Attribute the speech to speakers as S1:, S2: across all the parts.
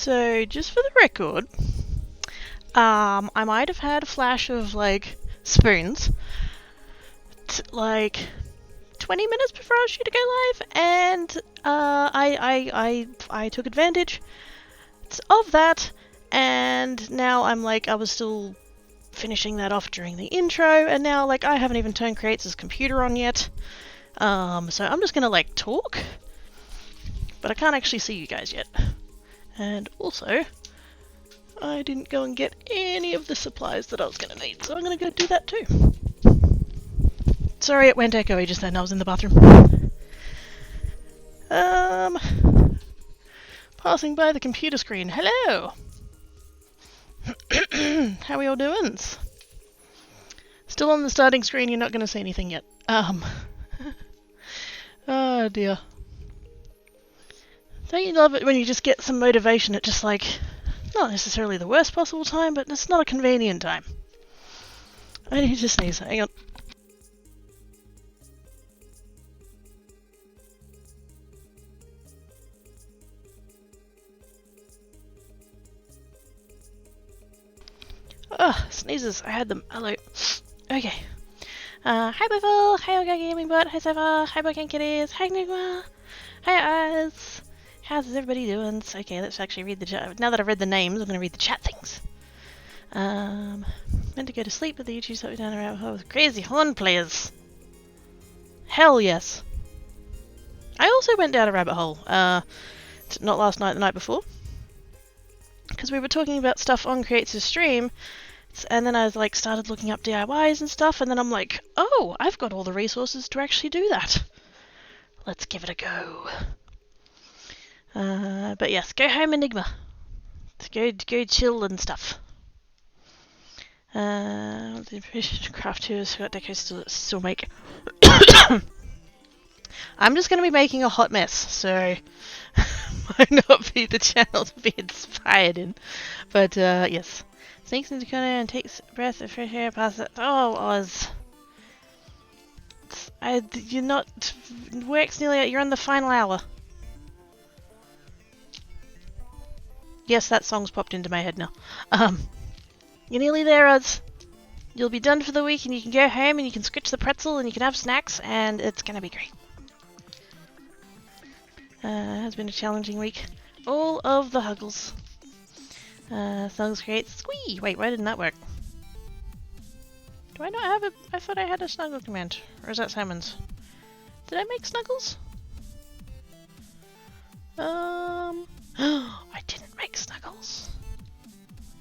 S1: So, just for the record, I might have had a flash of, like, spoons, like, 20 minutes before I was due to go live, and, I took advantage of that, and now I'm like, I was still finishing that off during the intro, and now, like, I haven't even turned Creates' computer on yet, so I'm just gonna, like, talk, but I can't actually see you guys yet. And also, I didn't go and get any of the supplies that I was going to need, so I'm going to go do that too. Sorry it went echoey just then, I was in the bathroom. Passing by the computer screen. Hello! How are you all doing? Still on the starting screen, you're not going to see anything yet. Oh dear. Don't you love it when you just get some motivation at just like, not necessarily the worst possible time, but it's not a convenient time. I need to sneeze, hang on. Ugh, sneezes, I had them, hello. Okay. Hi Biffle, hi Oga Gaming Bot, hi Seva, hi Bokan Kitties, hi Nigma, hi Oz. How's everybody doing? Okay, let's actually read the chat. Now that I've read the names, I'm going to read the chat things. Meant to go to sleep, but the YouTube shut me down around with crazy horn players. Hell yes. I also went down a rabbit hole. Not last night, the night before. Because we were talking about stuff on Creates' stream, and then I was like, started looking up DIYs and stuff, and then I'm like, oh, I've got all the resources to actually do that. Let's give it a go. But yes, go home, Enigma. Go chill and stuff. The craft too has got decos still make. I'm just going to be making a hot mess, so might not be the channel to be inspired in. But yes, sneaks into the corner and takes a breath of fresh air past it. Oh, Oz. You're not. Work's nearly out. You're on the final hour. Yes, that song's popped into my head now. You're nearly there, Oz. You'll be done for the week and you can go home and you can scratch the pretzel and you can have snacks and it's gonna be great. Has been a challenging week. All of the huggles. Songs create squee! Wait, why didn't that work? Do I not have a... I thought I had a snuggle command. Or is that Simon's? Did I make snuggles? I didn't make snuggles.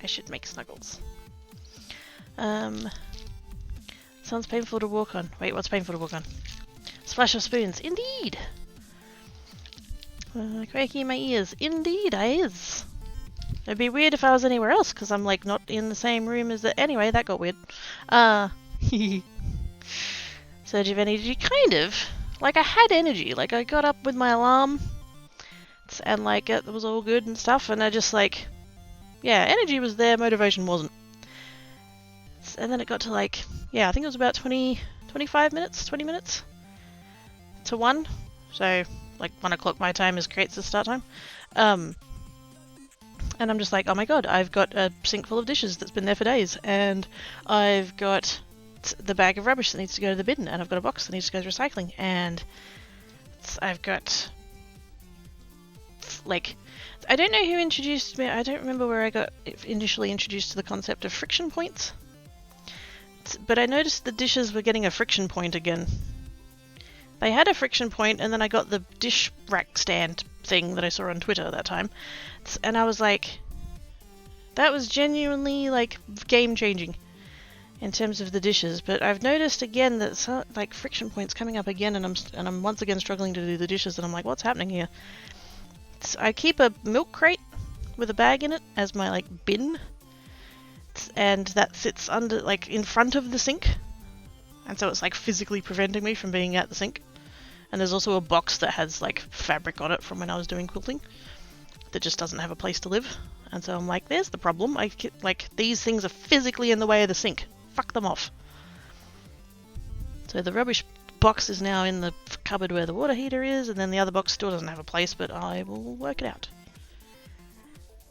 S1: I should make snuggles. Sounds painful to walk on. Wait, what's painful to walk on? Splash of spoons. Indeed! Quaky in my ears. Indeed, I is. It'd be weird if I was anywhere else, because I'm, like, not in the same room as the... Anyway, that got weird. Surge of energy. Kind of. Like, I had energy. Like, I got up with my alarm, and, like, it was all good and stuff, and I just, like... Yeah, energy was there, motivation wasn't. And then it got to, like... Yeah, I think it was about 25 minutes, 20 minutes to 1. So, like, 1 o'clock my time is Creates the start time. And I'm just like, oh my god, I've got a sink full of dishes that's been there for days, and I've got the bag of rubbish that needs to go to the bin, and I've got a box that needs to go to recycling, and I've got, like, I don't know who introduced me, I don't remember where I got initially introduced to the concept of friction points, but I noticed the dishes were getting a friction point again. They had a friction point, and then I got the dish rack stand thing that I saw on Twitter at that time, and I was like, that was genuinely, like, game-changing in terms of the dishes, but I've noticed again that some, like, friction points coming up again, and I'm once again struggling to do the dishes, and I'm like, what's happening here? I keep a milk crate with a bag in it as my, like, bin, and that sits under, like, in front of the sink, and so it's, like, physically preventing me from being at the sink. And there's also a box that has, like, fabric on it from when I was doing quilting that just doesn't have a place to live. And so I'm like, there's the problem. Like, these things are physically in the way of the sink. Fuck them off. So the rubbish box is now in the cupboard where the water heater is, and then the other box still doesn't have a place, but I will work it out.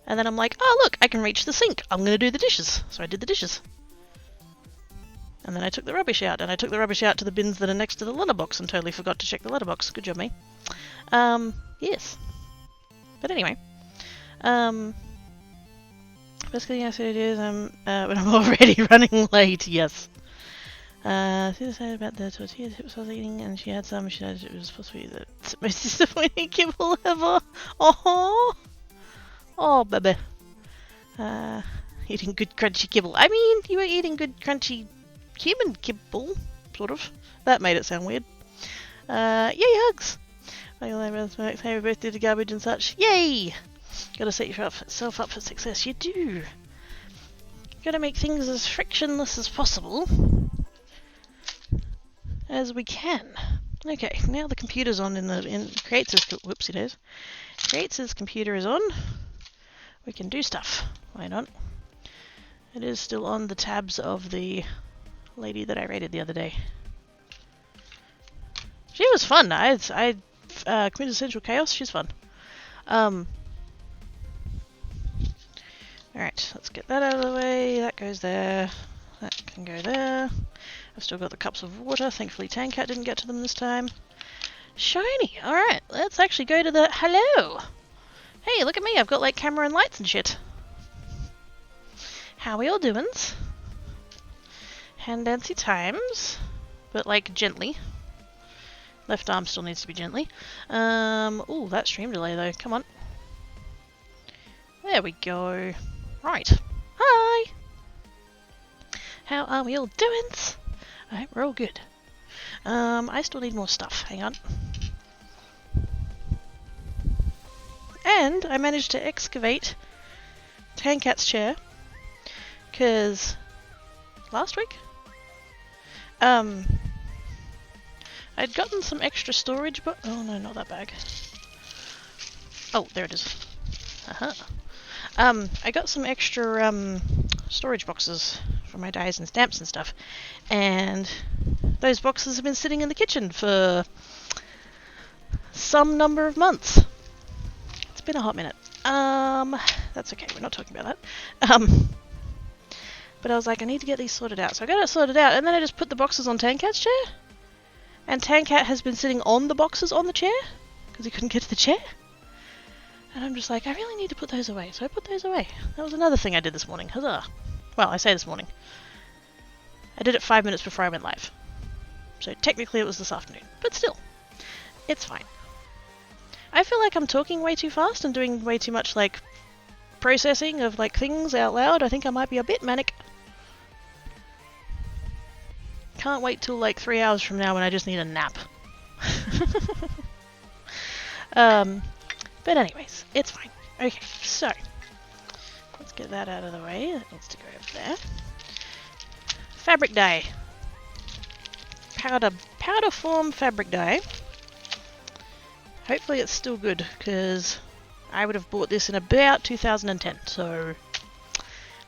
S1: And then I'm like, oh look, I can reach the sink. I'm going to do the dishes. So I did the dishes. And then I took the rubbish out, and I took the rubbish out to the bins that are next to the letterbox and totally forgot to check the letterbox. Good job, me. Yes. But anyway. Basically, yes, it is. When I'm already running late, yes. She decided about the tortilla chips I was eating, and she had some. She said it was supposed to be the most disappointing kibble ever. Oh, baby. Eating good crunchy kibble. I mean, you were eating good crunchy human kibble, sort of. That made it sound weird. Yay, hugs! Happy birthday to garbage and such. Yay! Gotta set yourself up for success. You do. Gotta make things as frictionless as possible. As we can. Okay, now the computer's on whoopsie days. Creates' computer is on. We can do stuff. Why not? It is still on the tabs of the lady that I raided the other day. She was fun. Quintessential Chaos, she's fun. Alright, let's get that out of the way. That goes there. That can go there. I've still got the cups of water. Thankfully Tancat didn't get to them this time. Shiny! Alright, let's actually go to the... Hello! Hey, look at me. I've got like camera and lights and shit. How we all doin's? Hand dancey times. But like gently. Left arm still needs to be gently. Ooh, that stream delay though. Come on. There we go. Right. Hi! How are we all doin's? I hope we're all good. I still need more stuff. Hang on. And I managed to excavate Tankat's chair. Because last week? I'd gotten some extra storage, but oh no, not that bag. Oh, there it is. I got some extra storage boxes for my dies and stamps and stuff, and those boxes have been sitting in the kitchen for some number of months. It's been a hot minute. That's okay, we're not talking about that. But I was like, I need to get these sorted out. So I got it sorted out, and then I just put the boxes on Tankat's chair. And Tankat has been sitting on the boxes on the chair, because he couldn't get to the chair. And I'm just like, I really need to put those away. So I put those away. That was another thing I did this morning. Huzzah! Well, I say this morning. I did it 5 minutes before I went live. So technically it was this afternoon. But still, it's fine. I feel like I'm talking way too fast and doing way too much, like, processing of, like, things out loud. I think I might be a bit manic. Can't wait till, like, 3 hours from now when I just need a nap. But anyways, it's fine. Okay, so let's get that out of the way. That needs to go over there. Fabric dye. Powder form fabric dye. Hopefully it's still good, because I would have bought this in about 2010, so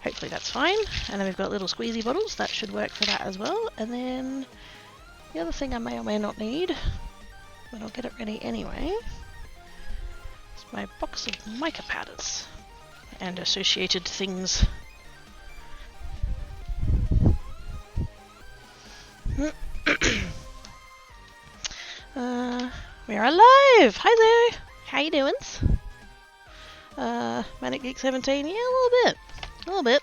S1: hopefully that's fine. And then we've got little squeezy bottles, that should work for that as well. And then the other thing I may or may not need, but I'll get it ready anyway, is my box of mica powders and associated things. We're alive! Hi there! How you doing? Manic Geek 17, yeah, a little bit.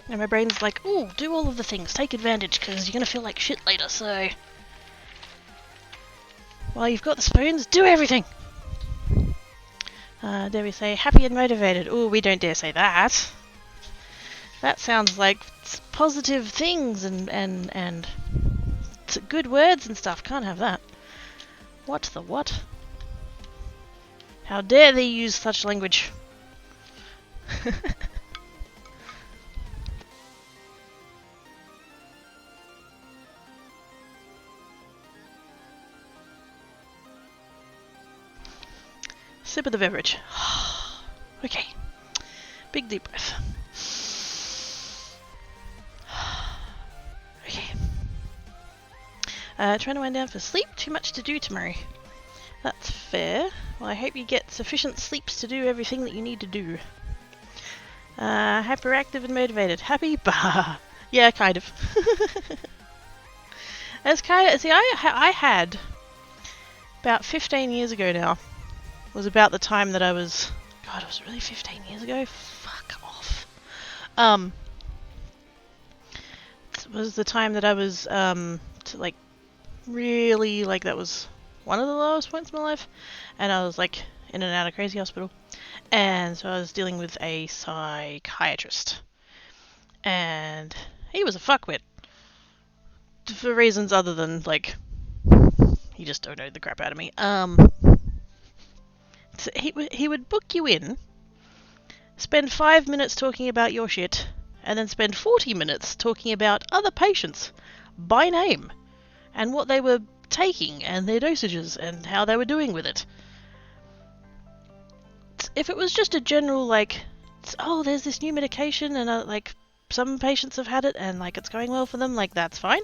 S1: And my brain's like, ooh, do all of the things, take advantage, because you're gonna feel like shit later, so... While you've got the spoons, do everything! Dare we say, happy and motivated? Ooh, we don't dare say that. That sounds like positive things and good words and stuff. Can't have that. What the what? How dare they use such language? Sip of the beverage. Okay. Big deep breath. Okay. Trying to wind down for sleep. Too much to do tomorrow. That's fair. Well, I hope you get sufficient sleeps to do everything that you need to do. Hyperactive and motivated. Happy? Bah. Yeah, kind of. It's kind of... See, I had... About 15 years ago now, was about the time that I was... God, it was really 15 years ago? Fuck off. It was the time that I was, like, really, like, that was one of the lowest points in my life. And I was, like, in and out of crazy hospital. And so I was dealing with a psychiatrist. And he was a fuckwit. For reasons other than, like, he just annoyed the crap out of me. So he would book you in, spend 5 minutes talking about your shit, and then spend 40 minutes talking about other patients by name and what they were taking and their dosages and how they were doing with it. If it was just a general, like, oh, there's this new medication and, like, some patients have had it and, like, it's going well for them, like, that's fine.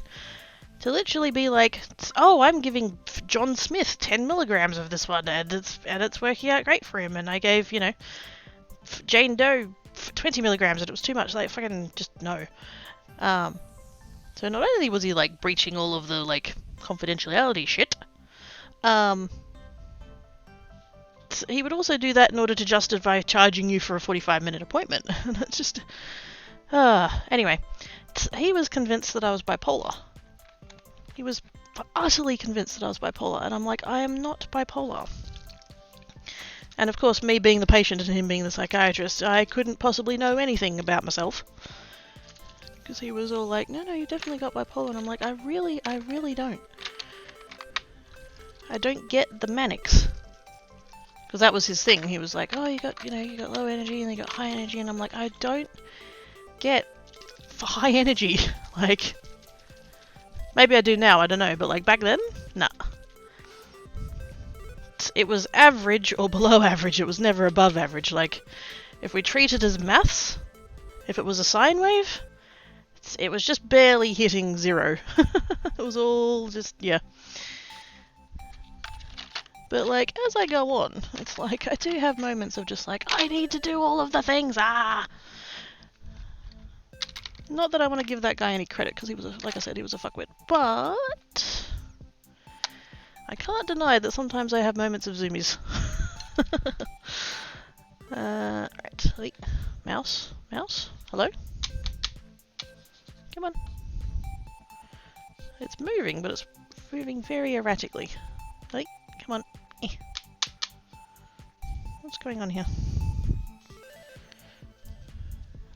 S1: To literally be like, oh, I'm giving John Smith 10 milligrams of this one and it's working out great for him, and I gave, you know, Jane Doe 20 milligrams and it was too much. Like, fucking just no. So not only was he, like, breaching all of the, like, confidentiality shit, he would also do that in order to justify charging you for a 45-minute appointment. And it's just... anyway, he was convinced that I was bipolar. He was utterly convinced that I was bipolar, and I'm like, I am not bipolar. And of course, me being the patient and him being the psychiatrist, I couldn't possibly know anything about myself. Because he was all like, no, you definitely got bipolar. And I'm like, I really don't. I don't get the manics. Because that was his thing. He was like, oh, you got low energy and you got high energy. And I'm like, I don't get high energy. Like... Maybe I do now, I don't know, but, like, back then? Nah. It was average or below average, it was never above average. Like, if we treat it as maths, if it was a sine wave, it was just barely hitting 0. It was all just, yeah. But, like, as I go on, it's like, I do have moments of just like, I need to do all of the things, Not that I want to give that guy any credit, because he was, like I said, he was a fuckwit. But I can't deny that sometimes I have moments of zoomies. Right, wait. Mouse? Hello? Come on. It's moving, but it's moving very erratically. Wait, come on. What's going on here?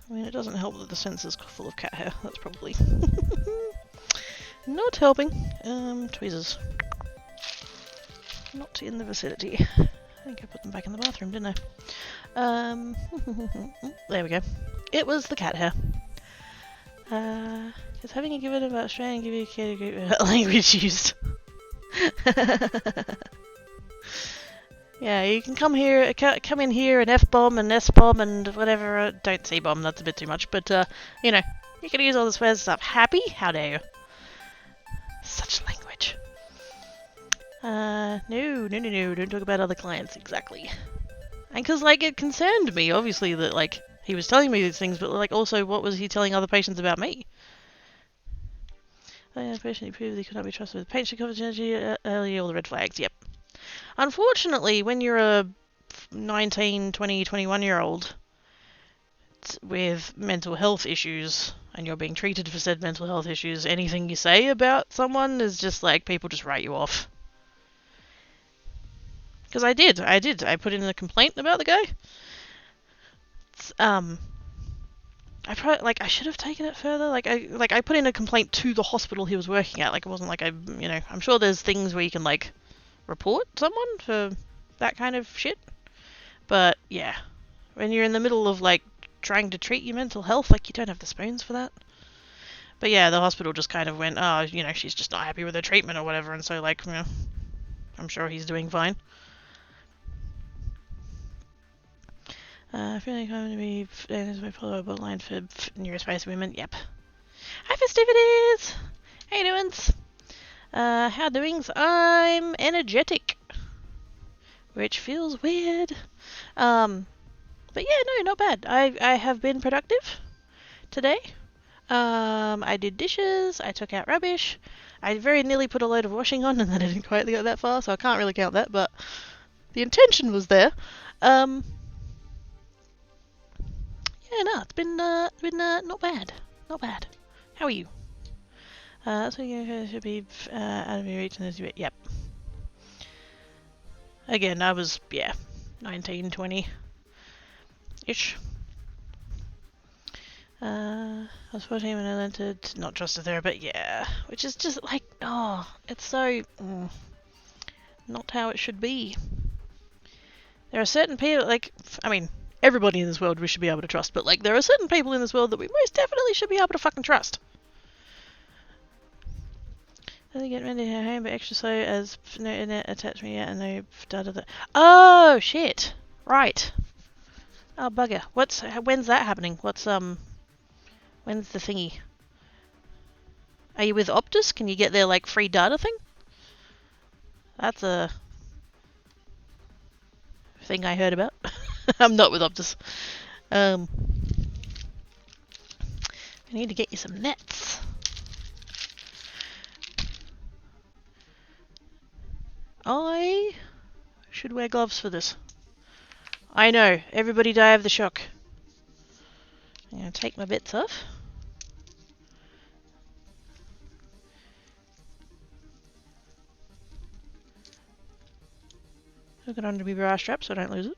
S1: I mean, it doesn't help that the sensor's full of cat hair. That's probably not helping. Tweezers. Not in the vicinity. I think I put them back in the bathroom, didn't I? There we go. It was the cat hair. Is having a given about Australian give you a category language used? Yeah, you can come in here and F-bomb and S-bomb and whatever. Don't C-bomb, that's a bit too much. But, you know, you can use all the swears stuff. Happy? How dare you? Such language. No, don't talk about other clients, exactly. And because, like, it concerned me, obviously, that, like, he was telling me these things, but, like, also, what was he telling other patients about me? The patient proved he could not be trusted with patient confidentiality, early, all the red flags, yep. Unfortunately, when you're a 19, 20, 21-year-old with mental health issues and you're being treated for said mental health issues, anything you say about someone is just like, people just write you off. Because I did. I put in a complaint about the guy. I should have taken it further. I put in a complaint to the hospital he was working at. Like, it wasn't like I'm sure there's things where you can, like, report someone for that kind of shit. But, yeah. When you're in the middle of, like, trying to treat your mental health, like, you don't have the spoons for that. But, yeah, the hospital just kind of went, oh, she's just not happy with her treatment or whatever, and so, like, I'm sure he's doing fine. Feeling home to be is my follow-up line for neurospicy women. Yep. Hi, festivities! How you doings? How doings? I'm energetic. which feels weird. But yeah, no, not bad. I have been productive today. I did dishes, I took out rubbish, I very nearly put a load of washing on and then I didn't quite get that far, so I can't really count that, but the intention was there. Yeah, no, it's been not bad. Not bad. How are you? So you should be out of your reach in this bit. Yep. Again, I was, 19, 20-ish. I was 14 when I entered, not trusted there, but yeah. Which is just like, it's so not how it should be. There are certain people, like, I mean, everybody in this world we should be able to trust, but like, there are certain people in this world that we most definitely should be able to fucking trust. They get ready to home, but extra slow as no internet attached me yet, and no data. Oh shit! Right. Oh bugger. When's that happening? When's the thingy? Are you with Optus? Can you get their like free data thing? That's a thing I heard about. I'm not with Optus. I need to get you some nets. I should wear gloves for this. I know, everybody die of the shock. I'm going to take my bits off. Hook it onto my bra strap so I don't lose it.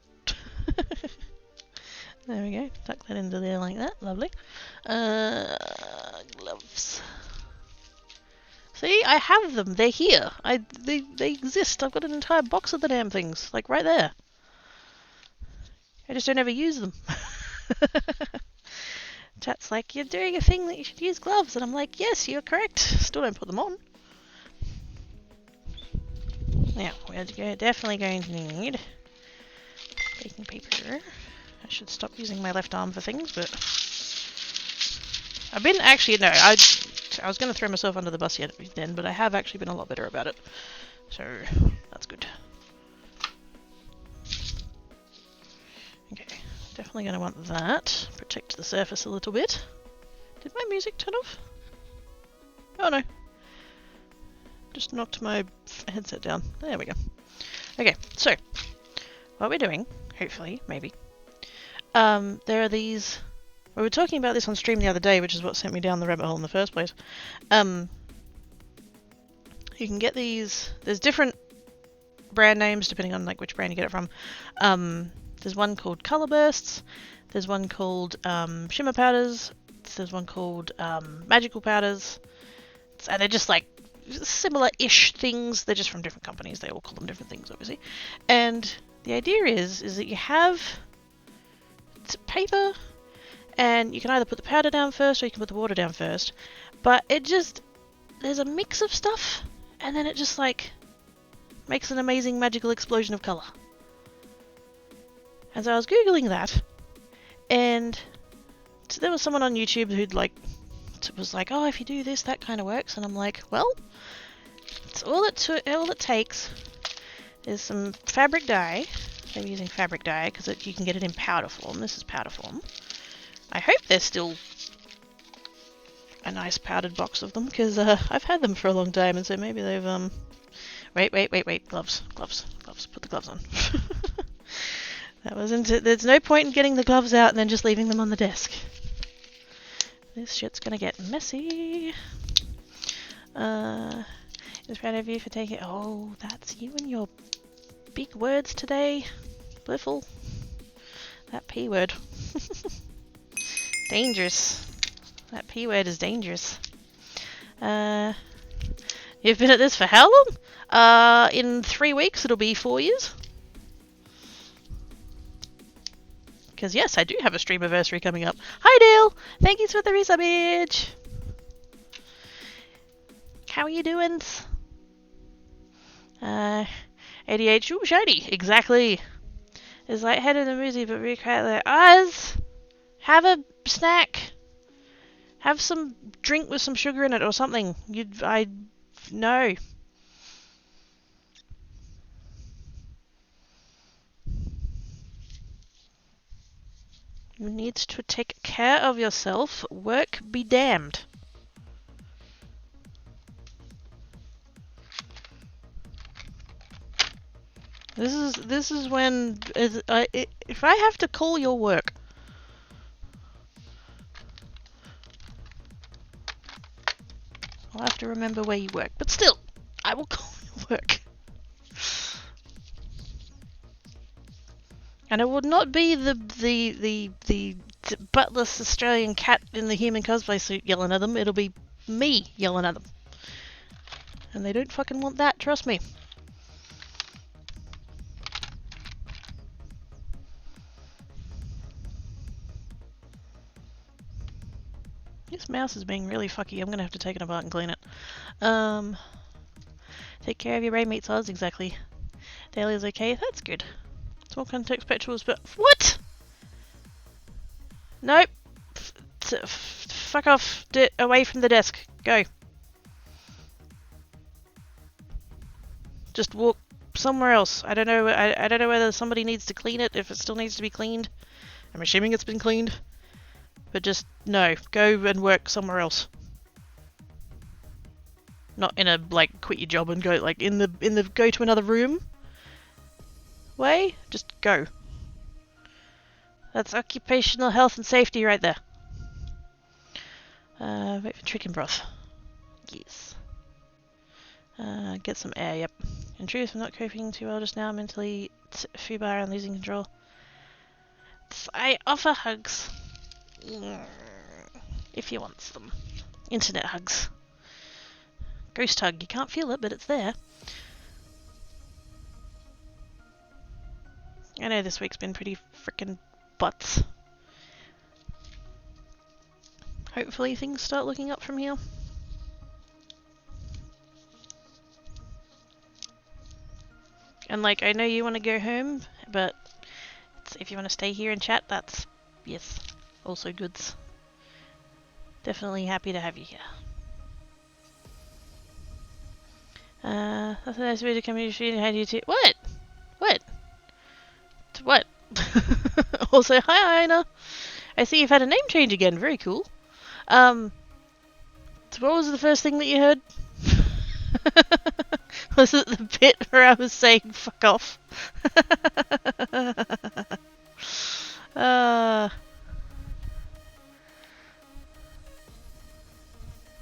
S1: There we go, tuck that into there like that, lovely. Gloves. See, I have them, they're here. They exist, I've got an entire box of the damn things, like right there. I just don't ever use them. Chat's like, you're doing a thing that you should use gloves, and I'm like, yes, you're correct. Still don't put them on. Now, we're definitely going to need baking paper. I should stop using my left arm for things, but I've been actually, no, I was going to throw myself under the bus yet then, but I have actually been a lot better about it. So, that's good. Okay, definitely going to want that. Protect the surface a little bit. Did my music turn off? Oh no. Just knocked my headset down. There we go. Okay, so what we're doing, hopefully, maybe, there are these. We were talking about this on stream the other day, which is what sent me down the rabbit hole in the first place. You can get these. There's different brand names depending on like which brand you get it from. There's one called Color Bursts. There's one called Shimmer Powders. There's one called Magical Powders. And they're just like similar-ish things. They're just from different companies. They all call them different things, obviously. And the idea is that you have paper, and you can either put the powder down first or you can put the water down first. But it just, there's a mix of stuff, and then it just like makes an amazing magical explosion of colour. And so I was Googling that, and so there was someone on YouTube who'd like, was like, oh, if you do this, that kind of works. And I'm like, well, it's all it takes is some fabric dye. I'm using fabric dye because you can get it in powder form. This is powder form. I hope there's still a nice powdered box of them because I've had them for a long time, and so maybe they've wait, gloves, put the gloves on. That wasn't it. There's no point in getting the gloves out and then just leaving them on the desk. This shit's gonna get messy. Just proud of you for taking. Oh, that's you and your big words today, Bliffle. That P word. Dangerous. That P word is dangerous. You've been at this for how long? In 3 weeks it'll be 4 years. Because yes, I do have a stream anniversary coming up. Hi Dale! Thank you for the resubage! How are you doing? ADH, ooh, shiny! Exactly! It's like head of the movie, but really quite like, Oz! Have a snack! Have some drink with some sugar in it or something. No. You need to take care of yourself. Work be damned. This is when if I have to call your work. I'll have to remember where you work, but still, I will call your work. And it would not be the buttless Australian cat in the human cosplay suit yelling at them. It'll be me yelling at them. And they don't fucking want that, trust me. This mouse is being really fucky. I'm gonna have to take it apart and clean it. Take care of your brain meat solids, exactly. Daily is okay, that's good. Small context petrels, but what? Nope. Fuck off. Away from the desk. Go. Just walk somewhere else. I don't know. I don't know whether somebody needs to clean it. If it still needs to be cleaned, I'm assuming it's been cleaned. But just no. Go and work somewhere else. Not in a like quit your job and go like in the go to another room way. Just go. That's occupational health and safety right there. Wait for chicken broth. Yes. Get some air, yep. In truth, I'm not coping too well just now. Mentally foobar and losing control. I offer hugs. If you want them. Internet hugs. Ghost hug. You can't feel it, but it's there. I know this week's been pretty frickin' butts. Hopefully things start looking up from here. And like, I know you want to go home, but if you want to stay here and chat, that's, yes, also goods. Definitely happy to have you here. That's a nice way to communicate. How do you do? What? What? What? Also, hi Aina. I see you've had a name change again. Very cool. So what was the first thing that you heard? Was it the bit where I was saying fuck off?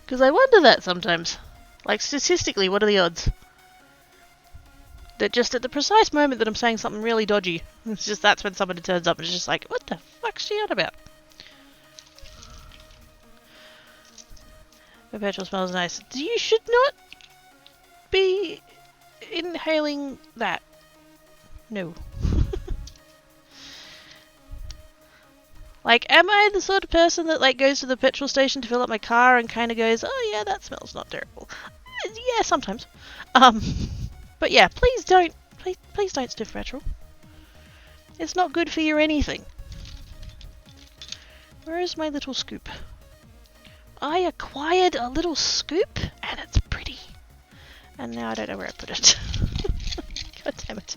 S1: Because I wonder that sometimes. Like, statistically, what are the odds? That just at the precise moment that I'm saying something really dodgy, it's just that's when somebody turns up and is just like, what the fuck's she on about? Perpetual smells nice. You should not be inhaling that. No. Like, am I the sort of person that like goes to the petrol station to fill up my car and kind of goes, oh yeah, that smells not terrible? Yeah, sometimes. But yeah, please don't sniff petrol. It's not good for your anything. Where is my little scoop? I acquired a little scoop, and it's pretty. And now I don't know where I put it. God damn it.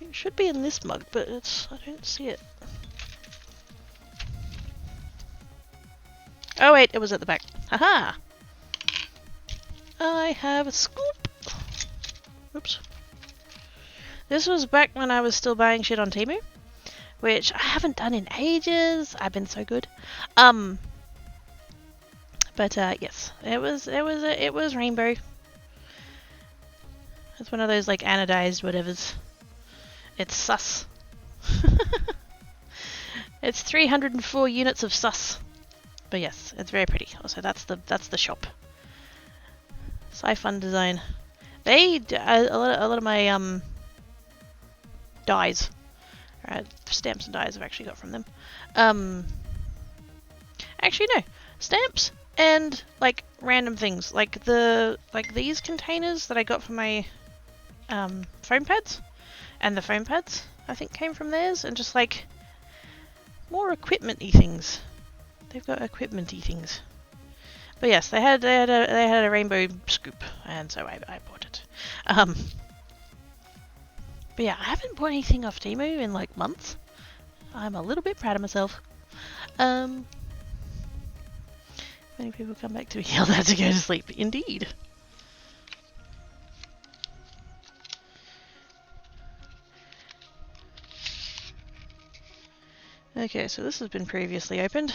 S1: It should be in this mug, but I don't see it. Oh wait, it was at the back. Haha! I have a scoop! Oops. This was back when I was still buying shit on Temu, which I haven't done in ages. I've been so good. But yes, it was rainbow. It's one of those like anodized whatevers. It's sus. It's 304 units of sus. But yes, it's very pretty. Also, that's the shop. Sci-Fun Design. They a lot of my dyes, stamps and dyes I've actually got from them. Actually no, stamps and like random things like these containers that I got for my foam pads, and the foam pads I think came from theirs, and just like more equipment-y things. They've got equipment-y things. But yes, they had a rainbow scoop, and so I bought it. But yeah, I haven't bought anything off Temu in like months. I'm a little bit proud of myself. Many people come back to be yelled at to go to sleep. Indeed. Okay, so this has been previously opened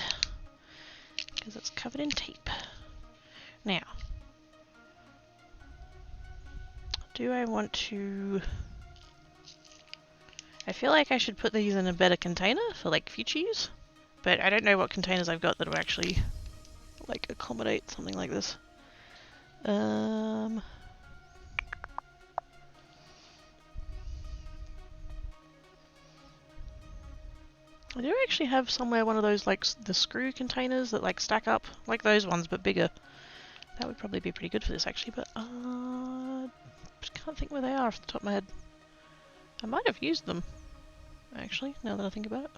S1: because it's covered in tape. Now, do I want to... I feel like I should put these in a better container for like future use, but I don't know what containers I've got that will actually like accommodate something like this. I do actually have somewhere one of those like the screw containers that like stack up, like those ones but bigger. That would probably be pretty good for this actually, but just can't think where they are off the top of my head. I might have used them actually, now that I think about it.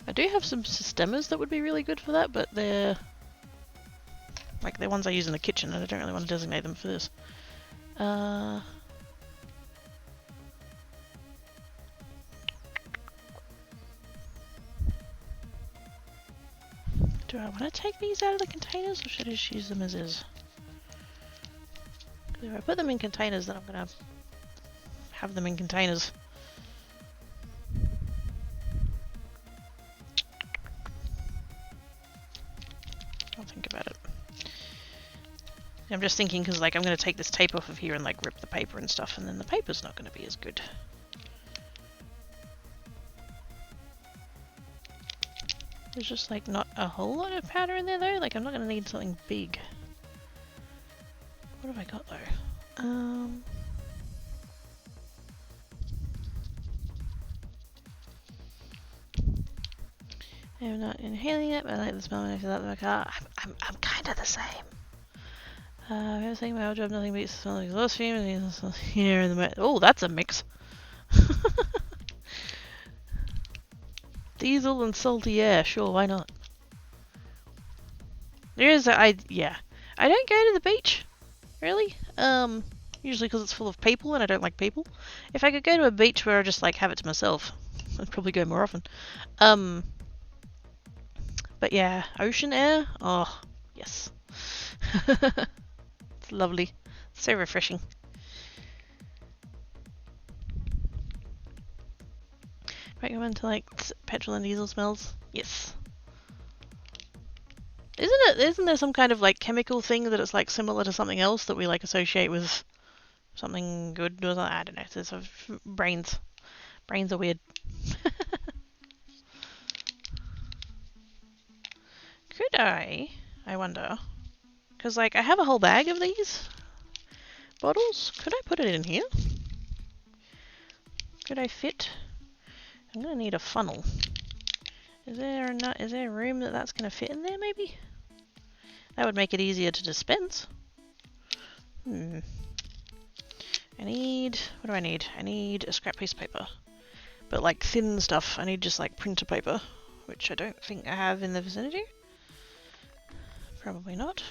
S1: I do have some systemas that would be really good for that, but they're like they're ones I use in the kitchen and I don't really want to designate them for this. Do I want to take these out of the containers or should I just use them as is? Because if I put them in containers, then I'm going to have them in containers. I'll think about it. I'm just thinking because like I'm going to take this tape off of here and like rip the paper and stuff, and then the paper's not going to be as good. There's just like not a whole lot of powder in there though, like I'm not going to need something big. What have I got though? I'm not inhaling it, but I like the smell when I feel out of my car. I'm kind of the same. I was thinking my old job, nothing beats the smell of exhaust fumes here in the... Oh, that's a mix. Diesel and salty air, sure, why not? There is a... yeah. I don't go to the beach, really. Usually because it's full of people and I don't like people. If I could go to a beach where I just like have it to myself, I'd probably go more often. But yeah, ocean air, oh, yes. It's lovely. So refreshing. Recommend to like petrol and diesel smells? Yes. Isn't there some kind of like chemical thing that it's like similar to something else that we like associate with something good or something? I don't know. It's brains. Brains are weird. Could I wonder, because like I have a whole bag of these bottles. Could I put it in here? Could I fit? I'm gonna need a funnel. Is there room that's gonna fit in there maybe? That would make it easier to dispense. I need, what do I need? I need a scrap piece of paper. But like thin stuff, I need just like printer paper, which I don't think I have in the vicinity. Probably not.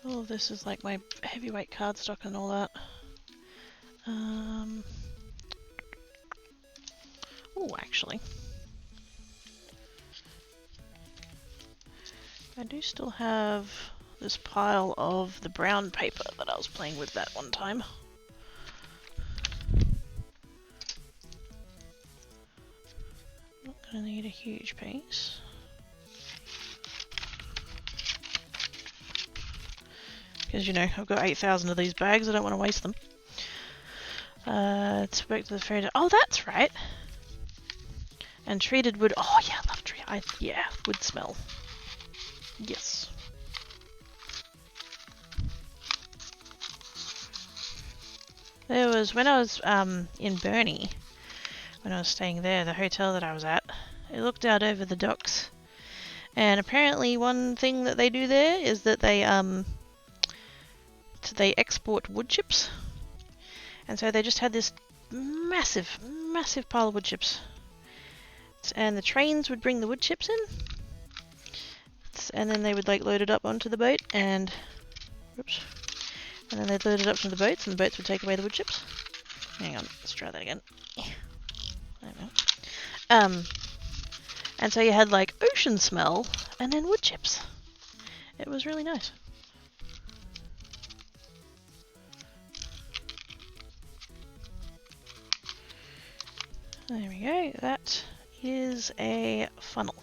S1: All of this is like my heavyweight cardstock and all that. Oh, actually. I do still have this pile of the brown paper that I was playing with that one time. Not gonna need a huge piece. Because, you know, I've got 8,000 of these bags, I don't want to waste them. It's back to the fairy. Oh, that's right! And treated wood. Oh, yeah, I love treated. Yeah, wood smell. Yes. There was, when I was in Burnie, when I was staying there, the hotel that I was at, it looked out over the docks. And apparently one thing that they do there is that they export wood chips. And so they just had this massive, massive pile of wood chips. And the trains would bring the wood chips in. boats, and then they would like load it up onto the boat, and oops, and then they'd load it up to the boats, and the boats would take away the wood chips. Hang on, let's try that again. There we go. And so you had like ocean smell, and then wood chips. It was really nice. There we go. That is a funnel.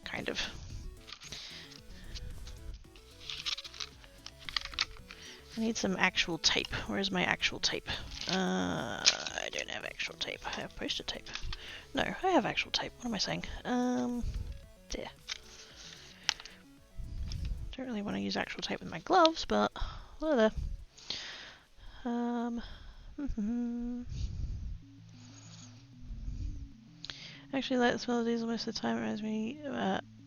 S1: Kind of. I need some actual tape. Where's my actual tape? I don't have actual tape. I have post-it tape. No, I have actual tape. What am I saying? There. Don't really want to use actual tape with my gloves, but whatever. Actually, like the smell of diesel most of the time. It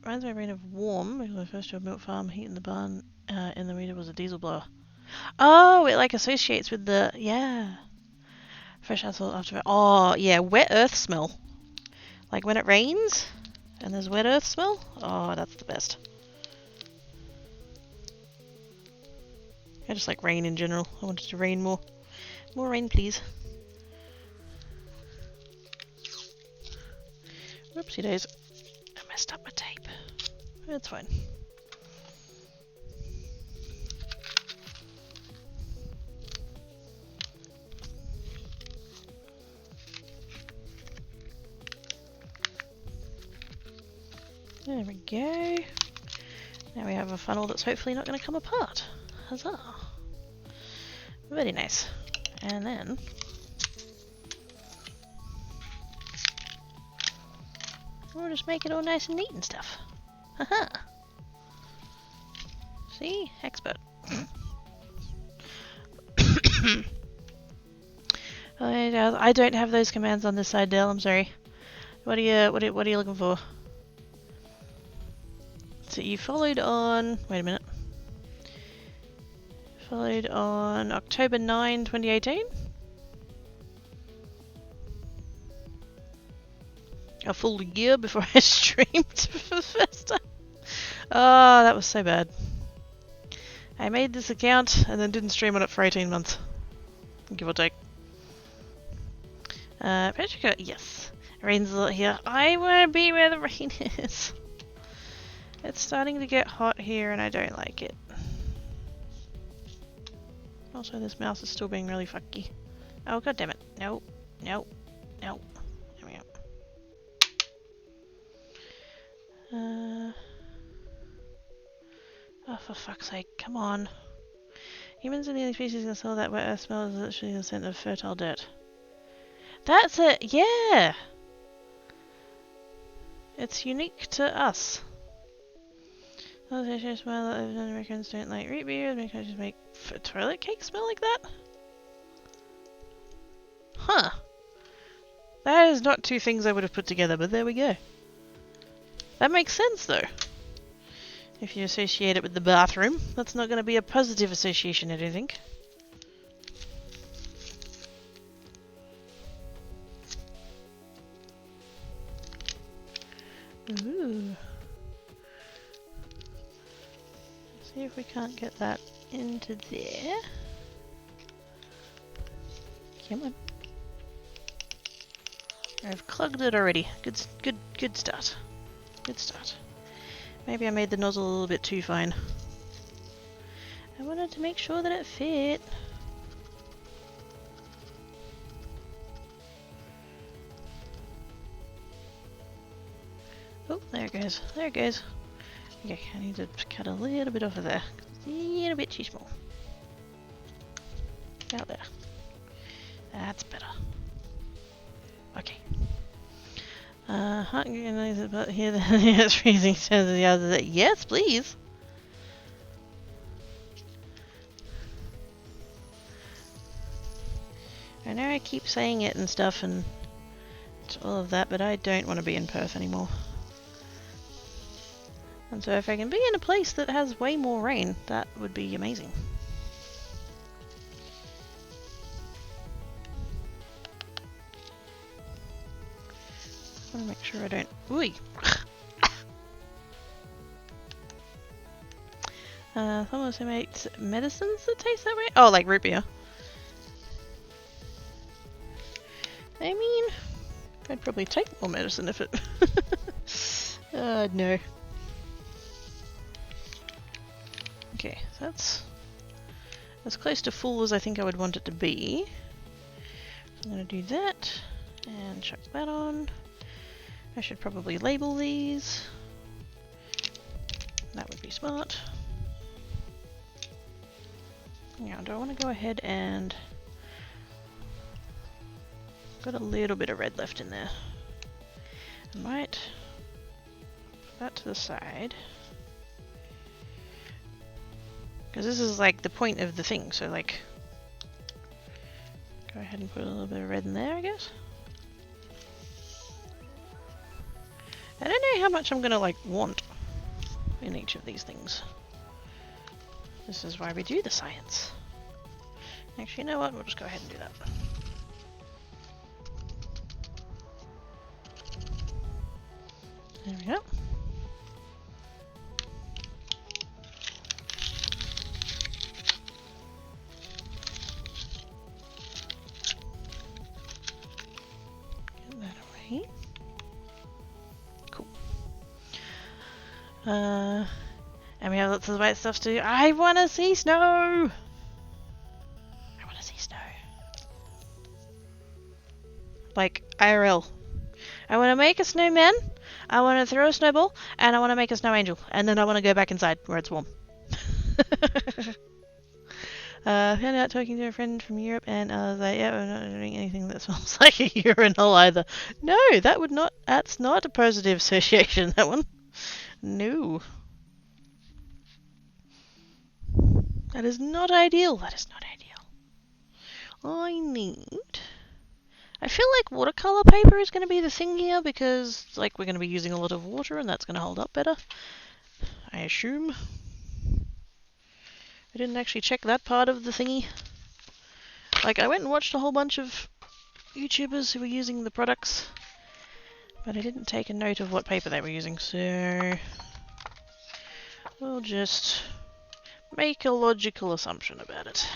S1: reminds my brain of warm, because my first job milk farm, heat in the barn in the meter was a diesel blower. Oh, it like associates with the, yeah. Fresh asphalt after, oh yeah, wet earth smell. Like when it rains and there's wet earth smell. Oh, that's the best. I just like rain in general. I want it to rain more. More rain, please. Whoopsie days. I messed up my tape. It's fine. There we go. Now we have a funnel that's hopefully not going to come apart. Huzzah! Very nice. And then we'll just make it all nice and neat and stuff. Haha! See? Expert. I don't have those commands on this side, Dale. I'm sorry. What are you looking for? So you followed on. Wait a minute. Followed on October 9, 2018. A full year before I streamed for the first time. Oh, that was so bad. I made this account and then didn't stream on it for 18 months. Give or take. Petrica, yes. It rains a lot here. I want to be where the rain is. It's starting to get hot here and I don't like it. Also, this mouse is still being really fucky. Oh, god damn it. No, no, no. There we go. Oh, for fuck's sake, come on. Humans and the only species that smell that wet earth smell is literally the scent of fertile dirt. That's it, yeah! It's unique to us. Also, smell that Americans don't like root beer. Americans just make toilet cake smell like that? Huh. That is not two things I would have put together, but there we go. That makes sense, though. If you associate it with the bathroom, that's not going to be a positive association, I don't think. Ooh. See if we can't get that into there. Come on. I've clogged it already. Good start. Good start. Maybe I made the nozzle a little bit too fine. I wanted to make sure that it fit. Oh, there it goes. There it goes. Okay, I need to cut a little bit off of there. A little bit too small. Out there. That's better. Okay. But here it's freezing so the other day. Yes, please. I know I keep saying it and stuff and all of that, but I don't want to be in Perth anymore. And so if I can be in a place that has way more rain, that would be amazing. I want to make sure I don't... Ooh! Someone also makes medicines that taste that way? Oh, like root beer. I mean, I'd probably take more medicine if it... no. Okay, so that's as close to full as I think I would want it to be. So I'm going to do that and chuck that on. I should probably label these. That would be smart. Now, do I want to go ahead and... Got a little bit of red left in there. I might put that to the side. Because this is like the point of the thing, so like... Go ahead and put a little bit of red in there, I guess. I don't know how much I'm gonna like want in each of these things. This is why we do the science. Actually, you know what? We'll just go ahead and do that. There we go. Get that away. Cool. And we have lots of the white stuff too. I want to see snow! I want to see snow. Like, IRL. I want to make a snowman, I want to throw a snowball, and I want to make a snow angel. And then I want to go back inside where it's warm. Found out talking to a friend from Europe, and I was like, yeah, I'm not doing anything that smells like a urinal either. No, that would not, that's not a positive association, that one. No. That is not ideal. That is not ideal. I feel like watercolor paper is going to be the thing here because like we're going to be using a lot of water and that's going to hold up better. I assume. I didn't actually check that part of the thingy. Like I went and watched a whole bunch of YouTubers who were using the products, but I didn't take a note of what paper they were using, so we'll just make a logical assumption about it.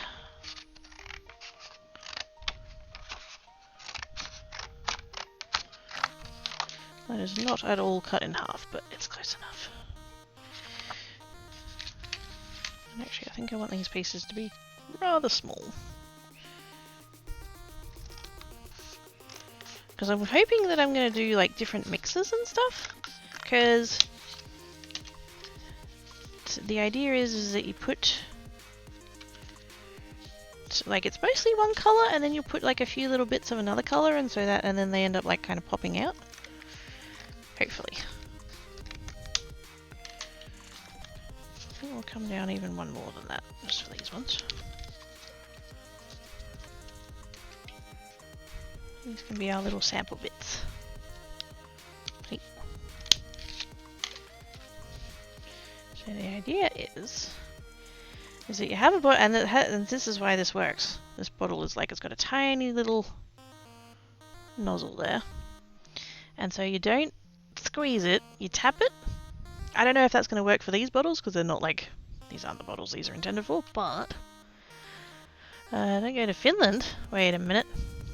S1: That is not at all cut in half, but it's close enough. And actually, I think I want these pieces to be rather small. Because I'm hoping that I'm going to do like different mixes and stuff. Because the idea is that you put... like it's mostly one colour and then you put like a few little bits of another colour and so that, and then they end up like kind of popping out. Hopefully. I think we'll come down even one more than that, just for these ones. These can be our little sample bits. Hey. So the idea is that you have a bottle, and this is why this works. This bottle is like, it's got a tiny little nozzle there. And so you don't squeeze it, you tap it. I don't know if that's going to work for these bottles because they're not like, these aren't the bottles these are intended for, but don't go to Finland. Wait a minute.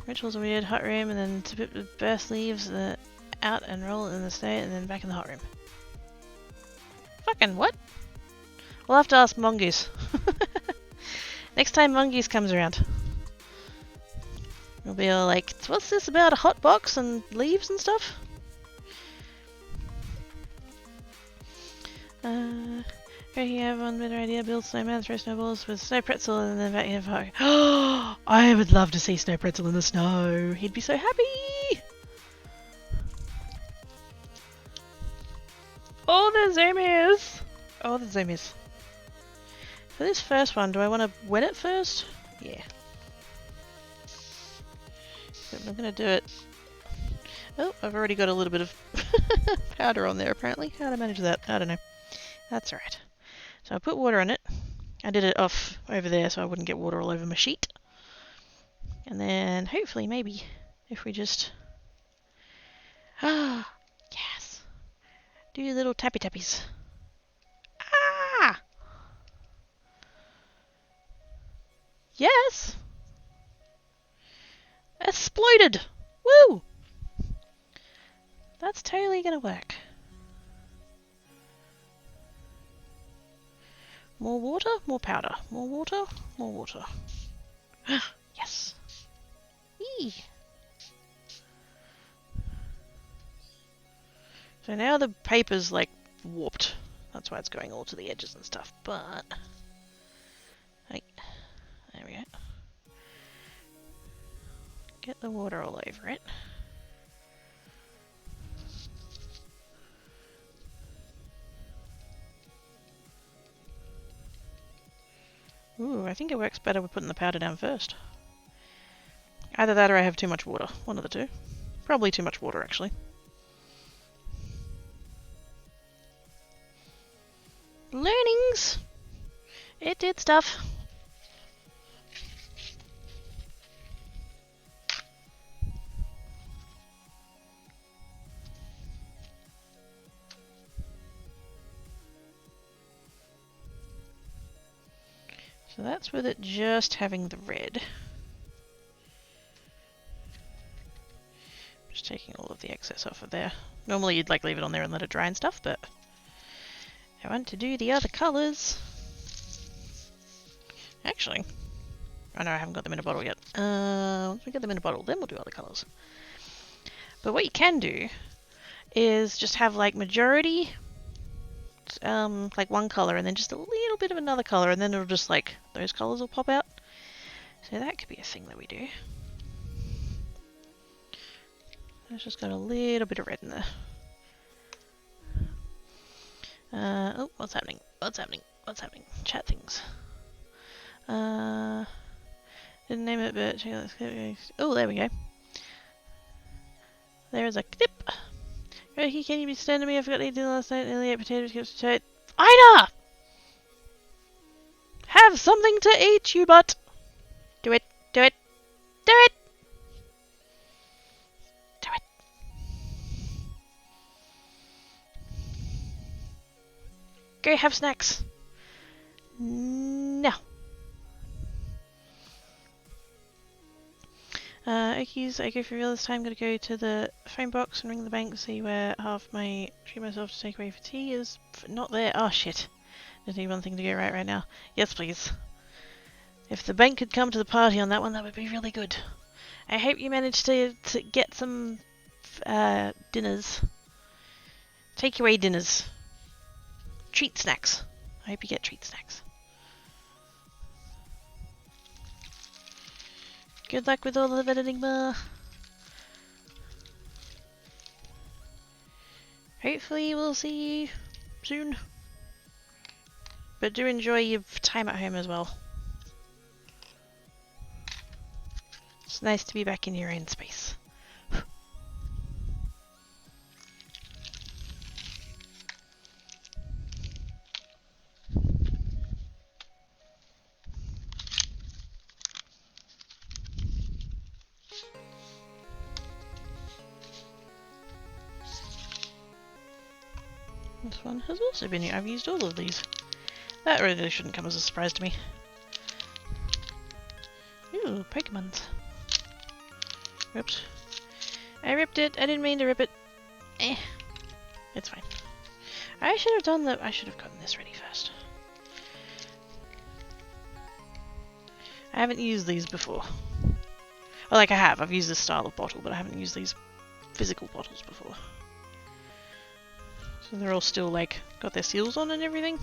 S1: Rituals are weird, hot room, and then tip it with burst leaves out and roll it in the state and then back in the hot room. Fucking what? We'll have to ask Mongoose. Next time Mongoose comes around. We'll be all like, what's this about a hot box and leaves and stuff? You have one better idea. Build snowman, throw snowballs with snow pretzel, and then back in the fire. Oh, I would love to see snow pretzel in the snow. He'd be so happy. Oh, the zoomies. Oh, the zoomies. For this first one, do I want to wet it first? Yeah. But I'm going to do it. Oh, I've already got a little bit of powder on there apparently. How to manage that? I don't know. That's alright. So I put water on it. I did it off over there so I wouldn't get water all over my sheet. And then hopefully maybe if we just... ah, yes. Do little tappy tappies. Ah! Yes! Exploded! Woo! That's totally gonna work. More water, more powder. More water, more water. Yes! Eee! So now the paper's like warped. That's why it's going all to the edges and stuff, but... Hey, there we go. Get the water all over it. Ooh, I think it works better with putting the powder down first. Either that or I have too much water. One of the two. Probably too much water, actually. Learnings! It did stuff. So that's with it just having the red. Just taking all of the excess off of there. Normally you'd like leave it on there and let it dry and stuff, but I want to do the other colours. Actually, oh no, I haven't got them in a bottle yet. Once we get them in a bottle, then we'll do other colours. But what you can do is just have like majority, like one colour, and then just a little bit of another colour, and then it'll just like, those colours will pop out. So that could be a thing that we do. It's just got a little bit of red in there. Oh, what's happening? What's happening? What's happening? Chat things. Didn't name it, but oh, there we go. There's a clip. Ricky, can you be standing to me? I forgot to eat dinner last night. Nearly ate potatoes, chips, toast. Ida! Have something to eat, you butt! Do it! Do it! Do it! Do it! Go have snacks. No. Okies, I go for real this time. Gotta go to the phone box and ring the bank to see where half my treat myself to take away for tea is not there. Oh shit. Just need one thing to go right now. Yes, please. If the bank could come to the party on that one, that would be really good. I hope you managed to get some dinners. Takeaway dinners. Treat snacks. I hope you get treat snacks. Good luck with all of it, Enigma. Hopefully we'll see you soon. But do enjoy your time at home as well. It's nice to be back in your own space. This one has also been here. I've used all of these. That really shouldn't come as a surprise to me. Ooh, Pokemons. Oops. I ripped it. I didn't mean to rip it. Eh. It's fine. I should have done the... I should have gotten this ready first. I haven't used these before. Well, like I have. I've used this style of bottle, but I haven't used these physical bottles before. So they're all still, like, got their seals on and everything.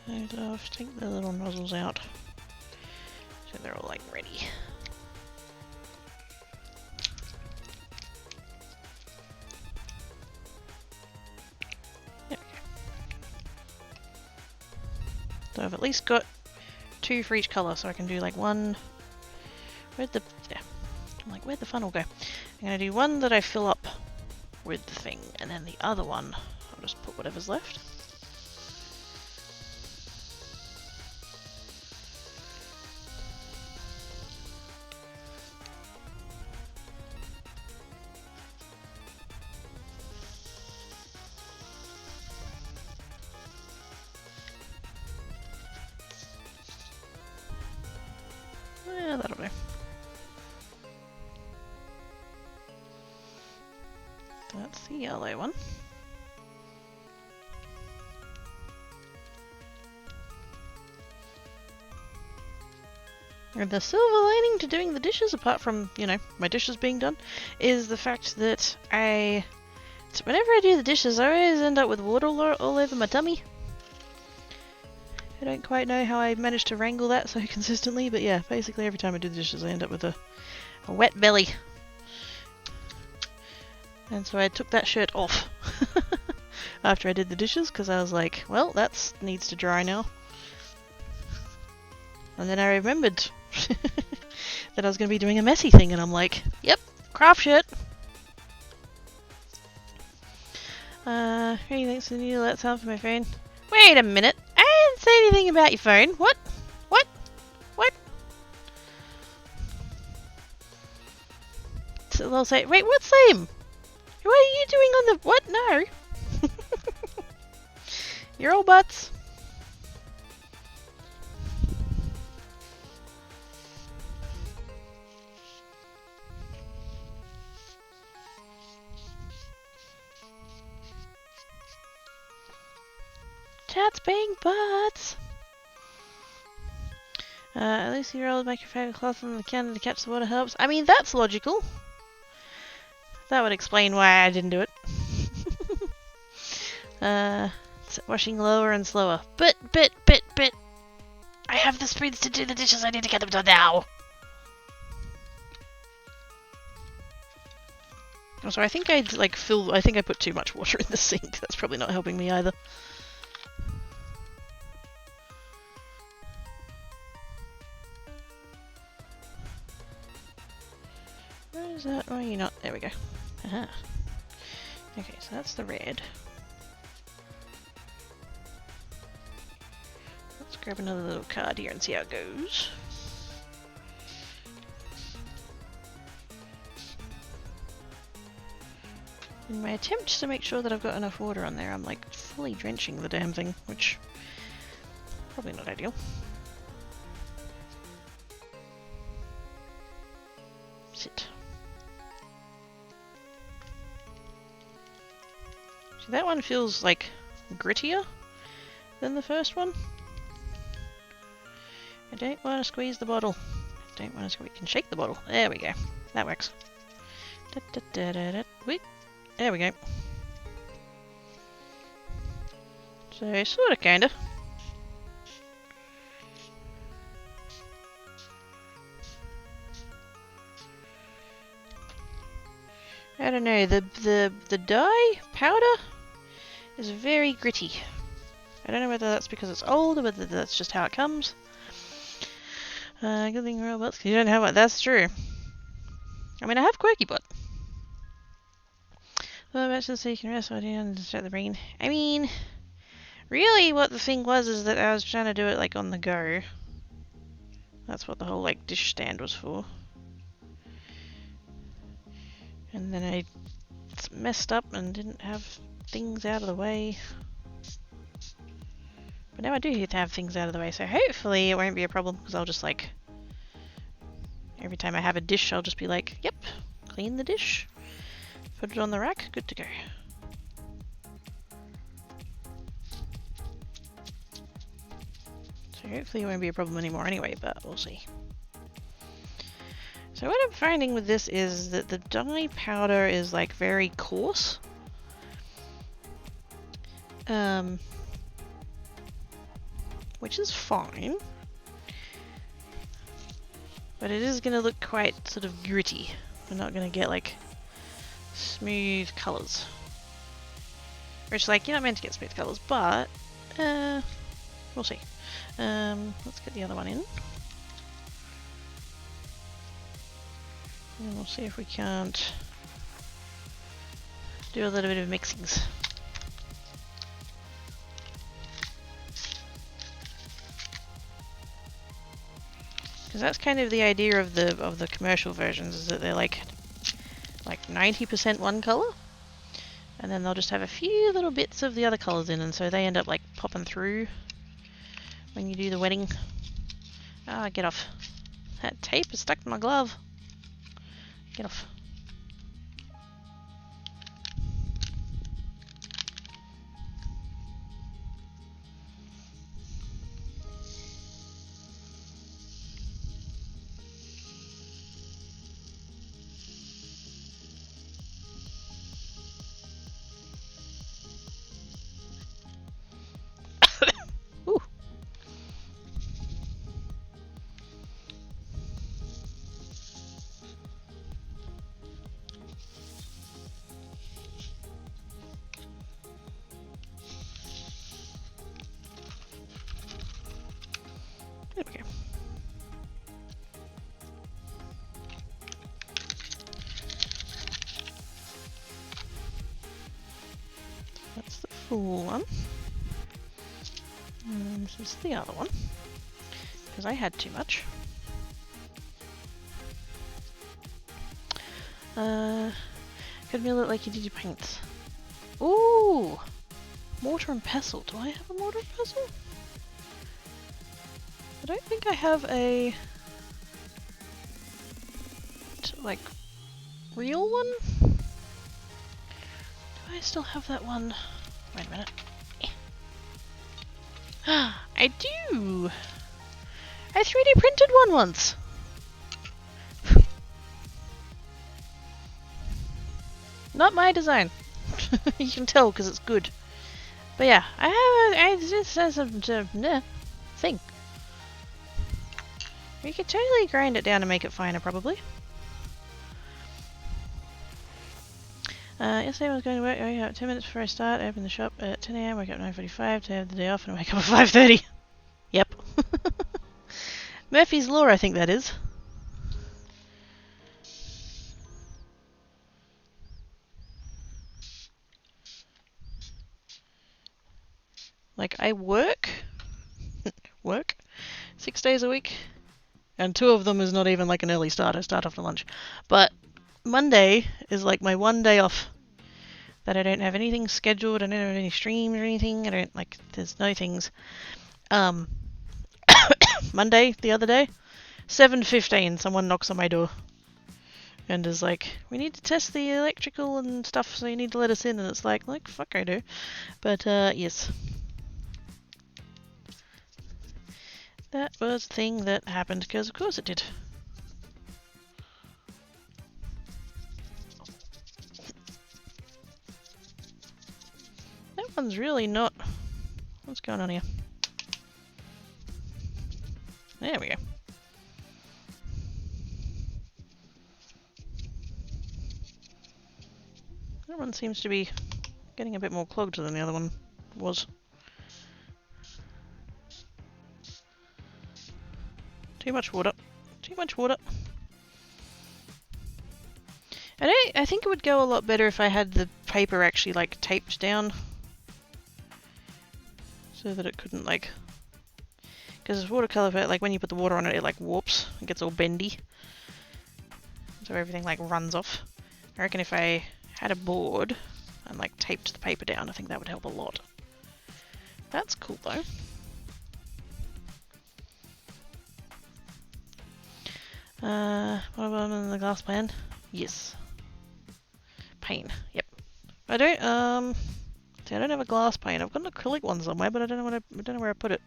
S1: Those off. Take the little nozzles out. So they're all, like, ready. So I've at least got 2 for each colour, so I can do like one... Where'd the... Yeah. I'm like, where'd the funnel go? I'm going to do one that I fill up with the thing, and then the other one, I'll just put whatever's left. yellow one. And the silver lining to doing the dishes, apart from, you know, my dishes being done, is the fact that whenever I do the dishes, I always end up with water all over my tummy. I don't quite know how I managed to wrangle that so consistently, but yeah, basically every time I do the dishes I end up with a wet belly. And so I took that shirt off after I did the dishes, because I was like, well, that needs to dry now. And then I remembered that I was going to be doing a messy thing, and I'm like, yep, craft shirt. Hey, thanks for the new alert sound for my phone. Wait a minute, I didn't say anything about your phone. What? What? What? So they'll say, wait, what same? What are you doing on the... What? No. You're all butts. Chat's being butts. At least you rolled make your favourite cloth in the can to catch the water helps. I mean, that's logical. That would explain why I didn't do it. It's washing lower and slower. But. I have the speeds to do the dishes. I need to get them done now. Also, I think I put too much water in the sink. That's probably not helping me either. Where is that? Oh, you're not. There we go. Aha. Okay, so that's the red. Let's grab another little card here and see how it goes. In my attempt to make sure that I've got enough water on there, I'm like fully drenching the damn thing, which probably not ideal. Sit. So that one feels like grittier than the first one. I don't want to squeeze the bottle. I don't want to squeeze. We can shake the bottle. There we go. That works. Wait. There we go. So, sorta, kinda. I don't know, the dye powder is very gritty. I don't know whether that's because it's old or whether that's just how it comes. Good thing robots, because you don't have one. That's true. I mean, I have Quirky Bot. Well, match so you can rest while and distract the brain. I mean, really what the thing was is that I was trying to do it like on the go. That's what the whole like dish stand was for. And then I messed up and didn't have things out of the way. But now I do have things out of the way, so hopefully it won't be a problem, because I'll just like, every time I have a dish I'll just be like, yep, clean the dish, put it on the rack, good to go. So hopefully it won't be a problem anymore anyway, but we'll see. So what I'm finding with this is that the dye powder is like very coarse. Which is fine. But it is going to look quite sort of gritty. We're not going to get like smooth colours. Which, like, you're not meant to get smooth colours, but we'll see. Let's get the other one in. And we'll see if we can't do a little bit of mixings. Because that's kind of the idea of the commercial versions, is that they're like 90% one colour, and then they'll just have a few little bits of the other colours in, and so they end up like popping through when you do the wetting. Ah, get off. That tape is stuck to my glove. Get off. That's the full one. And this is the other one. Because I had too much. Could mill it like you did your paints. Ooh! Mortar and pestle. Do I have a mortar and pestle? I don't think I have a... like, real one? Do I still have that one? Wait a minute. I do! I 3D printed one once! Not my design. You can tell because it's good. But yeah, I just has a thing. You could totally grind it down and make it finer, probably. Yesterday I was going to work. I wake up 10 minutes before I start. I open the shop at 10 AM. Wake up at 9:45 to have the day off, and I wake up at 5:30. Yep. Murphy's Law, I think that is. Like, I work 6 days a week, and 2 of them is not even like an early start. I start after lunch. But Monday is like my one day off that I don't have anything scheduled. I don't have any streams or anything. I don't, like, there's no things. Monday, the other day, 7:15, someone knocks on my door and is like, we need to test the electrical and stuff, so you need to let us in. And it's like fuck I do. But yes. That was a thing that happened, because of course it did. That one's really not... What's going on here? There we go. That one seems to be getting a bit more clogged than the other one was. Too much water. Too much water. I think it would go a lot better if I had the paper actually like taped down, so that it couldn't like, because it's watercolor, but like when you put the water on it, it like warps. It gets all bendy, so everything like runs off. I reckon if I had a board and like taped the paper down, I think that would help a lot. That's cool though. What about in the glass pan? Yes. Pane. Yep. I don't see, I don't have a glass pane. I've got an acrylic one somewhere, but I don't know where I put it.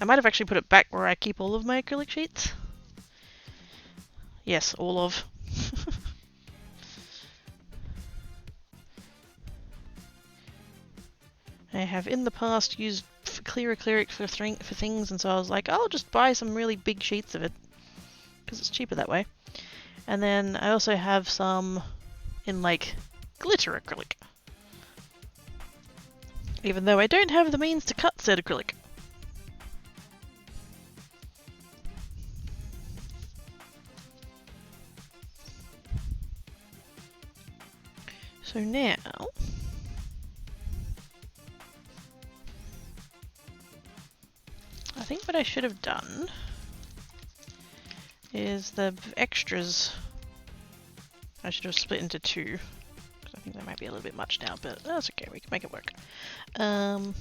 S1: I might have actually put it back where I keep all of my acrylic sheets. Yes, all of. I have in the past used clear acrylic for things, and so I was like, I'll just buy some really big sheets of it, because it's cheaper that way. And then I also have some in like glitter acrylic, even though I don't have the means to cut said acrylic. So now I think what I should have done is the extras. I should have split into 2, because I think that might be a little bit much now, but that's okay, we can make it work. I'm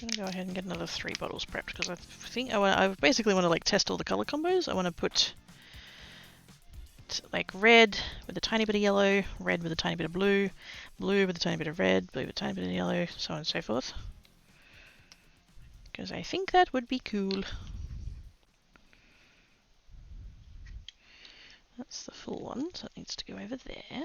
S1: gonna go ahead and get another 3 bottles prepped, because I think I basically want to like test all the color combos. I want to put like red with a tiny bit of yellow, red with a tiny bit of blue, blue with a tiny bit of red, blue with a tiny bit of yellow, so on and so forth. Because I think that would be cool. That's the full one, so it needs to go over there.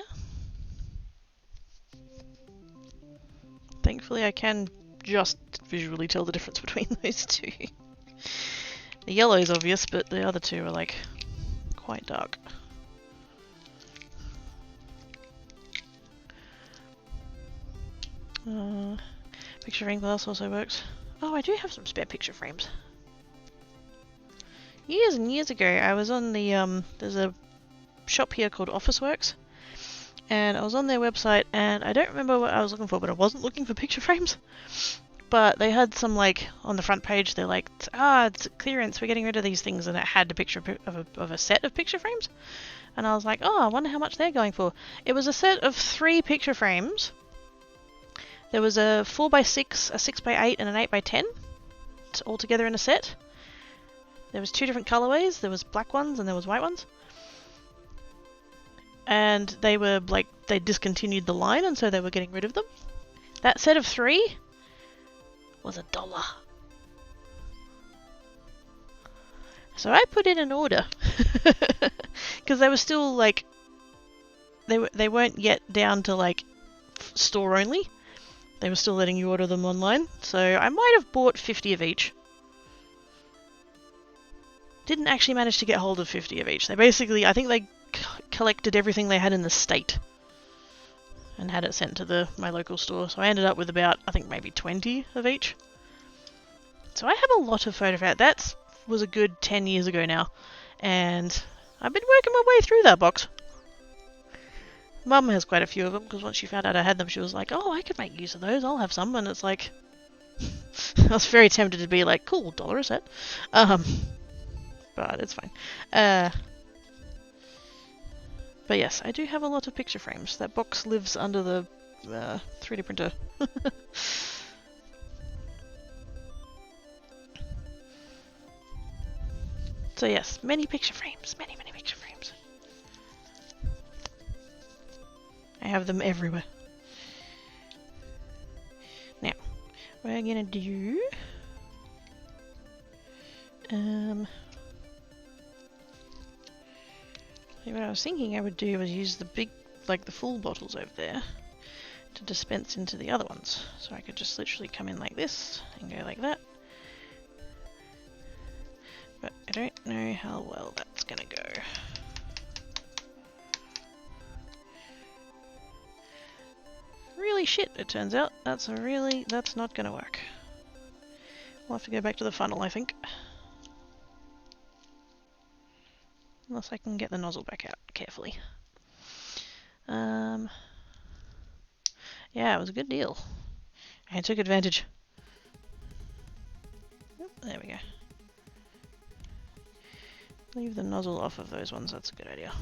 S1: Thankfully I can just visually tell the difference between those 2. The yellow is obvious, but the other 2 are like quite dark. Picture frame glass also works. Oh, I do have some spare picture frames. Years and years ago, I was on the, there's a shop here called Officeworks, and I was on their website, and I don't remember what I was looking for, but I wasn't looking for picture frames. But they had some, like, on the front page, they're like, it's clearance, we're getting rid of these things, and it had a picture of a set of picture frames. And I was like, oh, I wonder how much they're going for. It was a set of 3 picture frames. There was a 4x6, a 6x8, and an 8x10, all together in a set. There was 2 different colorways. There was black ones and there was white ones. And they were like, they discontinued the line, and so they were getting rid of them. That set of 3 was $1. So I put in an order because they were still like, they weren't yet down to like store only. They were still letting you order them online. So I might have bought 50 of each. Didn't actually manage to get hold of 50 of each. They basically, I think they collected everything they had in the state and had it sent to my local store. So I ended up with about, I think maybe 20 of each. So I have a lot of photo frames. That was a good 10 years ago now. And I've been working my way through that box. Mum has quite a few of them, because once she found out I had them, she was like, oh, I could make use of those. I'll have some. And it's like, I was very tempted to be like, cool, $1 a set. But it's fine. But yes, I do have a lot of picture frames. That box lives under the 3D printer. So yes, many picture frames. Many, many picture frames. I have them everywhere. Now, we're gonna do... what I was thinking I would do was use the big, like the full bottles over there to dispense into the other ones. So I could just literally come in like this and go like that. But I don't know how well that's gonna go. Really shit, it turns out. That's not gonna work. We'll have to go back to the funnel, I think. Unless I can get the nozzle back out carefully. Yeah, it was a good deal. I took advantage. Oh, there we go. Leave the nozzle off of those ones, that's a good idea.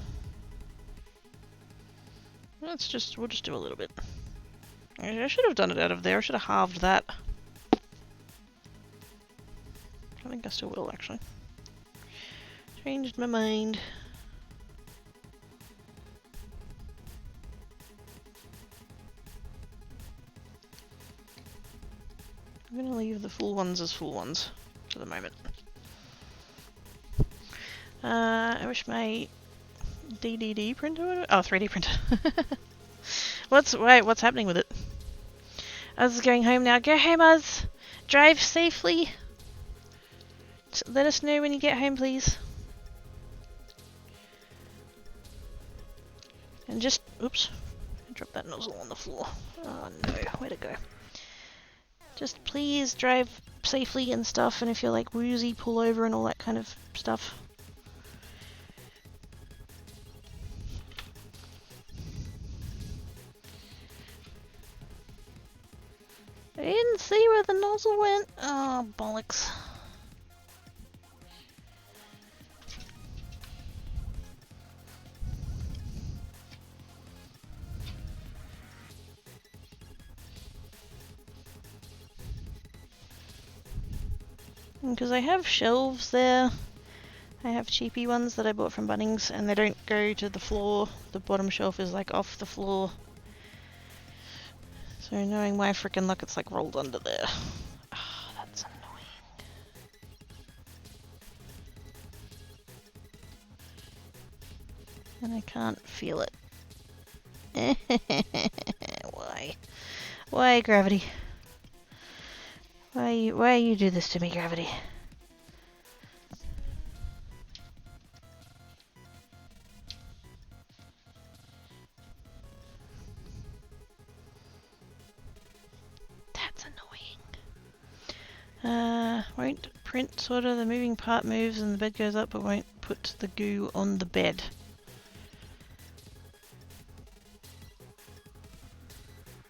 S1: We'll just do a little bit. I should have done it out of there, I should have halved that. I think I still will, actually. Changed my mind. I'm gonna leave the full ones as full ones for the moment. I wish my DDD printer would... Oh, 3D printer. What's happening with it? Uz is going home now. Go home, Uz! Drive safely! Let us know when you get home, please. And just... Oops. Drop that nozzle on the floor. Oh no, where'd it go? Just please drive safely and stuff, and if you're like woozy, pull over and all that kind of stuff. I didn't see where the nozzle went. Oh, bollocks. Because I have shelves there. I have cheapy ones that I bought from Bunnings, and they don't go to the floor. The bottom shelf is like off the floor. So knowing my frickin' luck, it's like rolled under there. Oh, that's annoying. And I can't feel it. Why? Why, gravity? Why you do this to me, gravity? That's annoying. Won't print sort of the moving part moves and the bed goes up, but won't put the goo on the bed.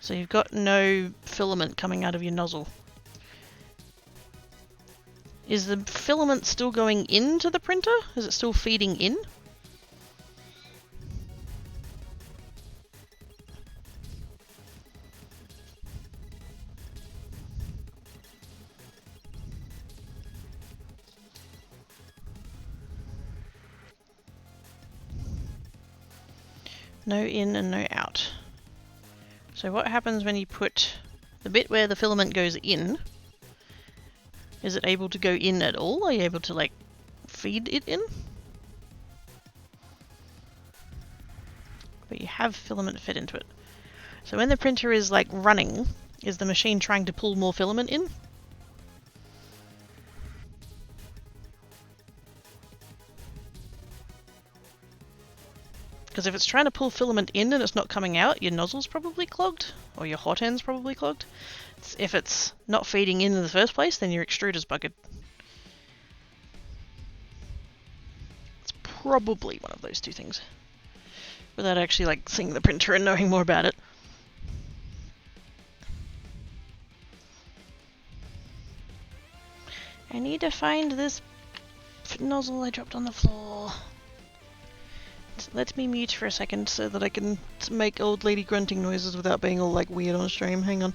S1: So you've got no filament coming out of your nozzle. Is the filament still going into the printer? Is it still feeding in? No in and no out. So what happens when you put the bit where the filament goes in? Is it able to go in at all? Are you able to, like, feed it in? But you have filament fed into it. So when the printer is, like, running, is the machine trying to pull more filament in? Because if it's trying to pull filament in and it's not coming out, your nozzle's probably clogged, or your hot end's probably clogged. If it's not feeding in the first place, then your extruder's buggered. It's probably one of those two things. Without actually, like, seeing the printer and knowing more about it. I need to find this nozzle I dropped on the floor. Let me mute for a second so that I can make old lady grunting noises without being all, like, weird on stream. Hang on.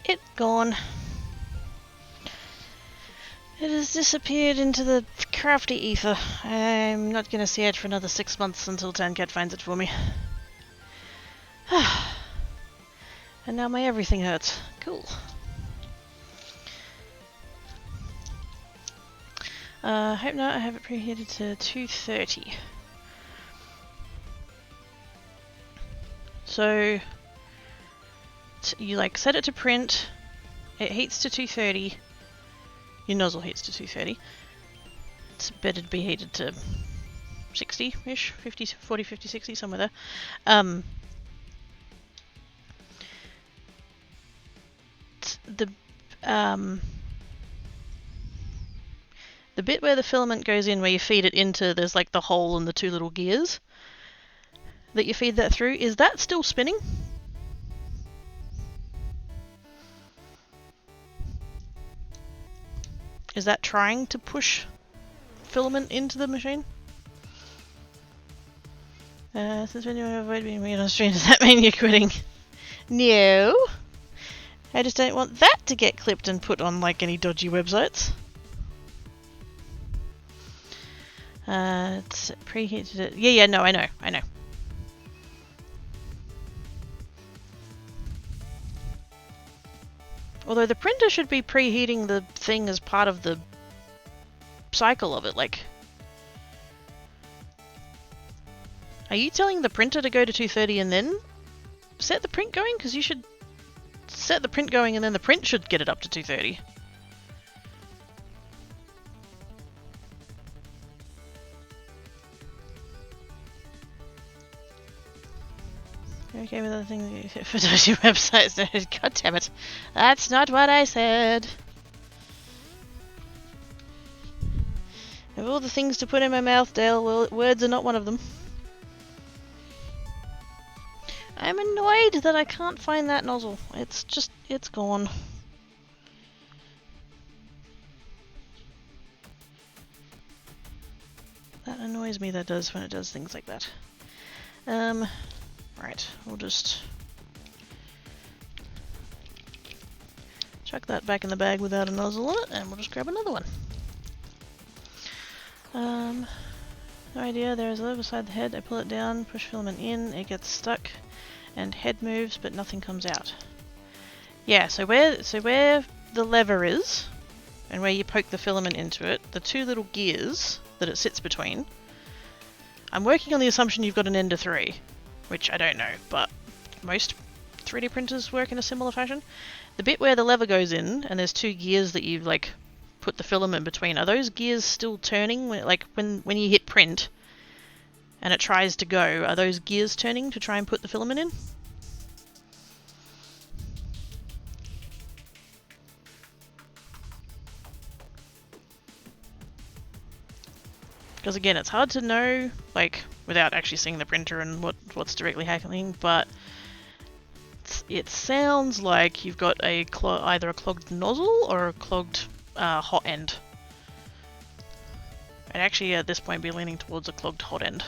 S1: It gone. It has disappeared into the crafty ether. I'm not gonna see it for another 6 months until Tancat finds it for me. And now my everything hurts. Cool. Hope not. I have it preheated to 230. So you, like, set it to print. It heats to 230. Your nozzle heats to 230. It's better to be heated to 60-ish, 50, 40, 50, 60, somewhere there. The bit where the filament goes in, where you feed it into, there's like the hole and the two little gears that you feed that through. Is that still spinning? Is that trying to push filament into the machine? Since when you avoid being made on stream, does that mean you're quitting? No. I just don't want that to get clipped and put on like any dodgy websites. It's preheated. Yeah, no, I know. Although the printer should be preheating the thing as part of the cycle of it, like... Are you telling the printer to go to 230 and then set the print going? Because you should set the print going and then the print should get it up to 230. Okay, with other things for dodgy websites. God damn it. That's not what I said. Of all the things to put in my mouth, Dale, well, words are not one of them. I'm annoyed that I can't find that nozzle. It's just, it's gone. That annoys me, that does, when it does things like that. Right, we'll just chuck that back in the bag without a nozzle on it, and we'll just grab another one. No idea, there is a lever beside the head. I pull it down, push filament in, it gets stuck, and head moves, but nothing comes out. Yeah, so where the lever is, and where you poke the filament into it, the two little gears that it sits between, I'm working on the assumption you've got an end to 3, which I don't know, but most 3D printers work in a similar fashion. The bit where the lever goes in, and there's two gears that you've like put the filament between, are those gears still turning? When you hit print and it tries to go, are those gears turning to try and put the filament in? Because again, it's hard to know, like, without actually seeing the printer and what's directly happening, but it sounds like you've got a either a clogged nozzle or a clogged hot end. I'd actually at this point be leaning towards a clogged hot end.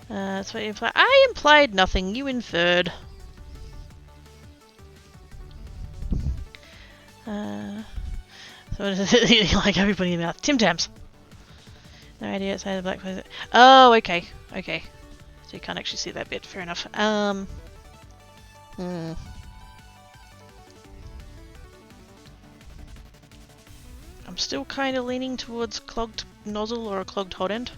S1: That's what you implied. I implied nothing, you inferred. So what is it? Like everybody in the mouth. Tim Tams! No idea it's how the black place. Oh, okay. Okay. So you can't actually see that bit. Fair enough. I'm still kind of leaning towards clogged nozzle or a clogged hot end.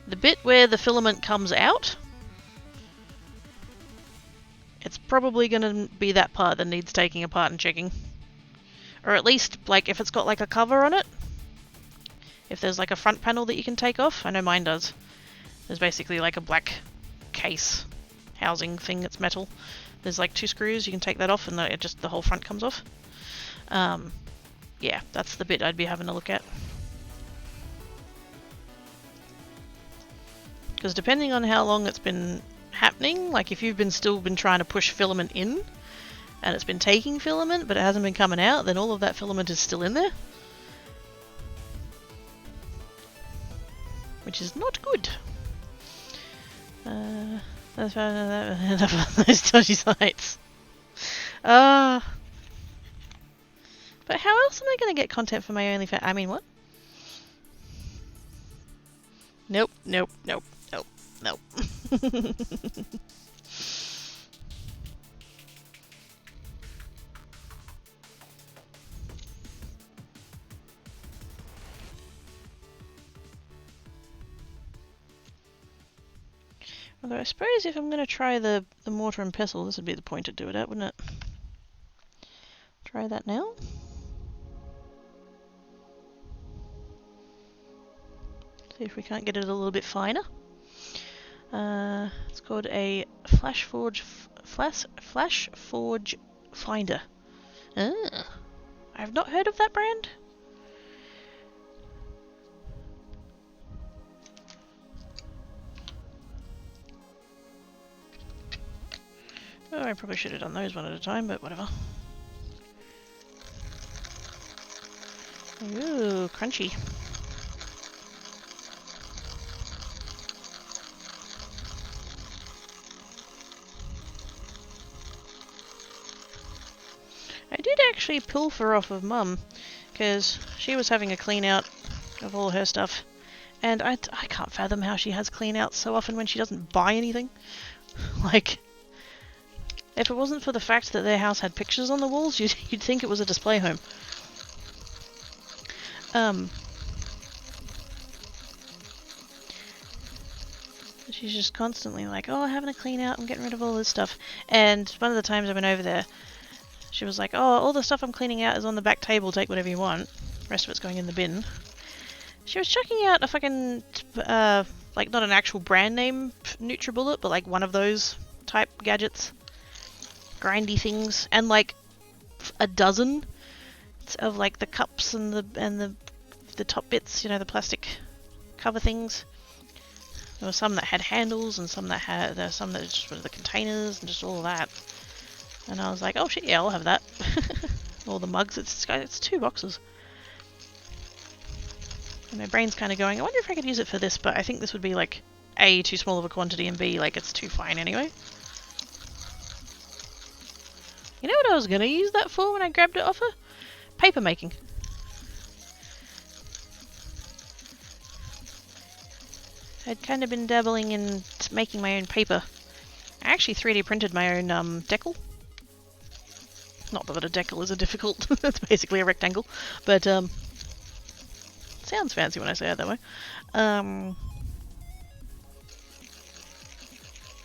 S1: The bit where the filament comes out, it's probably going to be that part that needs taking apart and checking. Or at least, like, if it's got like a cover on it. If there's like a front panel that you can take off. I know mine does. There's basically like a black case housing thing that's metal. There's like 2 screws, you can take that off and the whole front comes off. Yeah, that's the bit I'd be having a look at. Because depending on how long it's been happening, like if you've still been trying to push filament in and it's been taking filament but it hasn't been coming out, then all of that filament is still in there. Which is not good. That's enough of those dodgy sites. But how else am I going to get content for my OnlyFans? I mean, what? Nope. Although I suppose if I'm going to try the mortar and pestle, this would be the point to do it at, wouldn't it? Try that now. See if we can't get it a little bit finer. It's called a Flash Forge Finder. I've not heard of that brand. Oh, I probably should have done those one at a time, but whatever. Ooh, crunchy. I did actually pilfer off of Mum, because she was having a clean out of all her stuff. And I can't fathom how she has clean outs so often when she doesn't buy anything. Like, if it wasn't for the fact that their house had pictures on the walls, you'd think it was a display home. She's just constantly like, oh, having a clean out, I'm getting rid of all this stuff. And one of the times I went over there, she was like, oh, all the stuff I'm cleaning out is on the back table, take whatever you want. The rest of it's going in the bin. She was chucking out a fucking, like, not an actual brand name NutriBullet, but like one of those type gadgets. Grindy things. And like a dozen of like the cups and the top bits, you know, the plastic cover things. There were some that had handles and some that had, there were some that just were the containers and just all of that. And I was like, oh shit, yeah, I'll have that. All the mugs, it's 2 boxes. And my brain's kind of going, I wonder if I could use it for this, but I think this would be like, A, too small of a quantity, and B, like it's too fine anyway. You know what I was going to use that for when I grabbed it off her? Paper making. I'd kind of been dabbling in making my own paper. I actually 3D printed my own decal. Not that a decal is a difficult, it's basically a rectangle, but sounds fancy when I say it that way.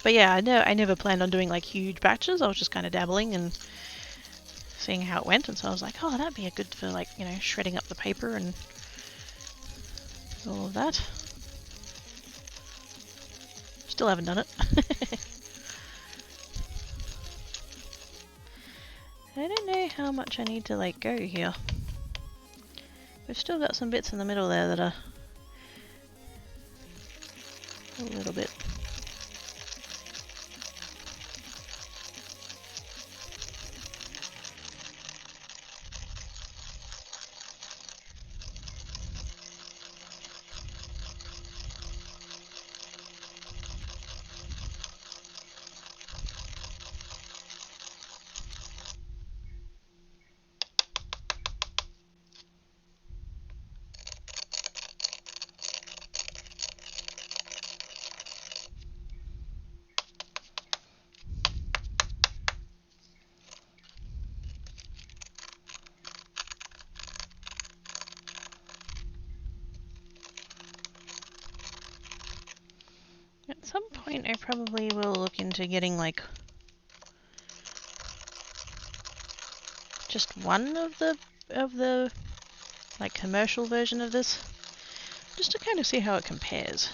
S1: But yeah, I never planned on doing like huge batches. I was just kind of dabbling and seeing how it went, and so I was like, oh, that'd be a good for like, you know, shredding up the paper and all of that. Still haven't done it. I don't know how much I need to like go here. We've still got some bits in the middle there that are a little bit. At some point I probably will look into getting like just one of the like commercial version of this, just to kind of see how it compares.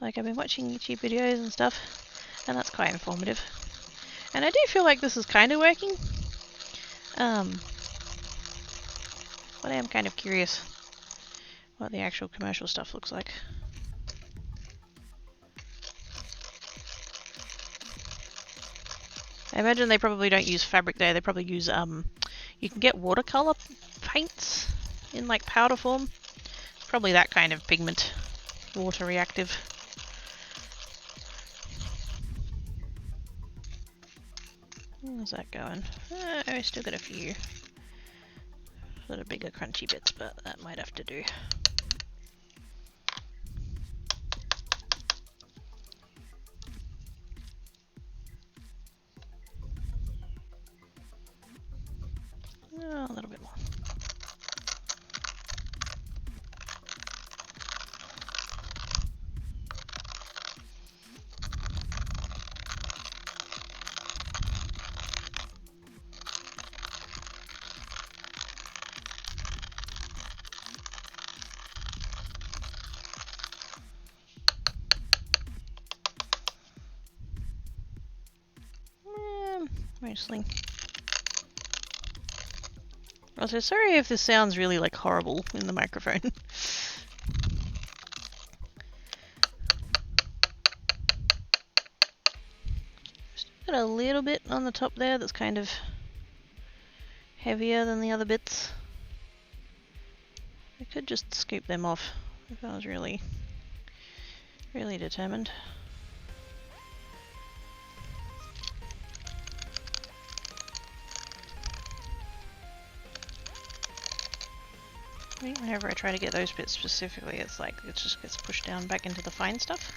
S1: Like, I've been watching YouTube videos and stuff, and that's quite informative. And I do feel like this is kind of working. But I am kind of curious what the actual commercial stuff looks like. I imagine they probably don't use fabric there, they probably use, you can get watercolor paints in like powder form. Probably that kind of pigment, water reactive. How's that going? I still got a few little bigger crunchy bits, but that might have to do. Oh, a little bit more. Mostly. Also, sorry if this sounds really like horrible in the microphone. Got a little bit on the top there that's kind of heavier than the other bits. I could just scoop them off if I was really determined. Whenever I try to get those bits specifically, it's like it just gets pushed down back into the fine stuff.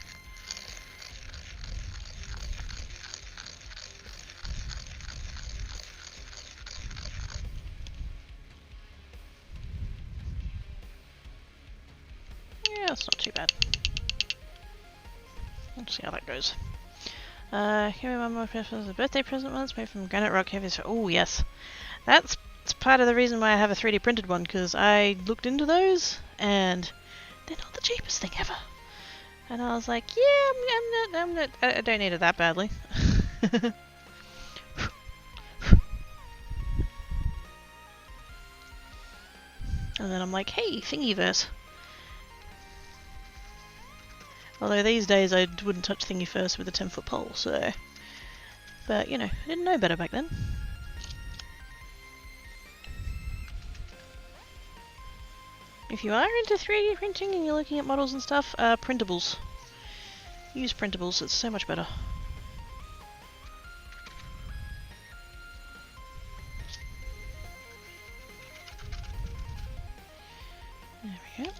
S1: Yeah, that's not too bad. We'll see how that goes. Here my mum was a birthday present once made from granite rock heavy. Oh yes, that's part of the reason why I have a 3D printed one, because I looked into those and they're not the cheapest thing ever. And I was like, yeah, I'm not, I don't need it that badly. And then I'm like, hey, Thingiverse. Although these days I wouldn't touch Thingiverse with a 10-foot pole, so... But, you know, I didn't know better back then. If you are into 3D printing and you're looking at models and stuff, printables. Use printables, it's so much better. There we go.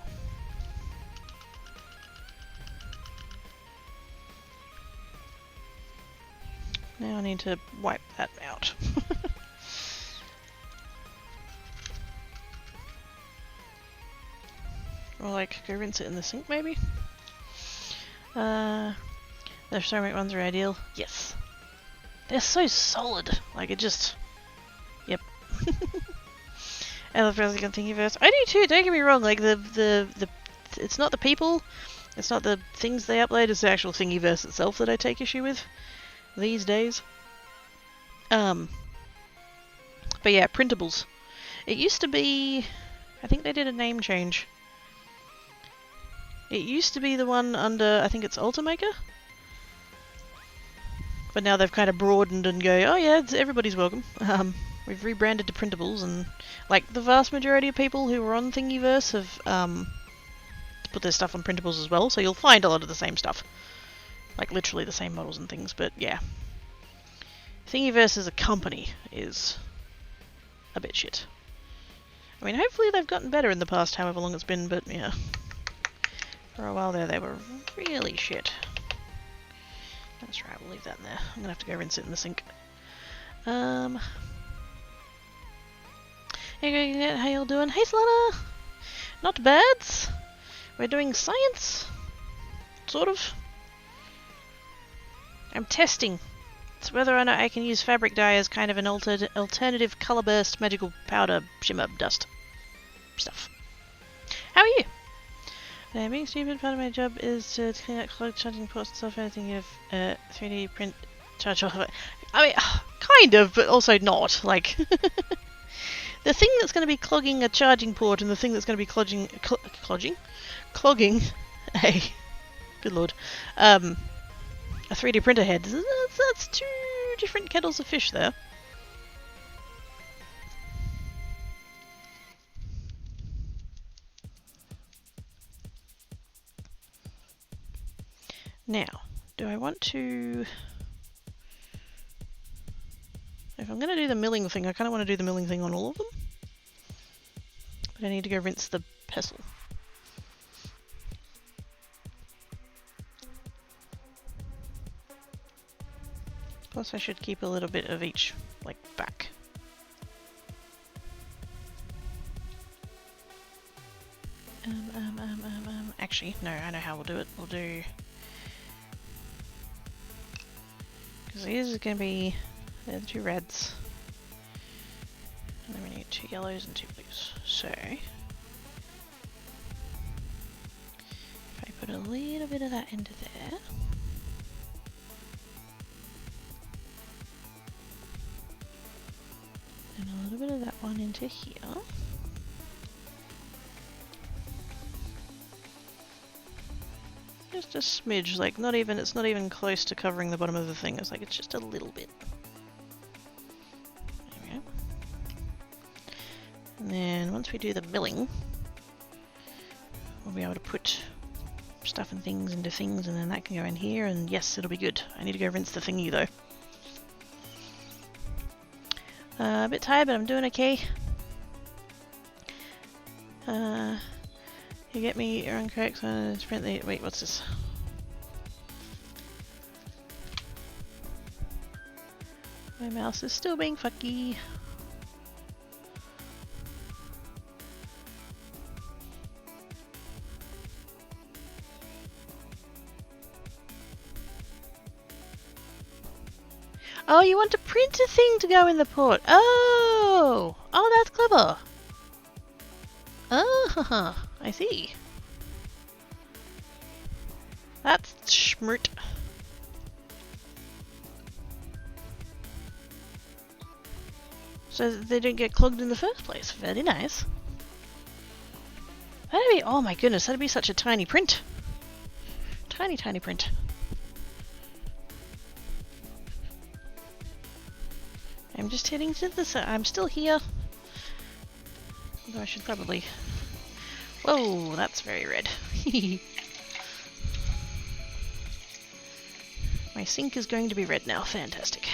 S1: Now I need to wipe that out. Or like go rinse it in the sink maybe? The ceramic ones are ideal. Yes. They're so solid. Like it just... Yep. I love browsing on Thingiverse. I do too, don't get me wrong, like the it's not the people, it's not the things they upload, it's the actual Thingiverse itself that I take issue with these days. But yeah, printables. It used to be, I think they did a name change. It used to be the one under, I think it's Ultimaker? But now they've kind of broadened and go, oh yeah, everybody's welcome. We've rebranded to printables, and like the vast majority of people who are on Thingiverse have put their stuff on printables as well, so you'll find a lot of the same stuff. Like literally the same models and things, but yeah. Thingiverse as a company is a bit shit. I mean, hopefully they've gotten better in the past, however long it's been, but yeah. For a while there, they were really shit. That's right, we'll leave that in there. I'm gonna have to go rinse it in the sink. Hey, how y'all doing? Hey, Solana! Not bad. We're doing science. Sort of. I'm testing. It's whether or not I can use fabric dye as kind of an alternative colour burst magical powder shimmer dust stuff. How are you? Being stupid, part of my job is to clean out clogged charging ports and stuff. Anything you have 3D print charge off of it. I mean, kind of, but also not. Like, the thing that's going to be clogging a charging port and the thing that's going to be clogging, a, good lord, a 3D printer head. That's two different kettles of fish there. Now, do I want to... If I'm going to do the milling thing, I kind of want to do the milling thing on all of them. But I need to go rinse the pestle. Plus I should keep a little bit of each, like, back. Actually, no, I know how we'll do it. We'll do... Because these are going to be... They're the two reds. And then we need 2 yellows and 2 blues. So... If I put a little bit of that into there... And a little bit of that one into here... A Just a smidge, like not even, it's not even close to covering the bottom of the thing. It's like, it's just a little bit. There we go. And then once we do the milling, we'll be able to put stuff and things into things, and then that can go in here, and yes, it'll be good. I need to go rinse the thingy though. A bit tired, but I'm doing okay. You get me incorrect, so print the, wait, what's this? My mouse is still being fucky. Oh, you want to print a thing to go in the port. Oh! Oh, that's clever. Oh, I see. That's schmert. So they don't get clogged in the first place. Very nice. That'd be, oh my goodness, that'd be such a tiny print. Tiny, tiny print. I'm just heading to the side. I'm still here. Although I should probably... Whoa, that's very red. My sink is going to be red now. Fantastic.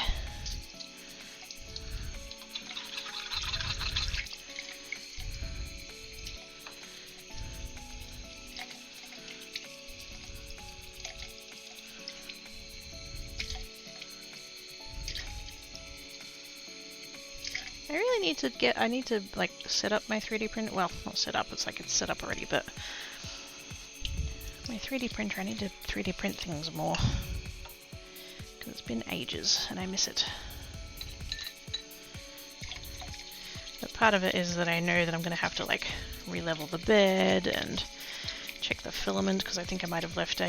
S1: I need to like set up my 3D printer. Well, not set up, it's like it's set up already, but my 3D printer, I need to 3D print things more. Because it's been ages and I miss it. But part of it is that I know that I'm going to have to like re-level the bed and check the filament, because I think I might have left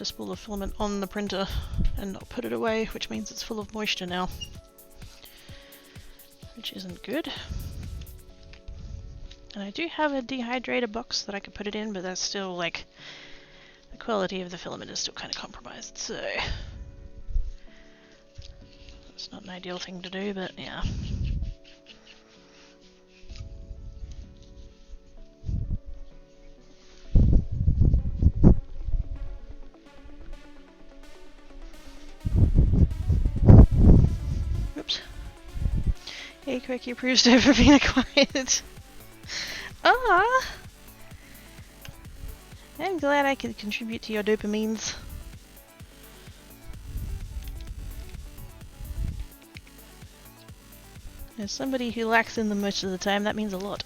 S1: a spool of filament on the printer and not put it away, which means it's full of moisture now. Which isn't good. And I do have a dehydrator box that I could put it in, but that's still like, the quality of the filament is still kind of compromised, so it's not an ideal thing to do, but yeah. Oops. Hey, Quirky approves over being acquired. Ah! I'm glad I could contribute to your dopamines. As somebody who lacks in them most of the time, that means a lot.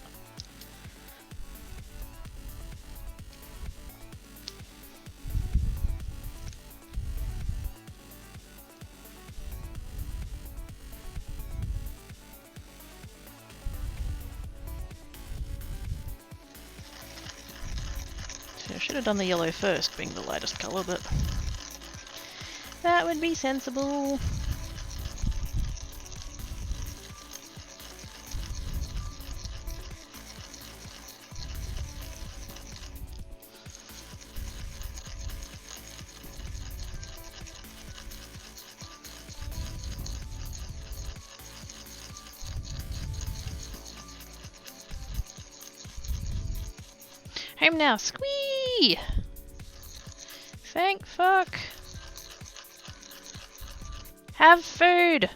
S1: I should have done the yellow first, being the lightest colour, but that would be sensible. Home now, squee! Thank fuck. Have food!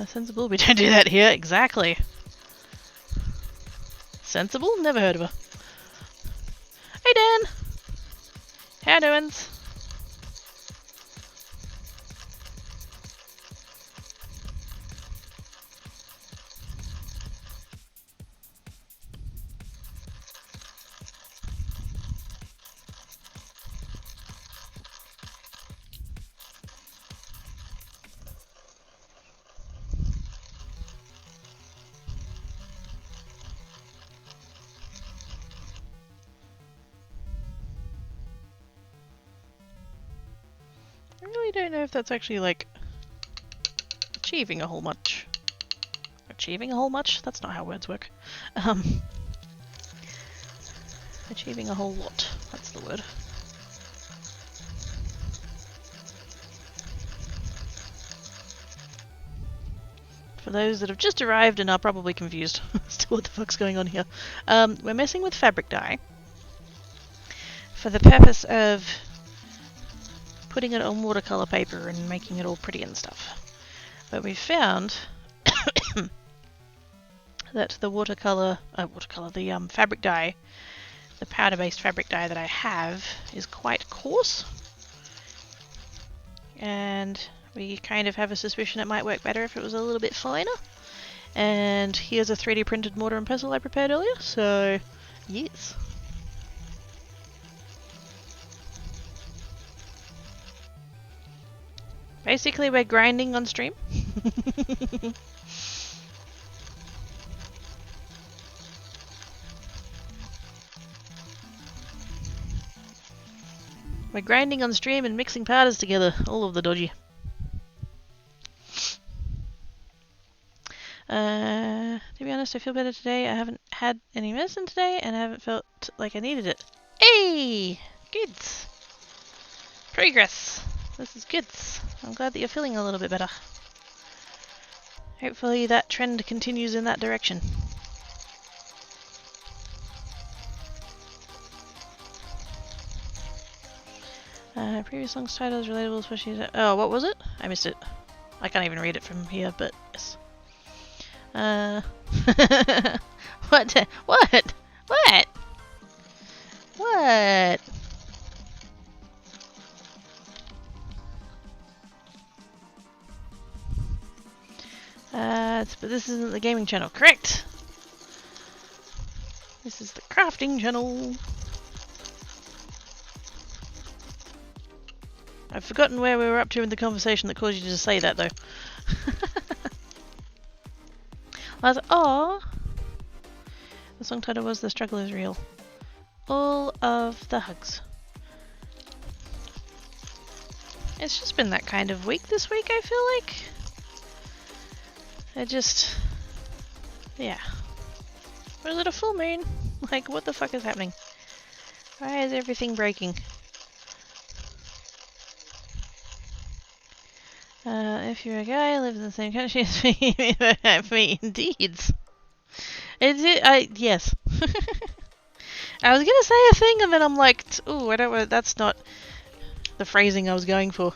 S1: Sensible? We don't do that here, exactly. Sensible? Never heard of her. Hey Dan! How doings? don't know if that's actually, like, achieving a whole much. Achieving a whole much? That's not how words work. Achieving a whole lot. That's the word. For those that have just arrived and are probably confused as to what the fuck's going on here. We're messing with fabric dye for the purpose of putting it on watercolor paper and making it all pretty and stuff. But we found that the the fabric dye, the powder-based fabric dye that I have, is quite coarse, and we kind of have a suspicion it might work better if it was a little bit finer. And here's a 3D printed mortar and pestle I prepared earlier, so yes. Basically, we're grinding on stream. We're grinding on stream and mixing powders together. All of the dodgy. To be honest, I feel better today. I haven't had any medicine today and I haven't felt like I needed it. Hey! Good! Progress! This is good. I'm glad that you're feeling a little bit better. Hopefully that trend continues in that direction. Previous song's title is relatable, especially... Oh, what was it? I missed it. I can't even read it from here, but yes. What? What? What? What? But this isn't the gaming channel, correct? This is the crafting channel. I've forgotten where we were up to in the conversation that caused you to say that, though. I was like, aww. The song title was The Struggle is Real. All of the hugs. It's just been that kind of week this week, I feel like. Yeah. Was it a full moon? Like, what the fuck is happening? Why is everything breaking? If you're a guy, live in the same country as me, indeed. Yes. I was gonna say a thing and then I'm like, ooh, I don't want, that's not the phrasing I was going for.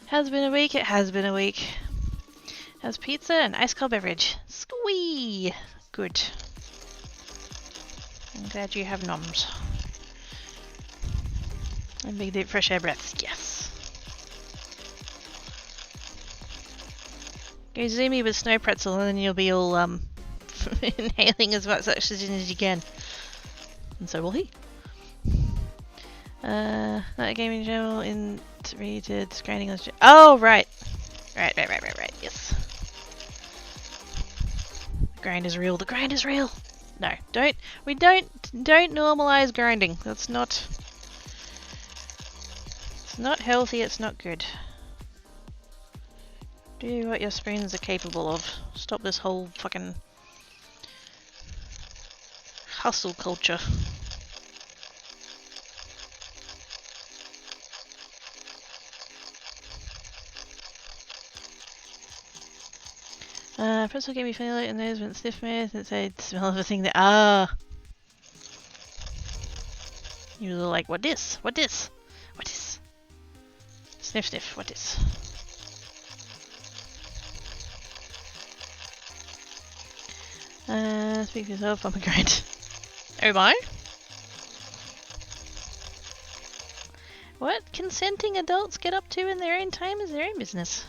S1: Has been a week, it has been a week. Has pizza and ice cold beverage. Squee! Good. I'm glad you have noms. And big deep fresh air breaths, yes. Go zoom me with snow pretzel and then you'll be all inhaling as much oxygen as you can. And so will he. Not a gaming channel in treated grinding on. Oh, right. Right, yes. The grind is real, the grind is real! No, don't normalize grinding. That's not... It's not healthy, it's not good. Do what your spoons are capable of. Stop this whole fucking... hustle culture. Pretzel gave me funny light and nose went stiff mouth and said smell of a thing that You were like, what this? What this? What this? Sniff sniff, what this? Speak for yourself, I'm a grind. Oh my? What consenting adults get up to in their own time is their own business.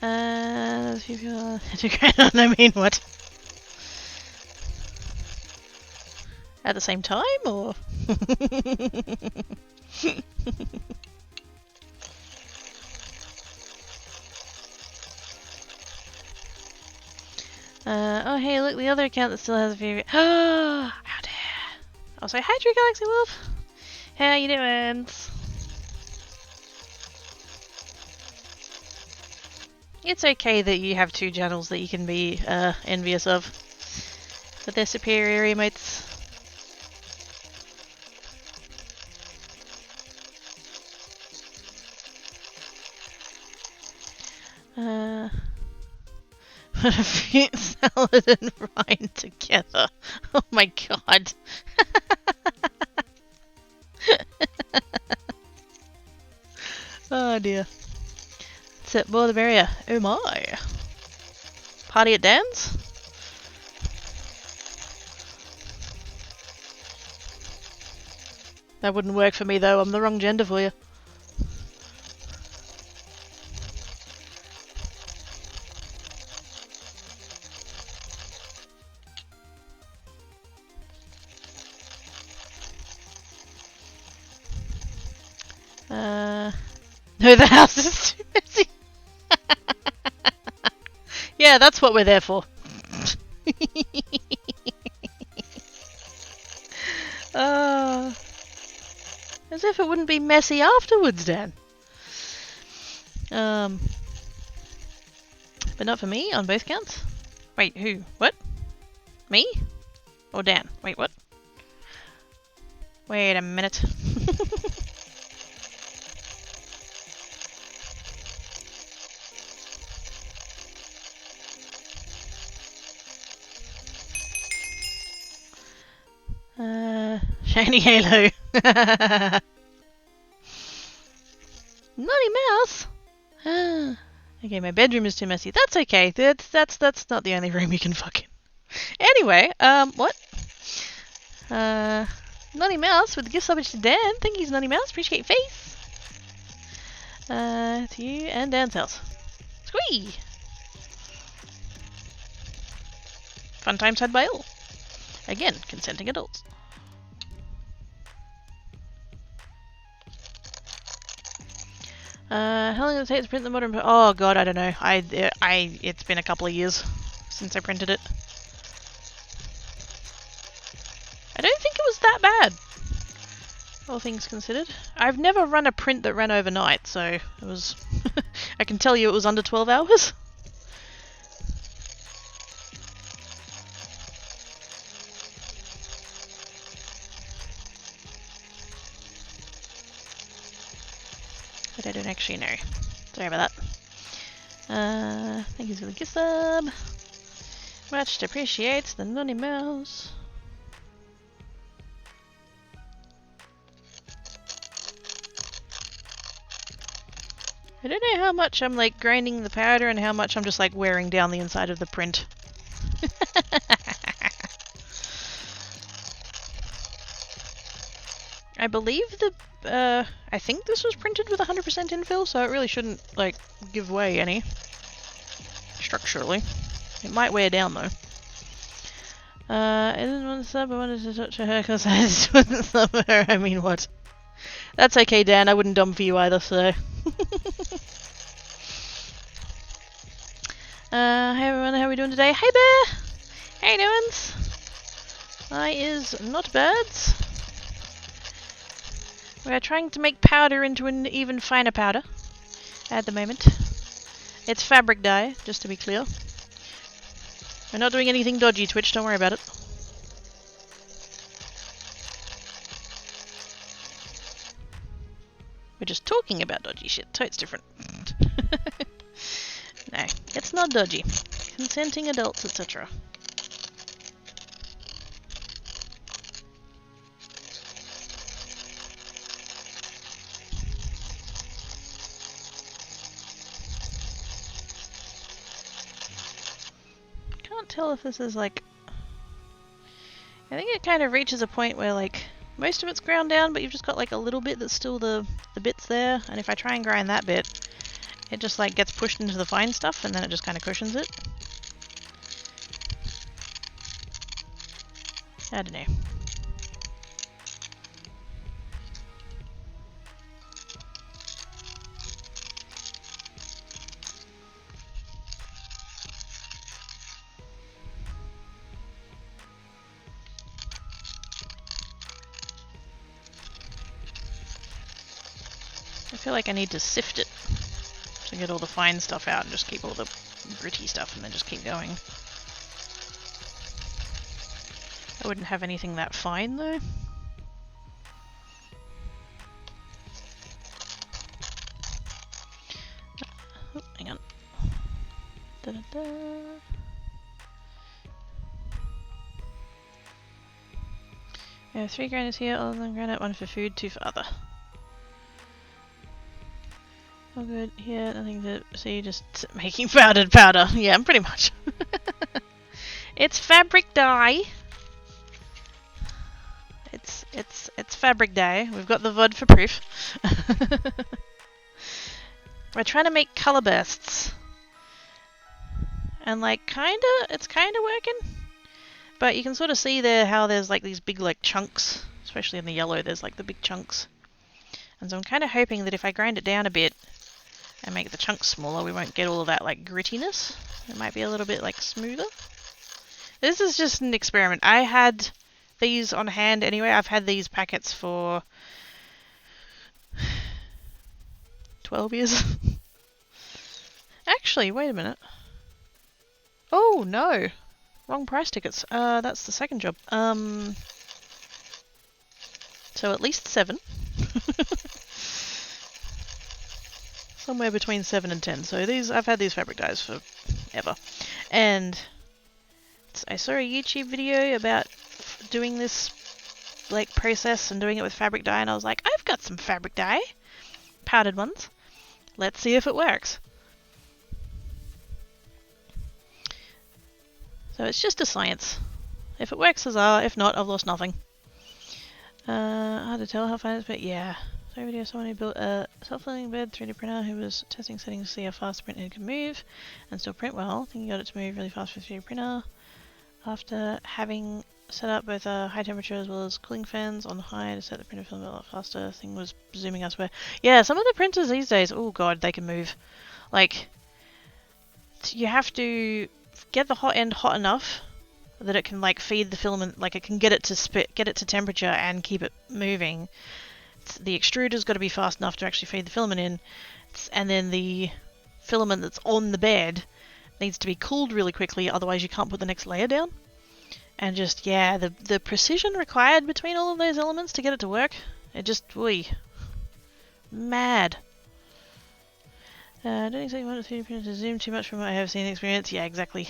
S1: Those people to grind on, I mean what? At the same time, or? Oh hey, look, the other account that still has a few. Oh, how dare! Also, hi, True Galaxy Wolf. How you doing? It's okay that you have two channels that you can be envious of, with their superior emotes. What a fruit salad and rind together. Oh my god. Oh dear. Except more the merrier. Oh my. Party at Dan's? That wouldn't work for me though, I'm the wrong gender for you. No, the house is too messy. Yeah, that's what we're there for. As if it wouldn't be messy afterwards, Dan. But not for me on both counts. Wait, who? What? Me? Or Dan? Wait, what? Wait a minute. Shiny Halo. Naughty Mouse. Okay, my bedroom is too messy. That's okay. That's not the only room you can fuck in. Anyway, what? Naughty Mouse with the gift subbage to Dan. Thank you, Naughty Mouse. Appreciate your face. To you and Dan's house. Squee! Fun times had by all. Again, consenting adults. How long does it take to print the modern? Oh god, I don't know. It's been a couple of years since I printed it. I don't think it was that bad, all things considered. I've never run a print that ran overnight, so it was. I can tell you it was under 12 hours. But I don't actually know. Sorry about that. Thank you for the gift sub. Much appreciates the Naughty Mouse. I don't know how much I'm like grinding the powder and how much I'm just like wearing down the inside of the print. I believe I think this was printed with 100% infill, so it really shouldn't like give way any structurally. It might wear down though. I didn't want to sub, I wanted to touch her hair because I just wouldn't sub her. I mean, what? That's okay, Dan. I wouldn't dumb for you either, so. Hey everyone, how are we doing today? Hey Bear! How you doing? I is not bad. We're trying to make powder into an even finer powder at the moment. It's fabric dye, just to be clear. We're not doing anything dodgy, Twitch, don't worry about it. We're just talking about dodgy shit, so it's different. No, it's not dodgy. Consenting adults, etc. Can't tell if this is like... I think it kind of reaches a point where like most of it's ground down, but you've just got like a little bit that's still the bits there, and if I try and grind that bit, it just like gets pushed into the fine stuff and then it just kind of cushions it. I don't know. I feel like I need to sift it to get all the fine stuff out and just keep all the gritty stuff and then just keep going. I wouldn't have anything that fine though. Oh, hang on. Da -da -da. We have 3 grinders here, all of them granite, 1 for food, 2 for other. All good here, nothing to see, just making powdered powder. Yeah, pretty much. It's fabric dye. It's fabric dye. We've got the VOD for proof. We're trying to make color bursts. And like it's kinda working. But you can sort of see there how there's like these big like chunks, especially in the yellow there's like the big chunks. And so I'm kind of hoping that if I grind it down a bit and make the chunks smaller, we won't get all of that like grittiness. It might be a little bit like smoother. This is just an experiment. I had these on hand anyway. I've had these packets for 12 years. Actually, wait a minute. Oh no! Wrong price tickets. That's the second job. So at least 7. Somewhere between 7 and 10. So these, I've had these fabric dyes for ever. And I saw a YouTube video about doing this like process and doing it with fabric dye, and I was like, I've got some fabric dye, powdered ones. Let's see if it works. So it's just a science. If it works, huzzah. If not, I've lost nothing. Hard to tell how fine it's, but yeah. So video, someone who built a self-filling bed 3D printer who was testing settings to see how fast the printer could move and still print well. I think he got it to move really fast for 3D printer. After having set up both a high temperature as well as cooling fans on high to set the printer film a lot faster, the thing was zooming elsewhere. Yeah, some of the printers these days, oh god, they can move. Like, you have to get the hot end hot enough that it can like feed the filament, like it can get it to temperature and keep it moving. The extruder's got to be fast enough to actually feed the filament in, and then the filament that's on the bed needs to be cooled really quickly, otherwise you can't put the next layer down. And just, yeah, the precision required between all of those elements to get it to work, it just, mad. I don't exactly want a 3D printer to zoom too much from what I have seen and experience. Yeah, exactly.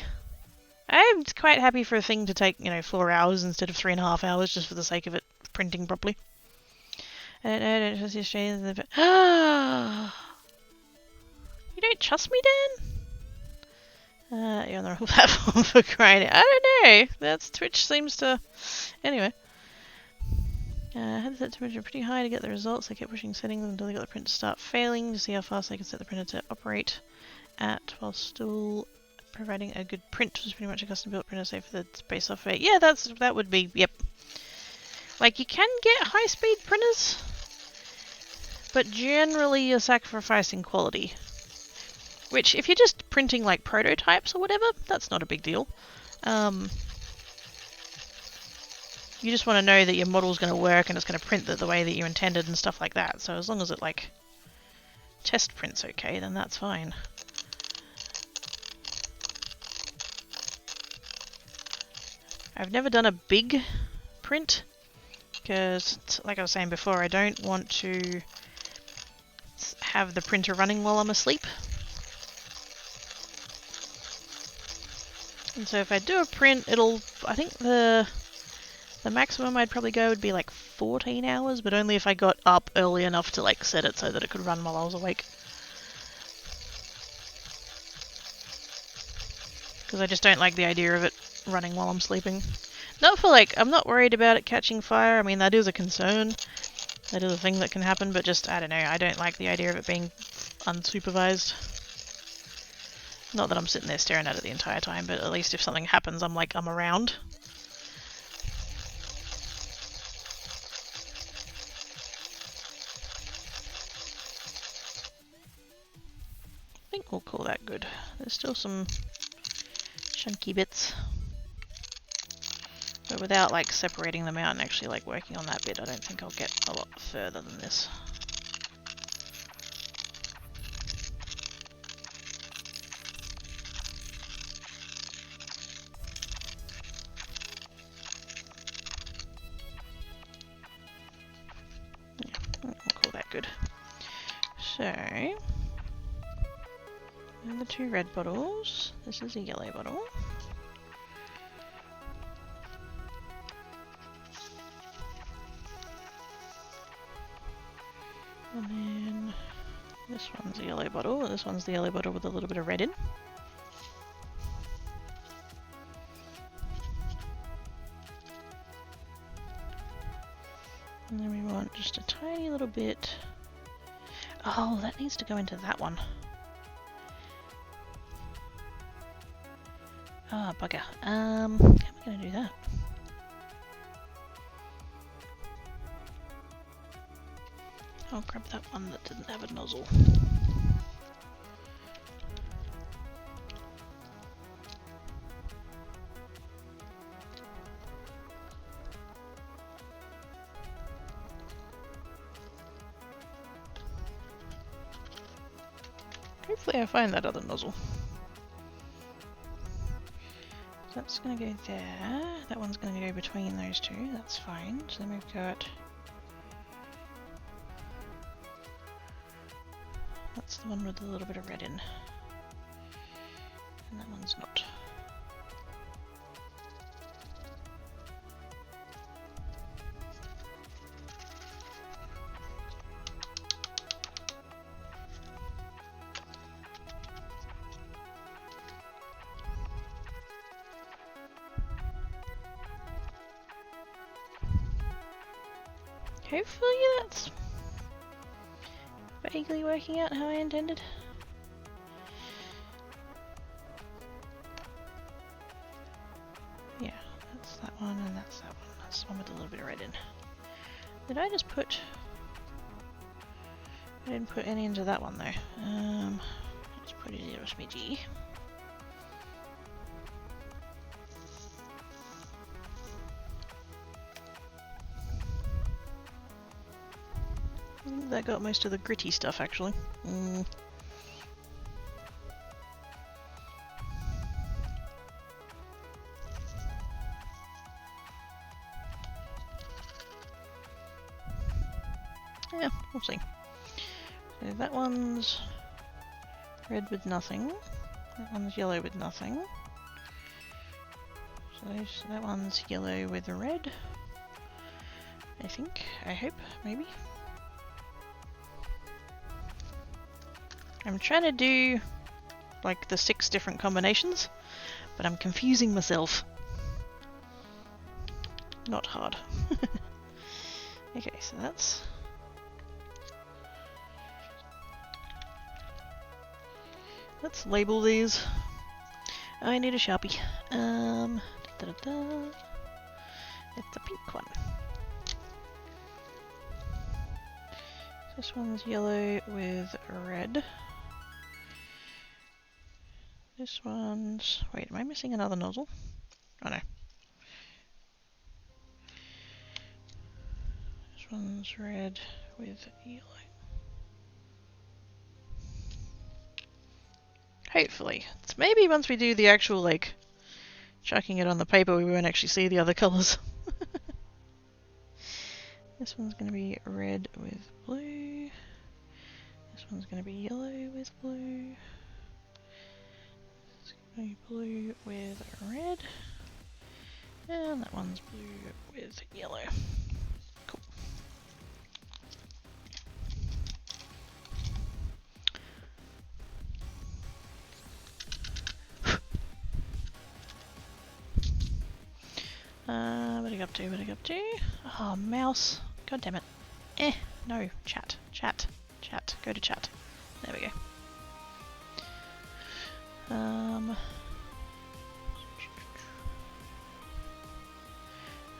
S1: I'm quite happy for a thing to take, 4 hours instead of 3.5 hours just for the sake of it printing properly. I don't know, I don't trust the Australians. You don't trust me, Dan? You're on the wrong platform for grinding. I don't know. That's Twitch seems to... Anyway. I had set temperature pretty high to get the results. I kept pushing settings until they got the printer to start failing to see how fast I could set the printer to operate at while still providing a good print. It was pretty much a custom built printer save for the space software. Yeah, that would be, yep. Like, you can get high-speed printers, but generally you're sacrificing quality. Which, if you're just printing, like, prototypes or whatever, that's not a big deal. You just want to know that your model's going to work and it's going to print the way that you intended and stuff like that. So as long as it, like, test prints okay, then that's fine. I've never done a big print, because, like I was saying before, I don't want to have the printer running while I'm asleep. And so if I do a print, I think the maximum I'd probably go would be like 14 hours, but only if I got up early enough to like set it so that it could run while I was awake. Because I just don't like the idea of it running while I'm sleeping. Not for like, I'm not worried about it catching fire. I mean, that is a concern. That is a thing that can happen, but just, I don't know, I don't like the idea of it being unsupervised. Not that I'm sitting there staring at it the entire time, but at least if something happens, I'm around. I think we'll call that good. There's still some chunky bits. But without like separating them out and actually like working on that bit, I don't think I'll get a lot further than this. good. So, and the 2 red bottles. This is a yellow bottle. And then this one's a yellow bottle, and this one's the yellow bottle with a little bit of red in. And then we want just a tiny little bit. Oh, that needs to go into that one. Ah, bugger. How am I going to do that? I'll grab that one that didn't have a nozzle. Hopefully I find that other nozzle. So that's going to go there. That one's going to go between those two. That's fine. So then we've got... That's the one with a little bit of red in. And that one's not. Hopefully that's vaguely working out how I intended. Yeah, that's that one and that's that one. That's the one with a little bit of red in. Did I just put... I didn't put any into that one though. Let's put it in a smidgy. I think that got most of the gritty stuff actually. Yeah, we'll see. So that one's red with nothing. That one's yellow with nothing. So that one's yellow with red. I think. I hope. Maybe. I'm trying to do like the 6 different combinations, but I'm confusing myself. Not hard. Okay, so that's... Let's label these. I need a Sharpie. It's a pink one. This one's yellow with red. This one's... Wait, am I missing another nozzle? Oh no. This one's red with yellow. Hopefully. It's maybe once we do the actual, like, chucking it on the paper, we won't actually see the other colours. This one's going to be red with blue. This one's going to be yellow with blue. This is going to be blue with red. And that one's blue with yellow. Cool. What are you up to? What are you up to? Oh, mouse. God damn it. No. Chat. Chat. Chat. Go to chat. There we go.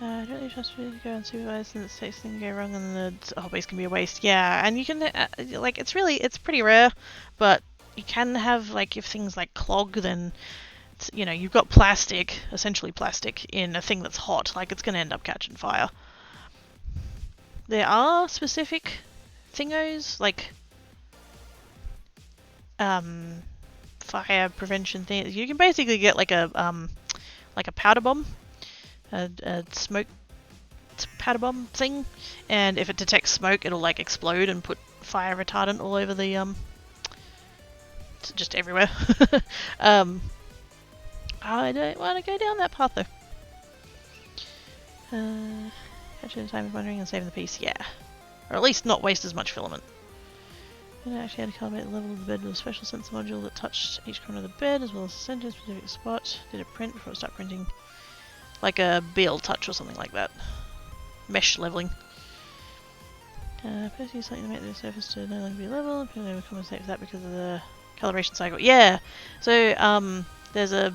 S1: I don't really trust you to go and supervise and say things go wrong and the whole base can be a waste. Yeah, and you can, like, it's pretty rare, but you can have, like, if things, like, clog, then, it's, you know, you've got plastic, essentially plastic, in a thing that's hot, like, it's going to end up catching fire. There are specific thingos, like, fire prevention things. You can basically get, like a powder bomb, a smoke powder bomb thing, and if it detects smoke, it'll like explode and put fire retardant all over the just everywhere. I don't want to go down that path though. Capture the time of wandering and saving the piece, yeah. Or at least not waste as much filament. And I actually had to calibrate the level of the bed with a special sensor module that touched each corner of the bed as well as the center specific spot. Did a print before it started printing. Like a BL touch or something like that. Mesh leveling. First use something to make the surface to no longer be level. People never compensate for that because of the calibration cycle. Yeah! So, there's a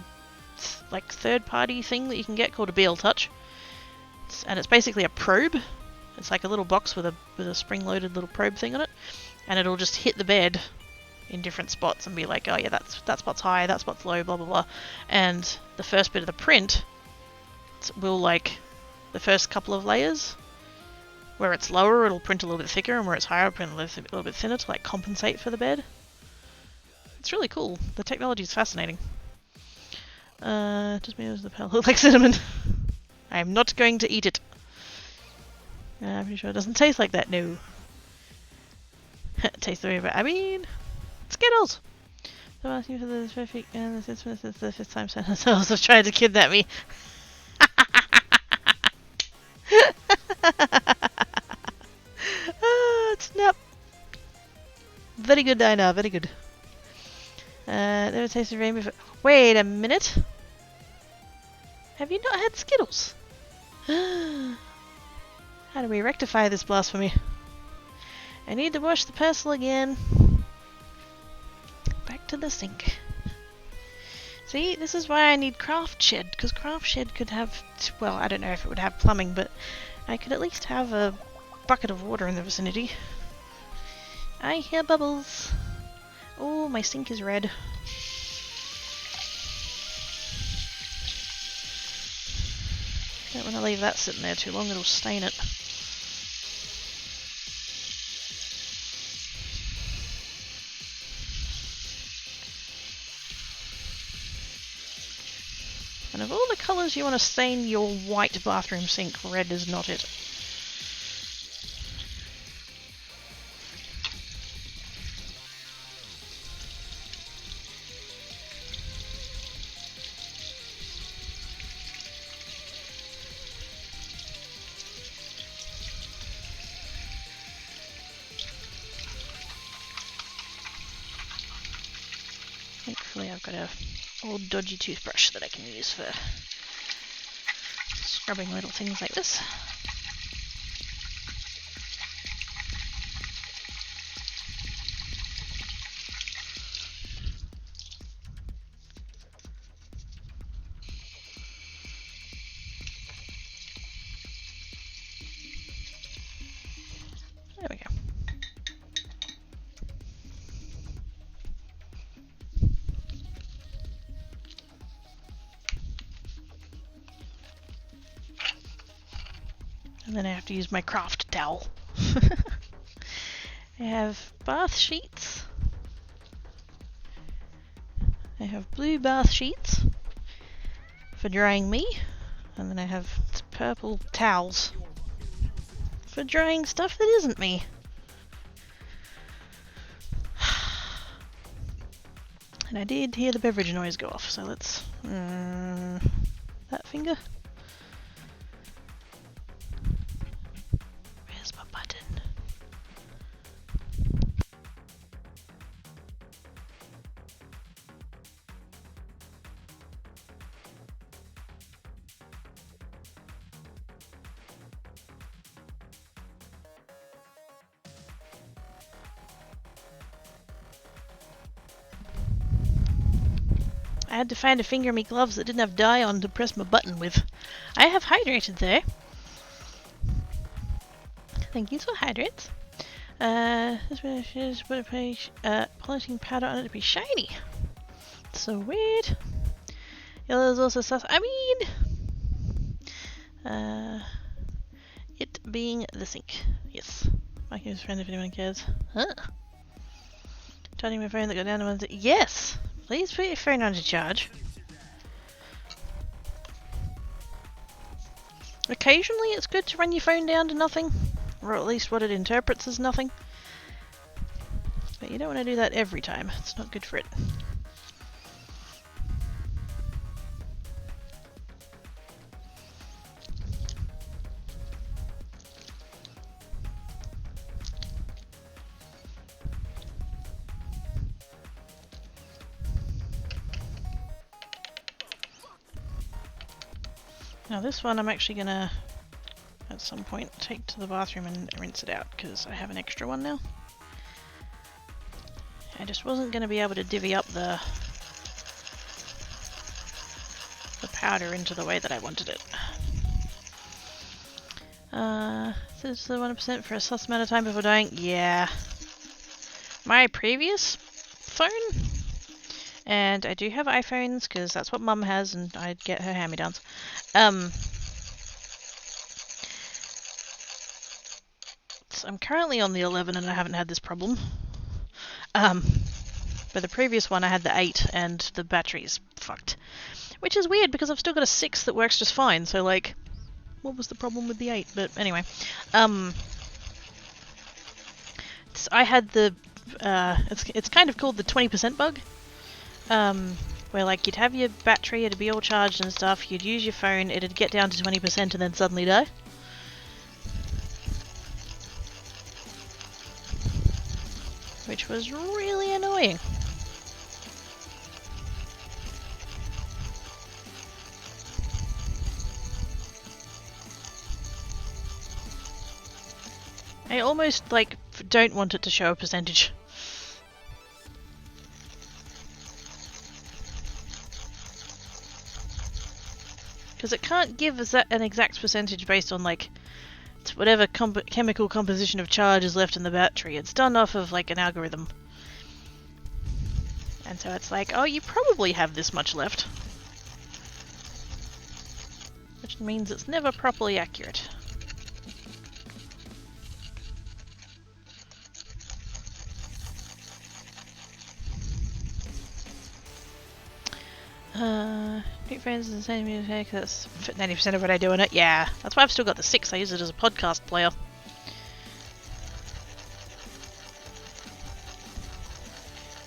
S1: like third-party thing that you can get called a BL touch. And it's basically a probe. It's like a little box with a spring-loaded little probe thing on it. And it'll just hit the bed in different spots and be like, oh yeah, that spot's high, that spot's low, blah blah blah. And the first bit of the print will, like, the first couple of layers, where it's lower it'll print a little bit thicker, and where it's higher it'll print a little bit thinner to like compensate for the bed. It's really cool. The technology is fascinating. Just me as the pale look like cinnamon. I am not going to eat it. I'm pretty sure it doesn't taste like that, no. It tastes the way of it. I mean, Skittles! So I'm asking for the perfect and this is the fifth time Santa themselves have tried to kidnap me. Snap! Very good, Dinah, very good. Never tasted rain before. Wait a minute! Have you not had Skittles? How do we rectify this blasphemy? I need to wash the pestle again. Back to the sink. See, this is why I need Craft Shed, because Craft Shed could have, well, I don't know if it would have plumbing, but I could at least have a bucket of water in the vicinity. I hear bubbles. Oh, my sink is red. Don't want to leave that sitting there too long, it'll stain it. And of all the colours you want to stain your white bathroom sink, red is not it. Thankfully I've got a old dodgy toothbrush that I can use for scrubbing little things like this. There we go. And then I have to use my craft towel. I have bath sheets. I have blue bath sheets for drying me. And then I have purple towels for drying stuff that isn't me. And I did hear the beverage noise go off, so let's... that finger? Where's my button? I had to find a finger in me gloves that didn't have dye on to press my button with. I have hydrated there. Thank you for hydrates. This put a page polishing powder on it to be shiny. So weird. Yellow is also sus. I mean, it being the sink. Yes. My his friend if anyone cares. Huh? Charging my phone that got down to 1. Yes. Please put your phone on to charge. Occasionally it's good to run your phone down to nothing, or at least what it interprets as nothing. But you don't want to do that every time, it's not good for it. Now this one I'm actually gonna, at some point, take to the bathroom and rinse it out, because I have an extra one now. I just wasn't gonna be able to divvy up the powder into the way that I wanted it. This is the 1% for a sus amount of time before dying. Yeah. My previous phone, and I do have iPhones because that's what Mum has, and I'd get her hand-me-downs. So I'm currently on the 11 and I haven't had this problem. But the previous one I had the 8 and the battery's fucked. Which is weird because I've still got a 6 that works just fine, so like, what was the problem with the 8? But anyway, I had the, it's kind of called the 20% bug, where like you'd have your battery, it'd be all charged and stuff, you'd use your phone, it'd get down to 20% and then suddenly die. Which was really annoying. I almost, like, don't want it to show a percentage. Because it can't give us an exact percentage based on, like, whatever chemical composition of charge is left in the battery. It's done off of, like, an algorithm. And so it's like, oh, you probably have this much left. Which means it's never properly accurate. New friends and the same music, that's 90% of what I do in it. Yeah, that's why I've still got the 6. I use it as a podcast player.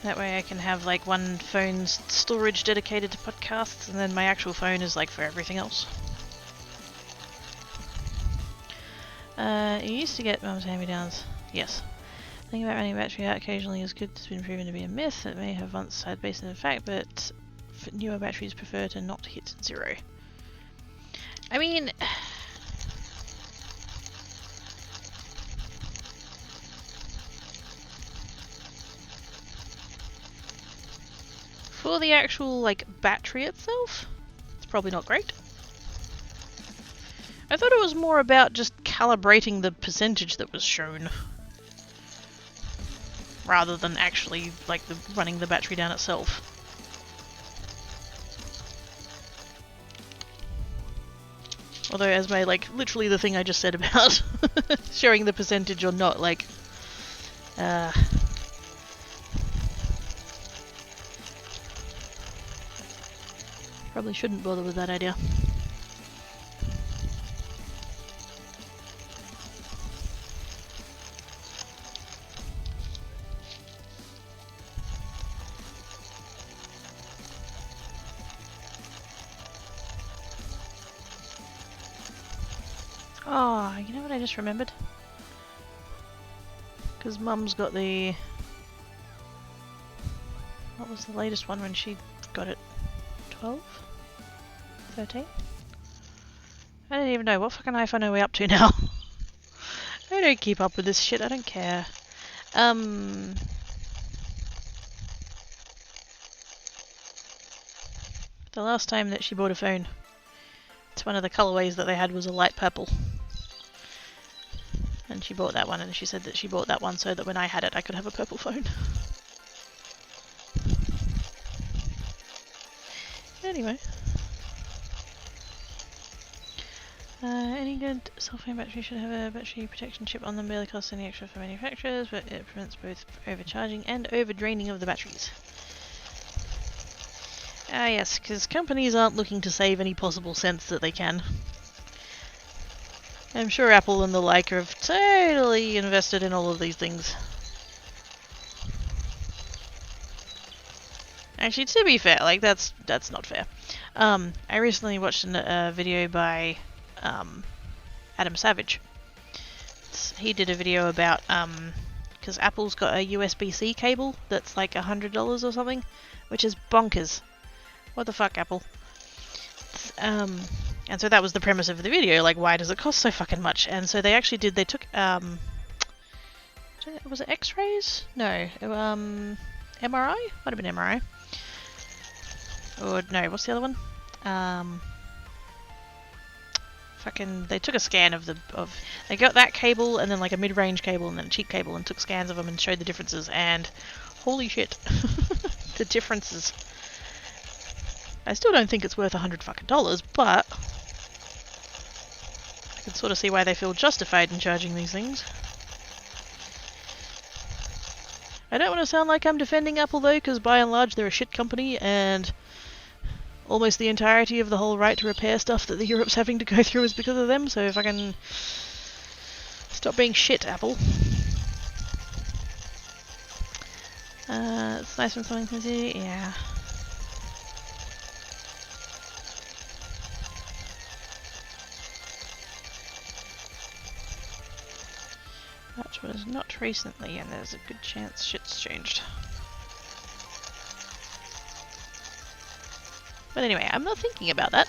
S1: That way I can have like one phone's storage dedicated to podcasts, and then my actual phone is like for everything else. You used to get Mum's hand-me-downs. Yes. The thing about running a battery out occasionally is good. It's been proven to be a myth. It may have once had basis in fact, but newer batteries prefer to not hit 0. I mean, for the actual like battery itself, it's probably not great. I thought it was more about just calibrating the percentage that was shown, rather than actually like running the battery down itself. Although, as my, like, literally the thing I just said about showing the percentage or not, like, probably shouldn't bother with that idea. Oh, you know what I just remembered? Because Mum's got the... What was the latest one when she got it? 12? 13? I don't even know. What fucking iPhone are we up to now? I don't keep up with this shit. I don't care. The last time that she bought a phone, it's one of the colorways that they had was a light purple. And she bought that one, and she said that she bought that one so that when I had it I could have a purple phone. Anyway. Any good cell phone battery should have a battery protection chip on them. Barely costs any extra for manufacturers, but it prevents both overcharging and overdraining of the batteries. Ah yes, because companies aren't looking to save any possible cents that they can. I'm sure Apple and the like have totally invested in all of these things. Actually, to be fair, like that's not fair. I recently watched a video by Adam Savage. He did a video about because Apple's got a USB-C cable that's like $100 or something, which is bonkers. What the fuck, Apple? And so that was the premise of the video. Like, why does it cost so fucking much? And so they actually did. They took was it X-rays? No, MRI. Might have been MRI. Or no, what's the other one? They took a scan of they got that cable and then like a mid-range cable and then a cheap cable and took scans of them and showed the differences, and holy shit, the differences. I still don't think it's worth $100 fucking, but I can sort of see why they feel justified in charging these things. I don't want to sound like I'm defending Apple though, because by and large they're a shit company, and almost the entirety of the whole right to repair stuff that the Europe's having to go through is because of them, so if I can stop being shit, Apple. It's nice when something can do, yeah. That was not recently, and there's a good chance shit's changed. But anyway, I'm not thinking about that.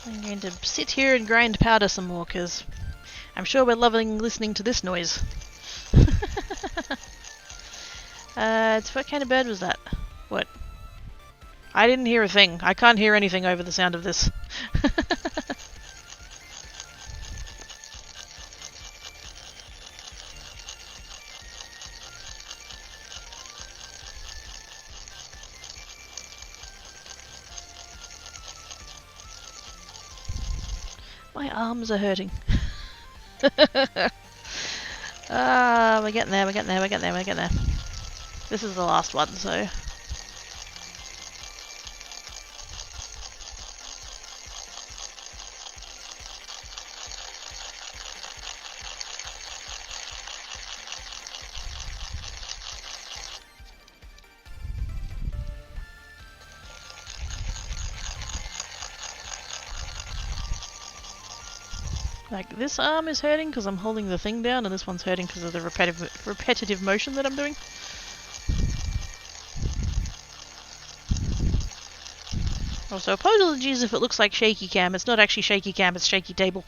S1: I'm going to sit here and grind powder some more, because I'm sure we're loving listening to this noise. What kind of bird was that? What? I didn't hear a thing. I can't hear anything over the sound of this. My arms are hurting. We're getting there, we're getting there, we're getting there, we're getting there. This is the last one, so... Like, this arm is hurting because I'm holding the thing down, and this one's hurting because of the repetitive motion that I'm doing. Also, apologies if it looks like shaky cam. It's not actually shaky cam, it's shaky table.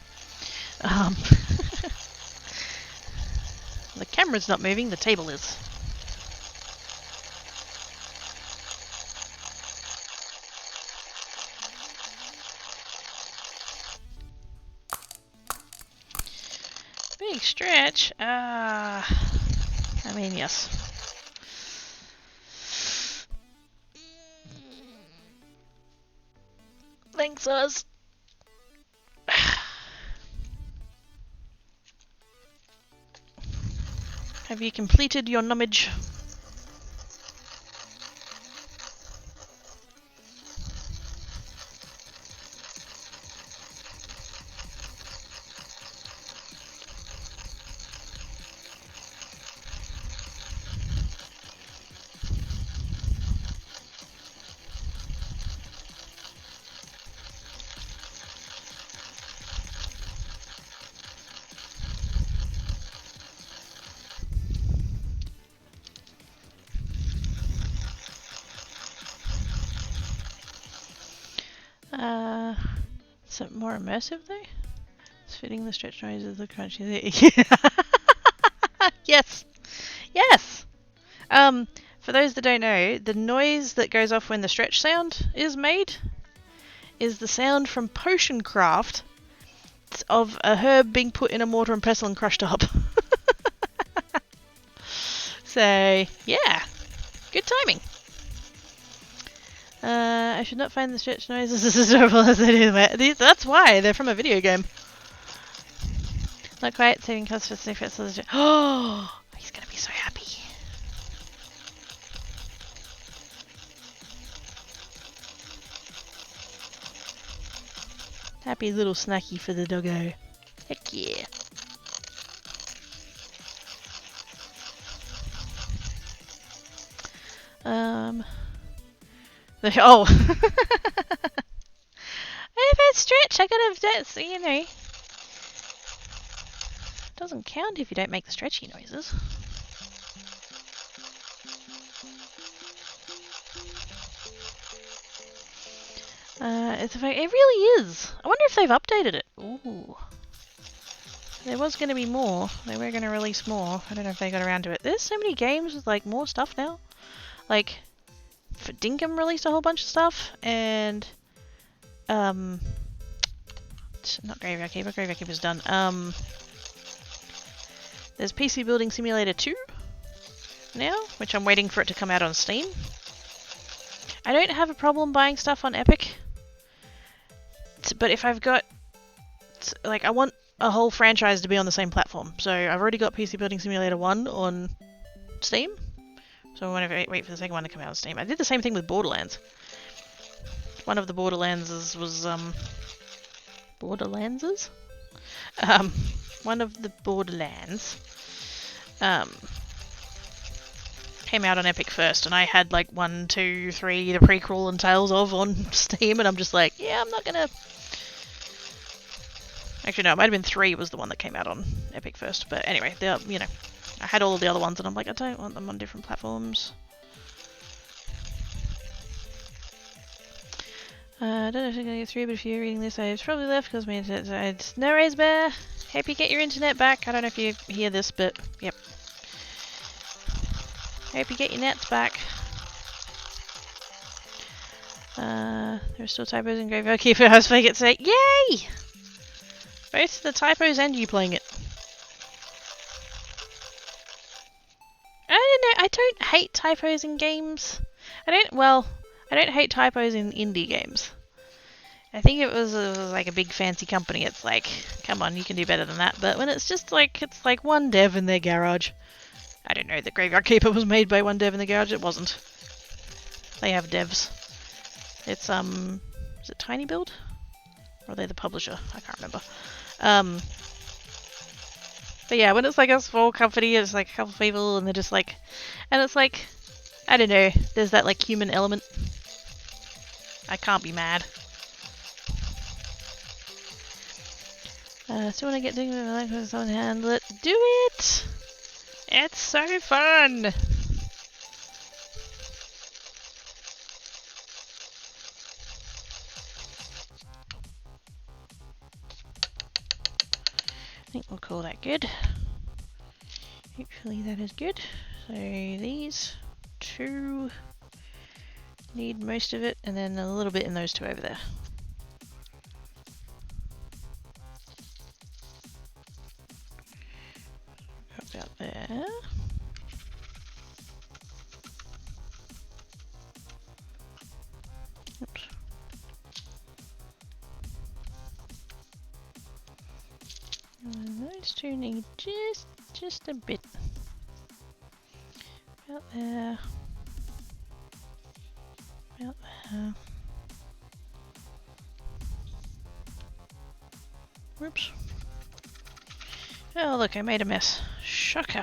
S1: The camera's not moving, the table is. Big stretch. I mean, yes. Thanks, Oz. Have you completed your nummage? Is it more immersive though? It's fitting the stretch noise of the crunchy. Yes! Yes! For those that don't know, the noise that goes off when the stretch sound is made is the sound from potion craft of a herb being put in a mortar and pestle and crushed up. So, yeah. Good timing. I should not find the stretch noises as adorable as they do. That's why. They're from a video game. Not quite saving costs for secrets. Oh, he's gonna be so happy. Happy little snacky for the doggo. Heck yeah. Oh. If I stretch, I gotta, that's, you know. Doesn't count if you don't make the stretchy noises. It really is. I wonder if they've updated it. Ooh. There was going to be more. They were going to release more. I don't know if they got around to it. There's so many games with like more stuff now. Like, for Dinkum released a whole bunch of stuff, and not Graveyard Keeper. Graveyard Keeper's done. There's PC Building Simulator 2 now, which I'm waiting for it to come out on Steam. I don't have a problem buying stuff on Epic, but if I've got, like, I want a whole franchise to be on the same platform. So I've already got PC Building Simulator 1 on Steam, so I want to wait for the second one to come out on Steam. I did the same thing with Borderlands. One of the Borderlands was one of the Borderlands came out on Epic first, and I had like 1, 2, 3, the prequel and Tales of on Steam, and I'm just like, yeah, I'm not gonna. Actually, no, it might have been 3 was the one that came out on Epic first. But anyway, you know, I had all of the other ones, and I'm like, I don't want them on different platforms. I don't know if I'm gonna get through, but if you're reading this, I've probably left because my internet's died. No worries, Bear. Hope you get your internet back. I don't know if you hear this, but yep. Hope you get your nets back. There's still typos in Graveyard Keeper. I was making it say, yay! Both the typos and you playing it. I don't know. I don't hate typos in games. I don't hate typos in indie games. I think it was like a big fancy company. It's like, come on, you can do better than that. But when it's just like, it's like one dev in their garage. I don't know, the Graveyard Keeper was made by one dev in the garage. It wasn't. They have devs. It's, is it Tiny Build? Or are they the publisher? I can't remember. But yeah, when it's like a small company, it's like a couple of people, and they're just like, and it's like, I don't know, there's that like human element. I can't be mad. So when I get doing it, I like someone handle it. Do it! It's so fun! I think we'll call that good. Hopefully that is good. So these 2 need most of it, and then a little bit in those 2 over there. About there. Oops. And those 2 need just a bit. About there. About there. Whoops. Oh look, I made a mess. Shocker.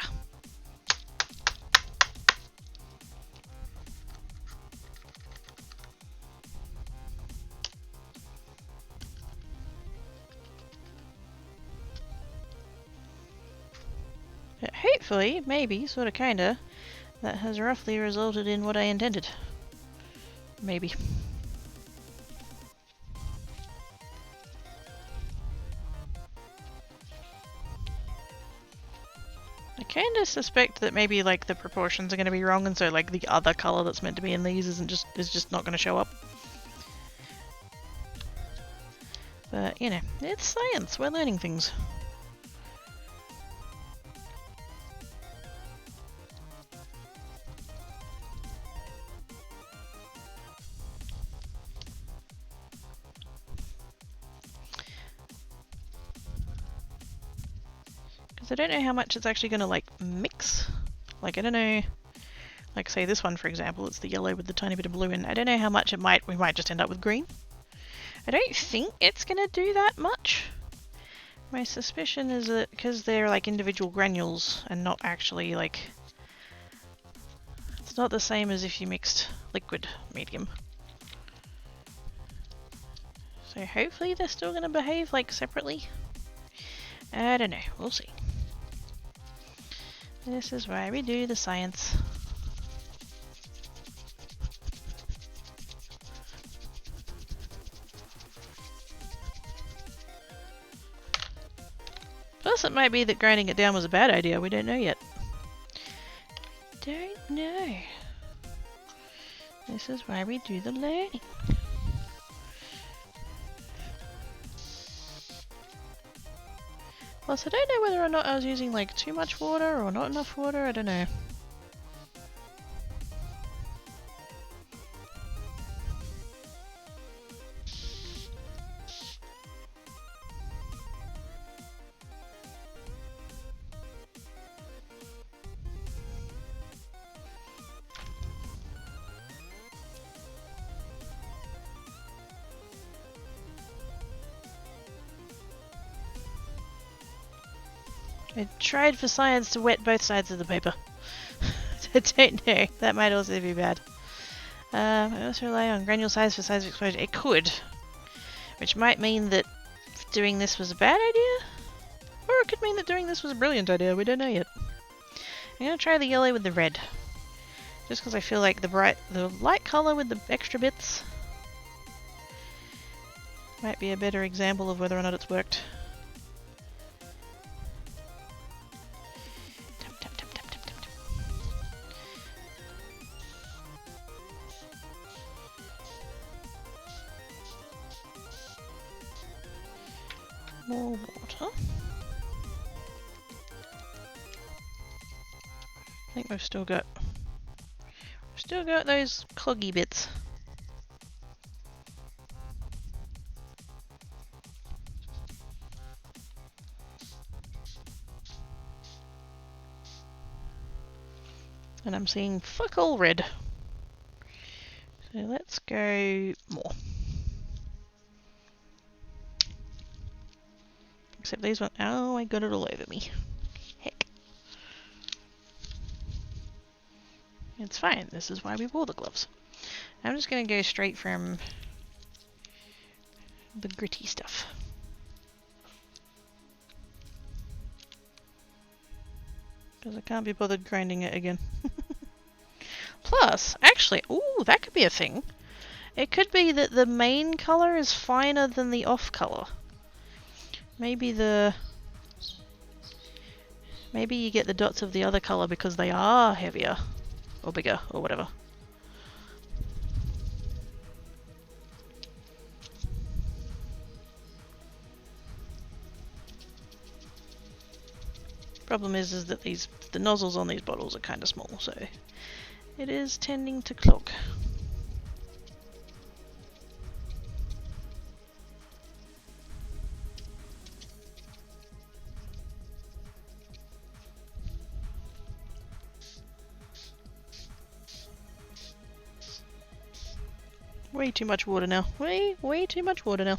S1: But hopefully, maybe, sorta kinda, that has roughly resulted in what I intended. Maybe. I kinda suspect that maybe like the proportions are gonna be wrong, and so like the other colour that's meant to be in these is just not gonna show up. But you know, it's science, we're learning things. I don't know how much it's actually going to like mix. Like I don't know, like say this one for example, it's the yellow with the tiny bit of blue in. I don't know how much we might just end up with green. I don't think it's going to do that much. My suspicion is that because they're like individual granules and not actually like... It's not the same as if you mixed liquid medium. So hopefully they're still going to behave like separately. I don't know, we'll see. This is why we do the science. Plus it might be that grinding it down was a bad idea, we don't know yet. Don't know. This is why we do the learning. Plus I don't know whether or not I was using like too much water or not enough water, I don't know. I tried for science to wet both sides of the paper. I don't know, that might also be bad. I also rely on granule size for size of exposure. It could. Which might mean that doing this was a bad idea? Or it could mean that doing this was a brilliant idea, we don't know yet. I'm gonna try the yellow with the red. Just because I feel like the light colour with the extra bits might be a better example of whether or not it's worked. More water. I think we've still got those cloggy bits. And I'm seeing fuck all red. So let's go more. Except these ones, oh, I got it all over me. Heck. It's fine, this is why we wore the gloves. I'm just gonna go straight from the gritty stuff. Because I can't be bothered grinding it again. Plus, actually, ooh, that could be a thing. It could be that the main colour is finer than the off colour. Maybe you get the dots of the other colour because they are heavier or bigger or whatever. Problem is that the nozzles on these bottles are kind of small, so it is tending to clog. Way too much water now. Way too much water now.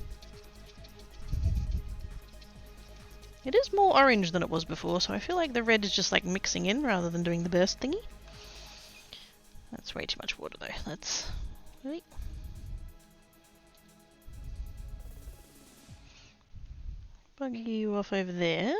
S1: It is more orange than it was before, so I feel like the red is just like mixing in rather than doing the burst thingy. That's way too much water though. Let's... Wait. Bug you off over there.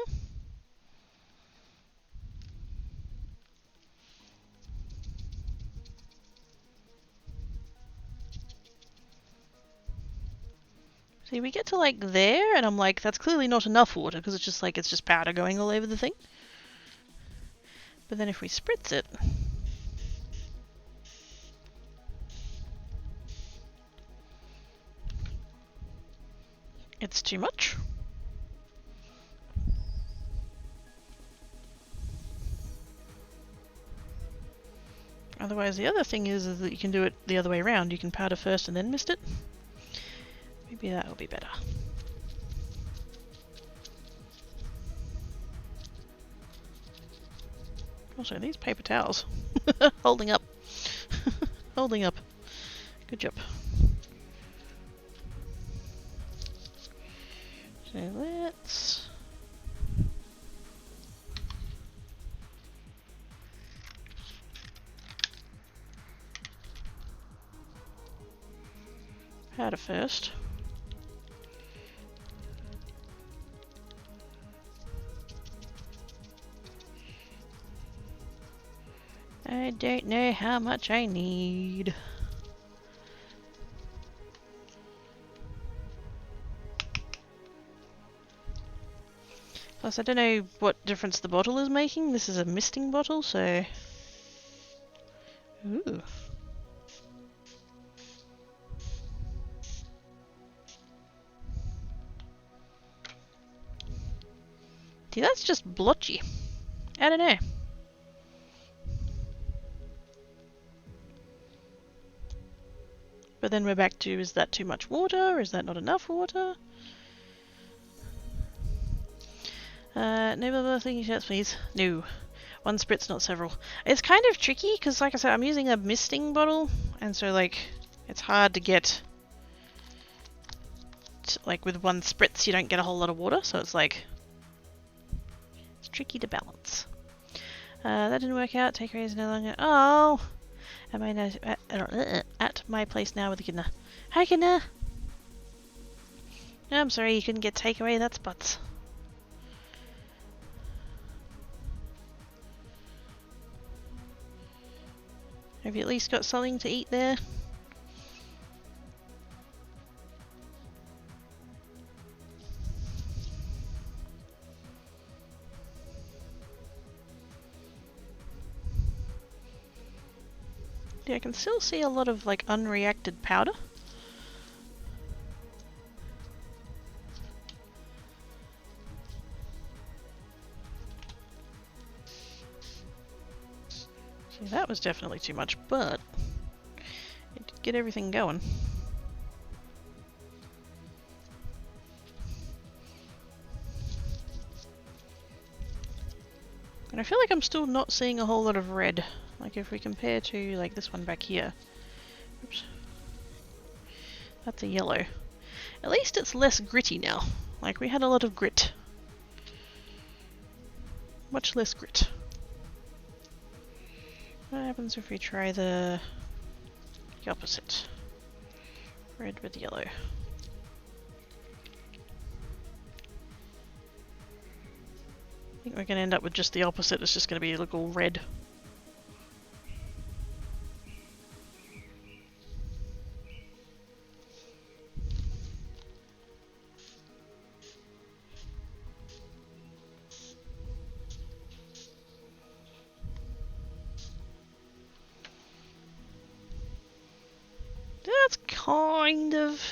S1: See, we get to like there, and I'm like, that's clearly not enough water, because it's just like, it's just powder going all over the thing. But then if we spritz it... It's too much. Otherwise, the other thing is that you can do it the other way around. You can powder first and then mist it. Maybe that will be better. Also, these paper towels. Holding up. Holding up. Good job. So let's... powder first. I don't know how much I need. Plus, I don't know what difference the bottle is making. This is a misting bottle, so... Ooh. See, that's just blotchy. I don't know. But then we're back to, is that too much water? Is that not enough water? No more thinking shots, please. No. One spritz, not several. It's kind of tricky, because like I said, I'm using a misting bottle, and so, like, it's hard to get... like, with one spritz, you don't get a whole lot of water, so it's like... it's tricky to balance. That didn't work out. Takeaways no longer... Oh! Am I now at my place now with the kidna? Hi, kidna! No, I'm sorry, you couldn't get takeaway. That's butts. Have you at least got something to eat there? Yeah, I can still see a lot of, like, unreacted powder. See, that was definitely too much, but it did get everything going. And I feel like I'm still not seeing a whole lot of red. Like if we compare to like this one back here. Oops. That's a yellow. At least it's less gritty now. Like we had a lot of grit. Much less grit. What happens if we try the opposite? Red with yellow. I think we're going to end up with just the opposite. It's just going to be look all red. That's kind of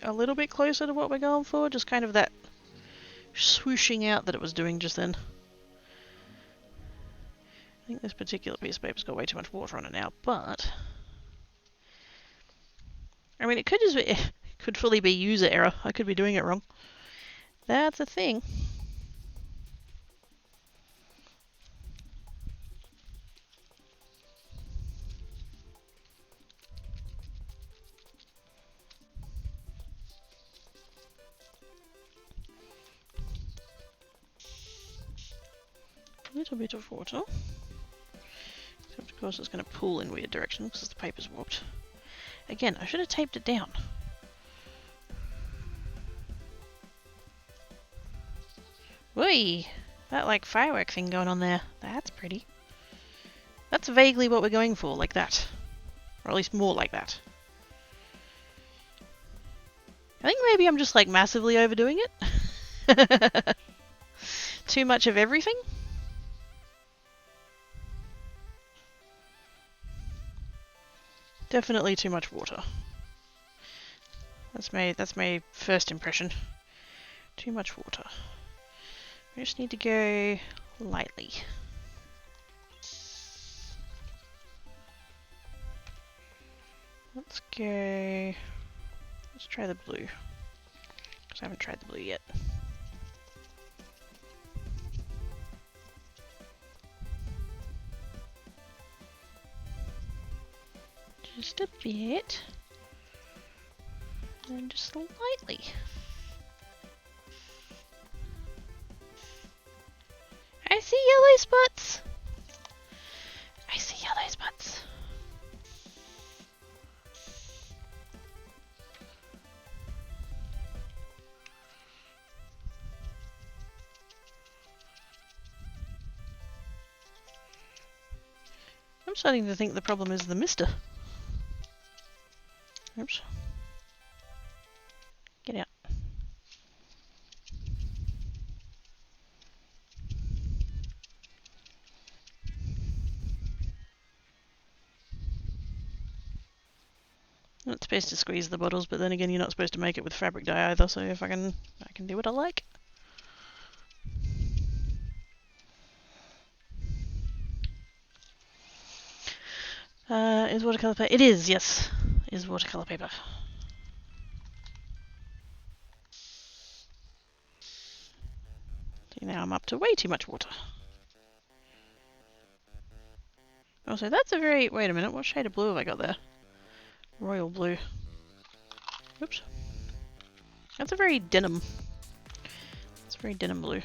S1: a little bit closer to what we're going for. Just kind of that swooshing out that it was doing just then. I think this particular piece of paper's got way too much water on it now, but... I mean, it could just be... it could fully be user error. I could be doing it wrong. That's a thing. A little bit of water. Except of course it's going to pool in weird directions because the paper's warped. Again, I should have taped it down. Whee! That like firework thing going on there. That's pretty. That's vaguely what we're going for, like that. Or at least more like that. I think maybe I'm just like massively overdoing it. Too much of everything? Definitely too much water. That's my first impression. Too much water. We just need to go lightly. Let's try the blue. Because I haven't tried the blue yet. Just a bit. And just lightly. see yellow spots! I see yellow spots. I'm starting to think the problem is the mister. Oops. Get out. I'm not supposed to squeeze the bottles, but then again you're not supposed to make it with fabric dye either, so if I can do what I like. Is watercolor paper? It is, yes. Is watercolor paper. See, now I'm up to way too much water. Also, that's a very... Wait a minute, what shade of blue have I got there? Royal blue. Oops. That's a very denim. It's a very denim blue.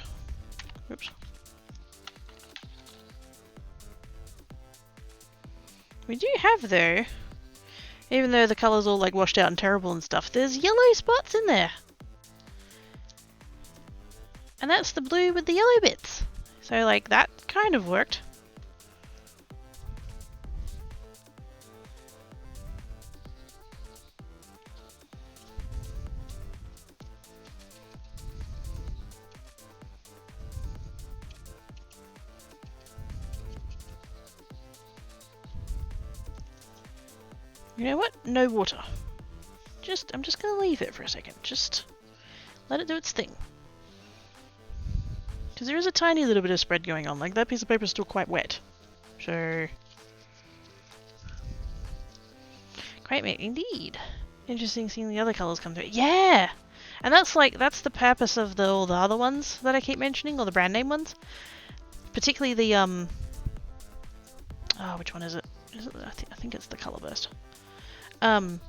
S1: Oops. We do have, though, even though the colour's all like washed out and terrible and stuff, there's yellow spots in there. And that's the blue with the yellow bits. So like that kind of worked. You know what? No water. I'm just gonna leave it for a second. Just let it do its thing. Because there is a tiny little bit of spread going on. Like that piece of paper is still quite wet. So... Quite indeed. Interesting seeing the other colours come through. Yeah! And that's the purpose of all the other ones that I keep mentioning, or the brand name ones. Particularly the, oh, which one is it? I think it's the Colour Burst. It's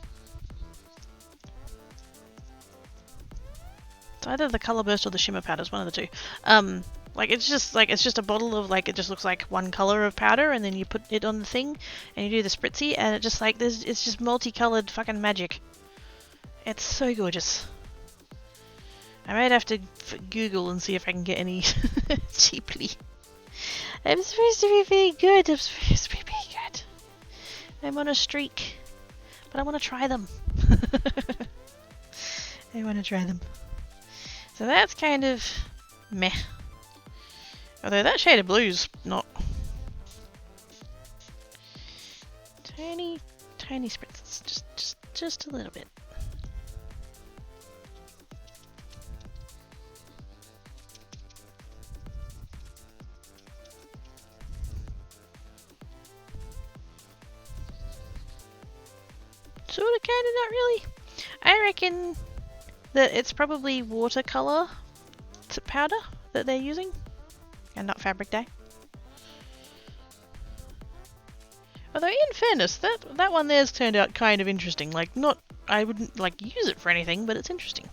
S1: either the Colour Burst or the Shimmer Powders, one of the two. Like it's just a bottle of like, it just looks like one colour of powder, and then you put it on the thing and you do the spritzy, and it just like it's just multicoloured fucking magic. It's so gorgeous. I might have to Google and see if I can get any cheaply. I'm supposed to be very good. I'm supposed to be very good. I'm on a streak, but I want to try them. I want to try them. So that's kind of meh. Although that shade of blue's not... Tiny spritz. Just a little bit. Sorta, kinda, not really. I reckon that it's probably watercolor powder that they're using, and not fabric dye. Although, in fairness, that one there's turned out kind of interesting. Like, I wouldn't like use it for anything, but it's interesting.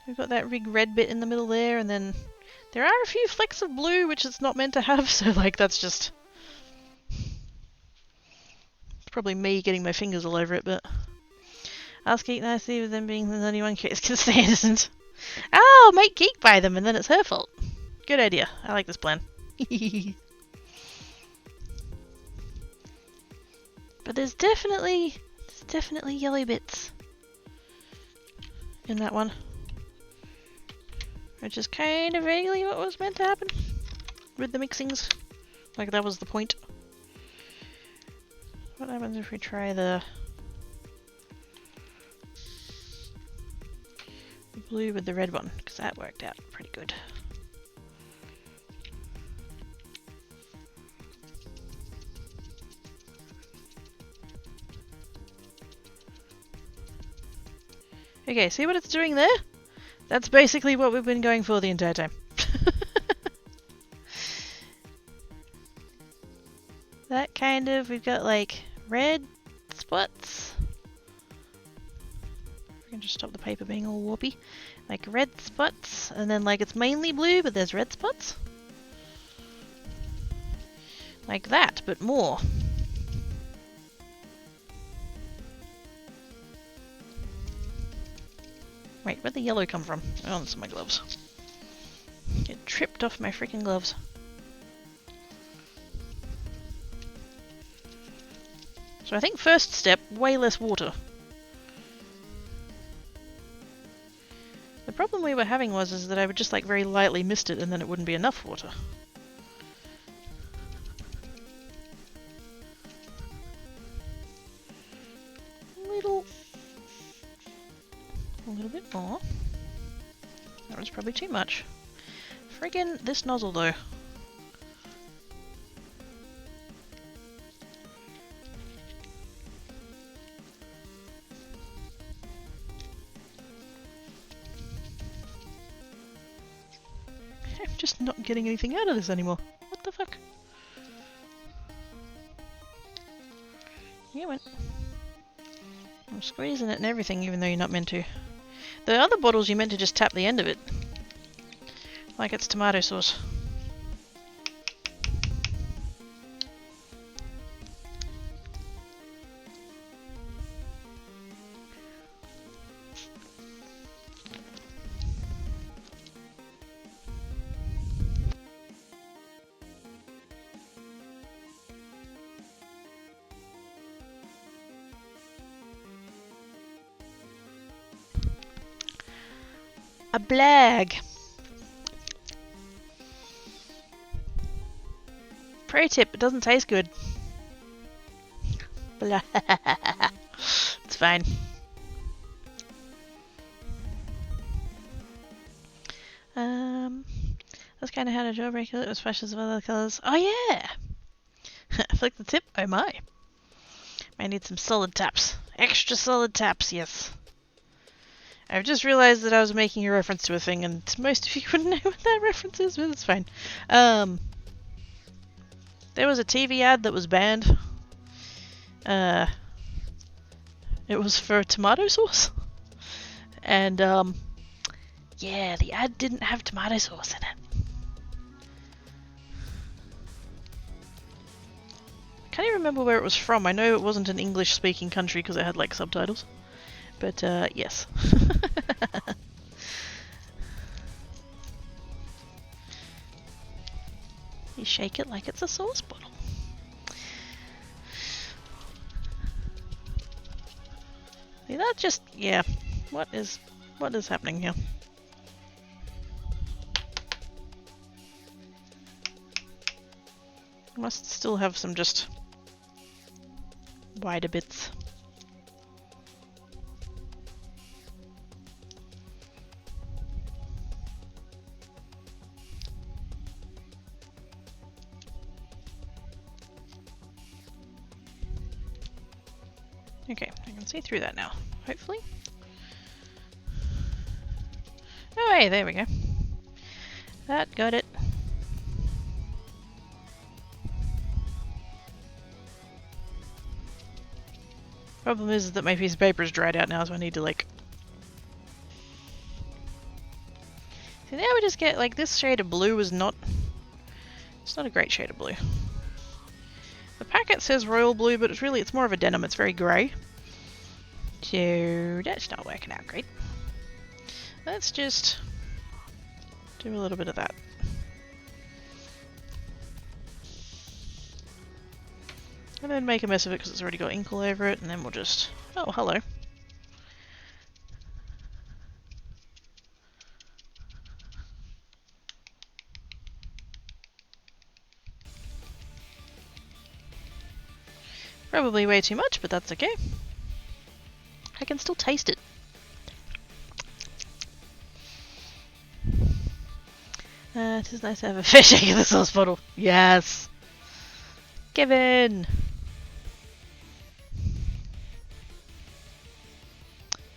S1: We've got that big red bit in the middle there, and then there are a few flecks of blue which it's not meant to have. So, like, that's just probably me getting my fingers all over it, but ask Geek nicely with them being the only one Chris can stand, isn't? Oh, make Geek buy them and then it's her fault. Good idea. I like this plan. But there's definitely yellow bits in that one, which is kind of vaguely what was meant to happen with the mixings. Like that was the point. What happens if we try the blue with the red one? Because that worked out pretty good. Okay, see what it's doing there? That's basically what we've been going for the entire time. That kind of, we've got like red spots. We can just stop the paper being all warpy. Like red spots, and then like it's mainly blue, but there's red spots. Like that, but more. Wait, where'd the yellow come from? Oh, it's my gloves. It tripped off my freaking gloves. So I think first step, way less water. The problem we were having is that I would just like very lightly mist it and then it wouldn't be enough water. A little bit more. That was probably too much. Friggin' this nozzle though. I'm just not getting anything out of this anymore. What the fuck? You went. I'm squeezing it and everything even though you're not meant to. The other bottles you meant to just tap the end of it. Like it's tomato sauce. A blag. Pro tip, it doesn't taste good. Blah. It's fine. That's kind of how to jailbreak it with flashes of other colours. Oh yeah! Flick the tip, oh my. I need some solid taps. Extra solid taps, yes. I've just realised that I was making a reference to a thing and most of you wouldn't know what that reference is, but it's fine. There was a TV ad that was banned. It was for tomato sauce. And, yeah, the ad didn't have tomato sauce in it. I can't even remember where it was from. I know it wasn't an English-speaking country because it had, like, subtitles. But, yes. You shake it like it's a sauce bottle. See, that just, yeah. What is happening here? Must still have some just wider bits. Okay, I can see through that now, hopefully. Oh hey, there we go. That got it. Problem is that my piece of paper is dried out now, so I need to like... See, now we just get like this shade of blue is not... It's not a great shade of blue. The packet says royal blue, but it's more of a denim. It's very grey. So that's not working out great. Let's just do a little bit of that. And then make a mess of it because it's already got ink all over it, and then we'll just... Oh, hello. Probably way too much, but that's okay. I can still taste it. It is nice to have a fair shake of the sauce bottle. Yes! Kevin!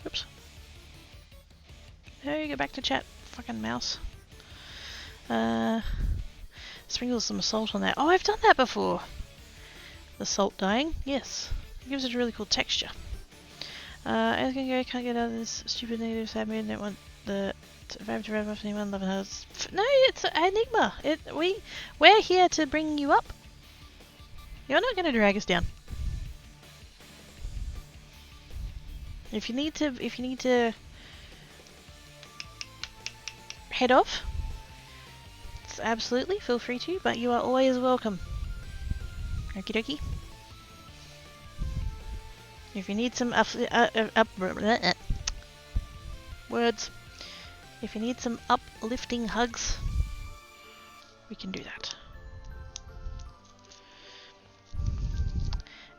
S1: Oops. There you go, back to chat, fucking mouse. Sprinkle some salt on that. Oh, I've done that before! The salt dyeing, yes. It gives it a really cool texture. I was gonna go, can't get out of this stupid negative admin, don't want the survivor to rev off anyone, 11 hours. No, it's an enigma! We're here to bring you up. You're not going to drag us down. If you need to head off, it's absolutely feel free to, but you are always welcome. Okie dokie. If you need some words, if you need some uplifting hugs, we can do that.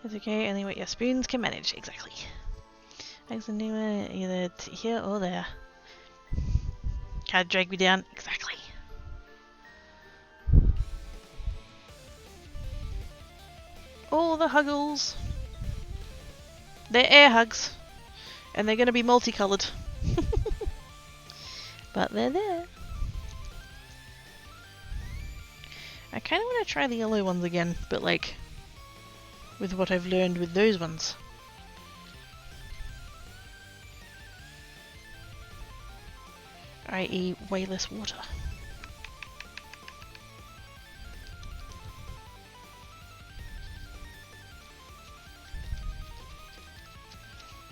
S1: It's okay, only what your spoons can manage, exactly. Hugs and either here or there. Can't drag me down, exactly. All the huggles. They're air hugs. And they're going to be multicoloured. But they're there. I kind of want to try the yellow ones again, but like with what I've learned with those ones. I.e. way less water.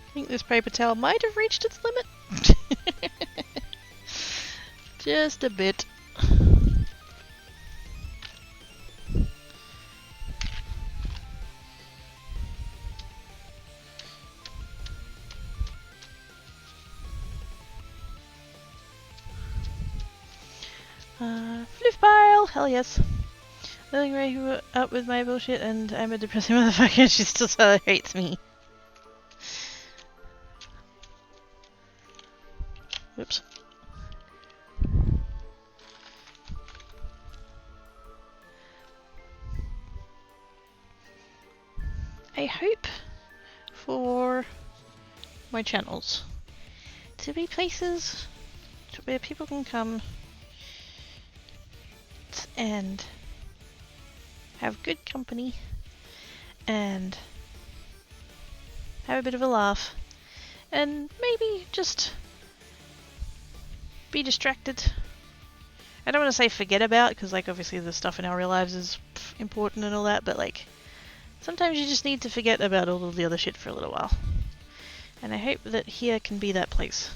S1: I think this paper towel might have reached its limit. Just a bit. Fliff pile! Hell yes. Living right up with my bullshit and I'm a depressing motherfucker and she still tolerates me. Whoops. I hope for my channels to be places to where people can come and have good company and have a bit of a laugh and maybe just be distracted. I don't want to say forget about, because like obviously the stuff in our real lives is important and all that, but like sometimes you just need to forget about all of the other shit for a little while. And I hope that here can be that place.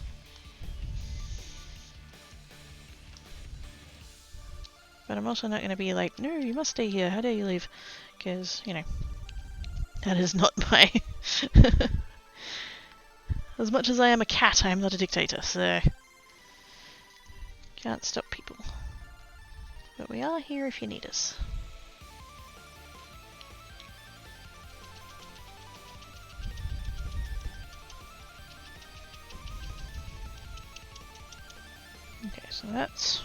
S1: But I'm also not going to be like, no, you must stay here, how dare you leave? Because, you know, that is not my... As much as I am a cat, I am not a dictator, so... Can't stop people. But we are here if you need us. Okay, so that's...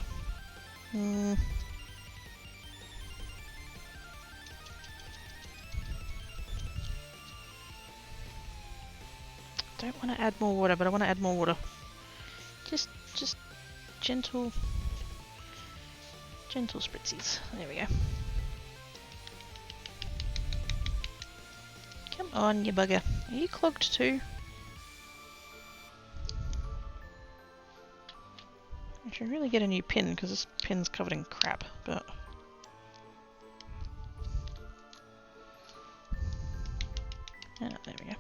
S1: Don't want to add more water, but I want to add more water. Just gentle spritzies. There we go. Come on, you bugger. Are you clogged too? I should really get a new pin, because this pin's covered in crap, but... Oh, there we go.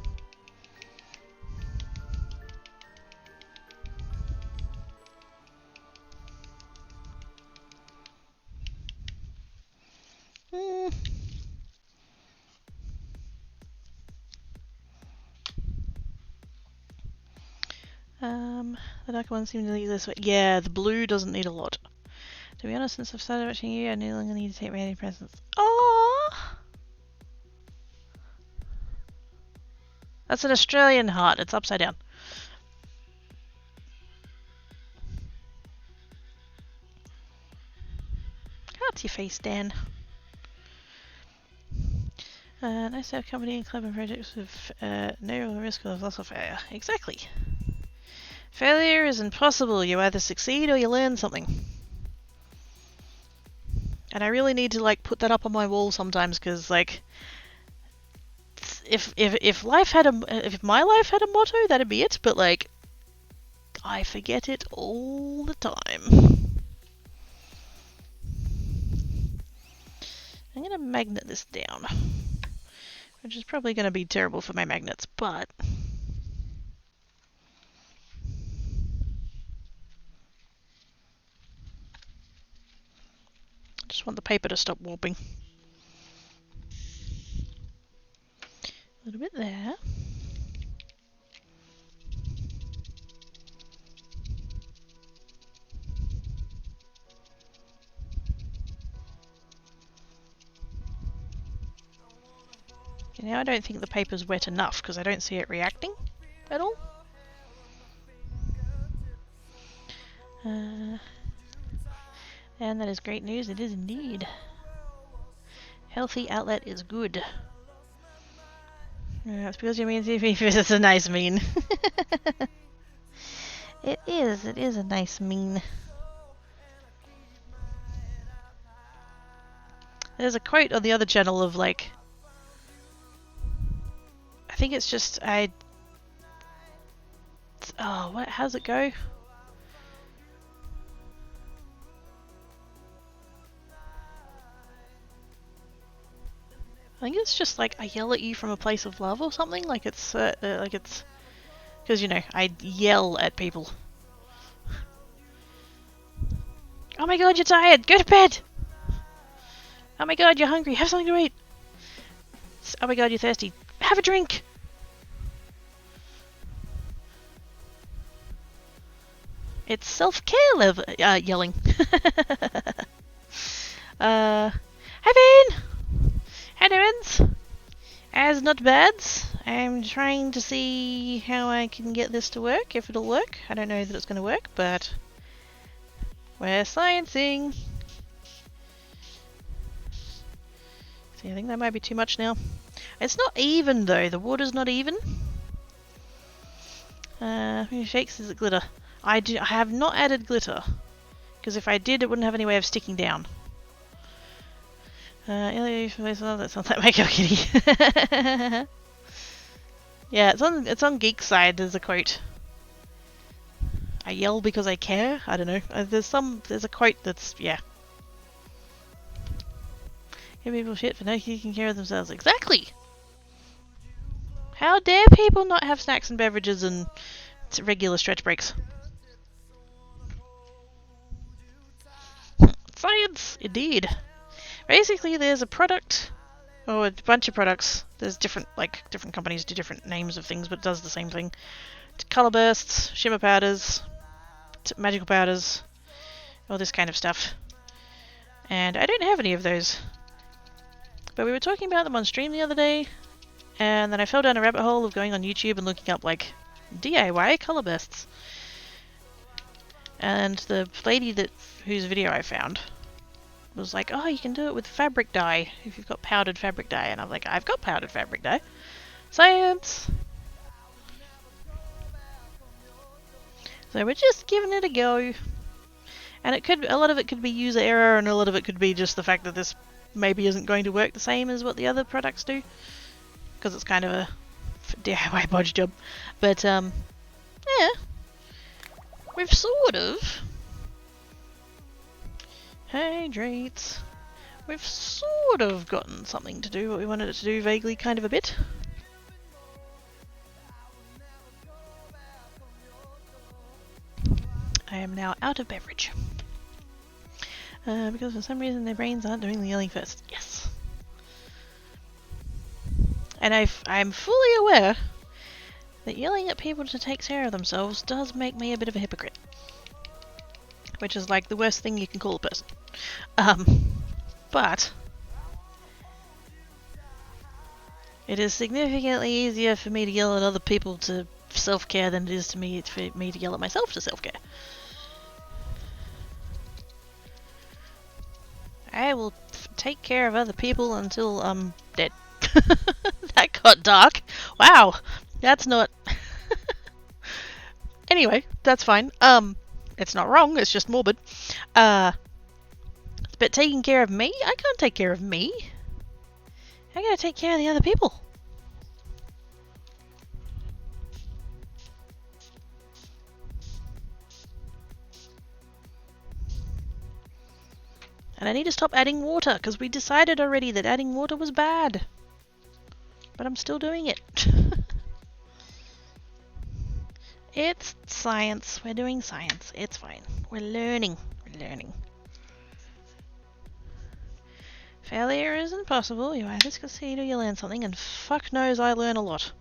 S1: The darker ones seem to need this way. Yeah, the blue doesn't need a lot. To be honest, since I've started watching you, I no longer need to take my antidepressants. Oh, that's an Australian heart. It's upside down. Hearts your face, Dan. Nice to have company and club and projects with no risk of loss of failure. Exactly. Failure is impossible. You either succeed or you learn something. And I really need to like put that up on my wall sometimes, because like if my life had a motto, that'd be it, but like I forget it all the time. I'm going to magnet this down, which is probably going to be terrible for my magnets, but I just want the paper to stop warping. A little bit there. Okay, now I don't think the paper's wet enough because I don't see it reacting at all. And that is great news, it is indeed. Healthy outlet is good. That's because you mean it's a nice mean. It is a nice mean. There's a quote on the other channel of like, I think it's just, how's it go? I think it's just like, I yell at you from a place of love or something, like it's, because you know, I yell at people. Oh my god, you're tired! Go to bed! Oh my god, you're hungry! Have something to eat! Oh my god, you're thirsty! Have a drink! It's self-care yelling. Hi Ben! How doings? As not bads. I'm trying to see how I can get this to work, if it'll work. I don't know that it's going to work, but we're sciencing. See, I think that might be too much now. It's not even though, the water's not even. Who shakes is it glitter? I have not added glitter, because if I did it wouldn't have any way of sticking down. That sounds like my kitty. Yeah, it's on Geek's side. There's a quote. I yell because I care. I don't know. There's a quote that's yeah. Give people shit for not taking care of themselves. Exactly. How dare people not have snacks and beverages and regular stretch breaks? Science, indeed. Basically, there's a product, or a bunch of products. There's different companies do different names of things, but it does the same thing. Color bursts, shimmer powders, magical powders, all this kind of stuff. And I don't have any of those. But we were talking about them on stream the other day, and then I fell down a rabbit hole of going on YouTube and looking up like DIY color bursts. And the lady whose video I found was like, oh, you can do it with fabric dye if you've got powdered fabric dye. And I'm like, I've got powdered fabric dye. Science! So we're just giving it a go. And a lot of it could be user error, and a lot of it could be just the fact that this maybe isn't going to work the same as what the other products do. Because it's kind of a DIY bodge job. But, yeah. We've sort of... Hydrates. We've sort of gotten something to do what we wanted it to do vaguely, kind of a bit. I am now out of beverage. Because for some reason their brains aren't doing the yelling first. Yes! And I'm fully aware that yelling at people to take care of themselves does make me a bit of a hypocrite. Which is like the worst thing you can call a person. But it is significantly easier for me to yell at other people to self-care than it is for me to yell at myself to self-care. I will take care of other people until I'm dead. That got dark. Wow, that's not... Anyway, that's fine. It's not wrong, it's just morbid. But taking care of me? I can't take care of me. I gotta take care of the other people. And I need to stop adding water, because we decided already that adding water was bad. But I'm still doing it. It's science. We're doing science. It's fine. We're learning. We're learning. Failure isn't possible. You either succeed or you learn something, and fuck knows I learn a lot.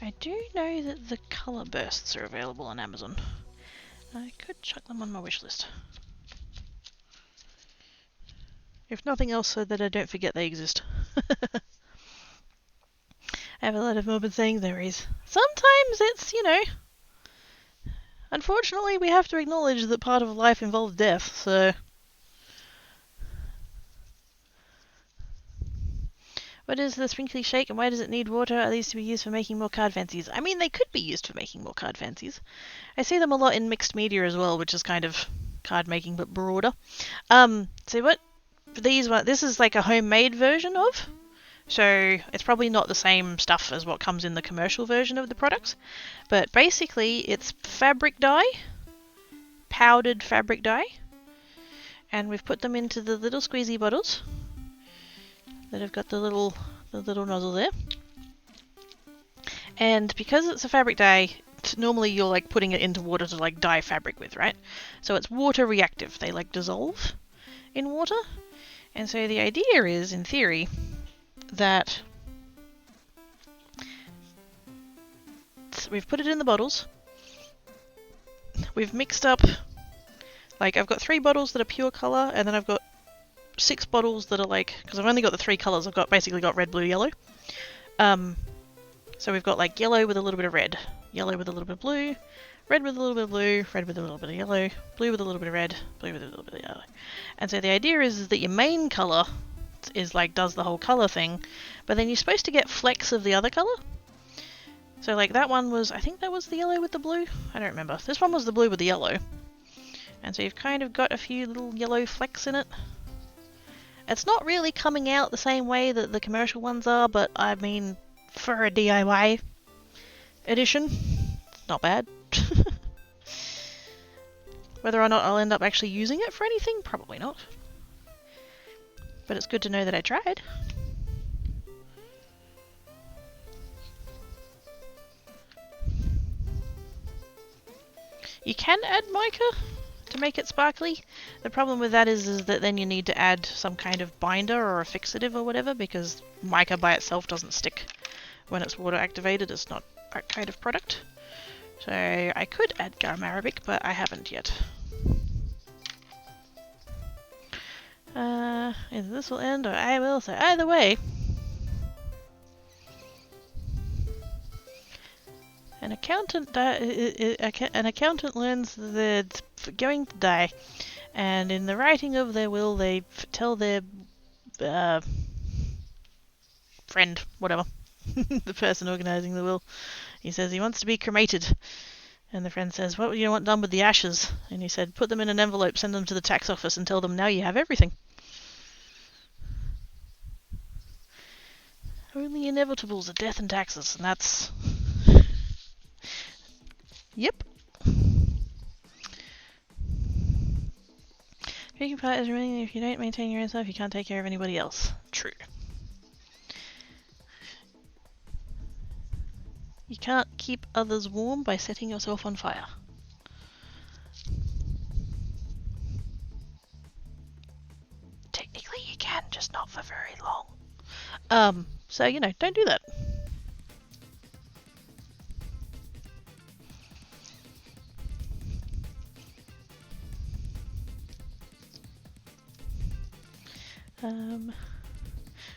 S1: I do know that the colour bursts are available on Amazon. I could chuck them on my wish list. If nothing else, so that I don't forget they exist. I have a lot of morbid saying there is. Sometimes it's, you know... Unfortunately, we have to acknowledge that part of life involves death, so... What is the sprinkly shake and why does it need water? Are these to be used for making more card fancies? I mean, they could be used for making more card fancies. I see them a lot in mixed media as well, which is kind of card making but broader. So what this is like a homemade version of, so it's probably not the same stuff as what comes in the commercial version of the products, but basically it's fabric dye, powdered fabric dye, and we've put them into the little squeezy bottles that have got the little nozzle there. And because it's a fabric dye, normally you're like putting it into water to like dye fabric with, right? So it's water reactive. They like dissolve in water. And so the idea is, in theory, that we've put it in the bottles. We've mixed up, like I've got 3 bottles that are pure colour, and then I've got 6 bottles that are like, because I've only got the 3 colours, I've basically got red, blue, yellow. So we've got like yellow with a little bit of red, yellow with a little bit of blue, red with a little bit of blue, red with a little bit of yellow, blue with a little bit of red, blue with a little bit of yellow. And so the idea is that your main colour is like does the whole colour thing, but then you're supposed to get flecks of the other colour. So like that one was, I think that was the yellow with the blue? I don't remember. This one was the blue with the yellow. And so you've kind of got a few little yellow flecks in it. It's not really coming out the same way that the commercial ones are, but I mean, for a DIY edition, it's not bad. Whether or not I'll end up actually using it for anything, probably not. But it's good to know that I tried. You can add mica to make it sparkly. The problem with that is that then you need to add some kind of binder or a fixative or whatever, because mica by itself doesn't stick when it's water activated. It's not that kind of product. So I could add garum arabic, but I haven't yet. Either this will end or I will, so either way. An accountant learns that going to die, and in the writing of their will, they tell their friend, whatever, the person organising the will. He says he wants to be cremated, and the friend says, "What do you want done with the ashes?" And he said, "Put them in an envelope, send them to the tax office, and tell them now you have everything." Only inevitables are death and taxes, and that's... Yep. Taking part is remaining. If you don't maintain your own stuff, you can't take care of anybody else. True. You can't keep others warm by setting yourself on fire. Technically you can, just not for very long. So, you know, don't do that.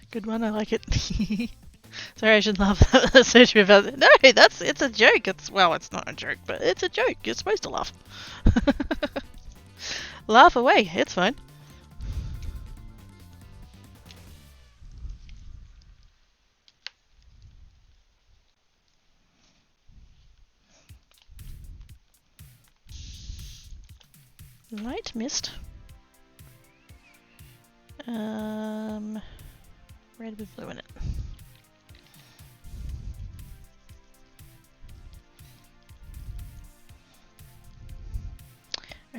S1: Good one, I like it. Sorry, I shouldn't laugh so true about it. No, it's a joke. It's not a joke, but it's a joke. You're supposed to laugh. Laugh away, it's fine. Light mist. Red with blue in it.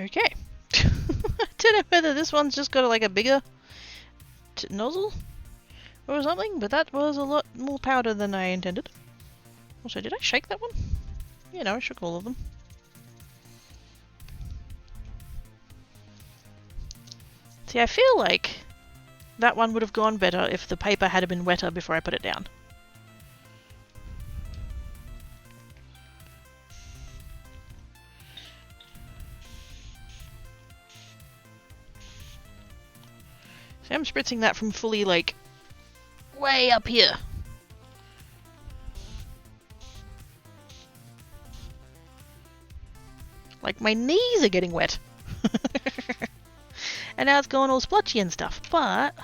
S1: Okay. I don't know whether this one's just got like a bigger nozzle or something, but that was a lot more powder than I intended. Also, did I shake that one? Yeah, no, I shook all of them. See, I feel like that one would have gone better if the paper had been wetter before I put it down. See, I'm spritzing that from fully, like, way up here. Like, my knees are getting wet. And now it's going all splotchy and stuff, but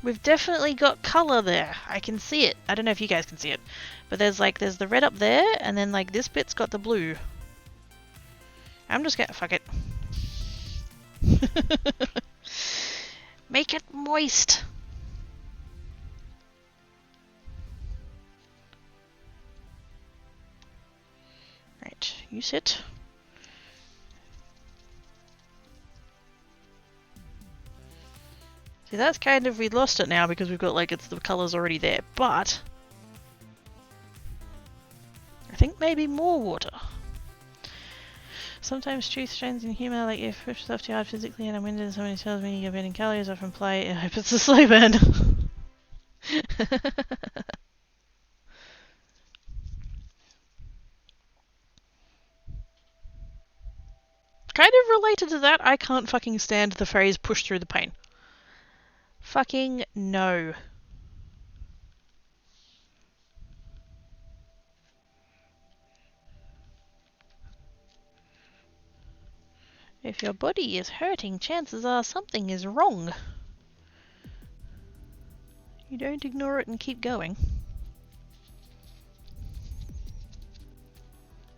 S1: we've definitely got colour there. I can see it. I don't know if you guys can see it. But there's the red up there, and then like this bit's got the blue. I'm just gonna... fuck it. Make it moist. Right, you sit. See, that's kind of... we lost it now because we've got like the colour's already there, but I think maybe more water. Sometimes truth shines in humour, like if push stuff too hard physically and I'm winded and somebody tells me you're burning calories off and play, I hope it's a slow burn. Kind of related to that, I can't fucking stand the phrase push through the pain. Fucking no. If your body is hurting, chances are something is wrong. You don't ignore it and keep going.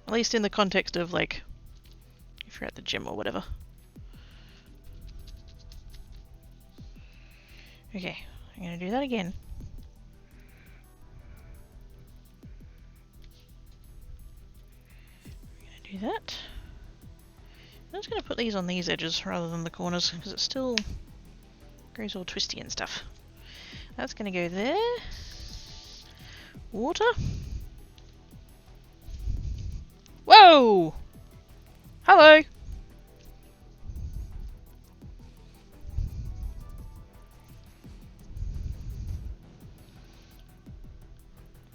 S1: At least in the context of, like, if you're at the gym or whatever. Okay, I'm gonna do that again. I'm gonna do that. I'm just gonna put these on these edges rather than the corners because it still goes all twisty and stuff. That's gonna go there. Water. Whoa! Hello!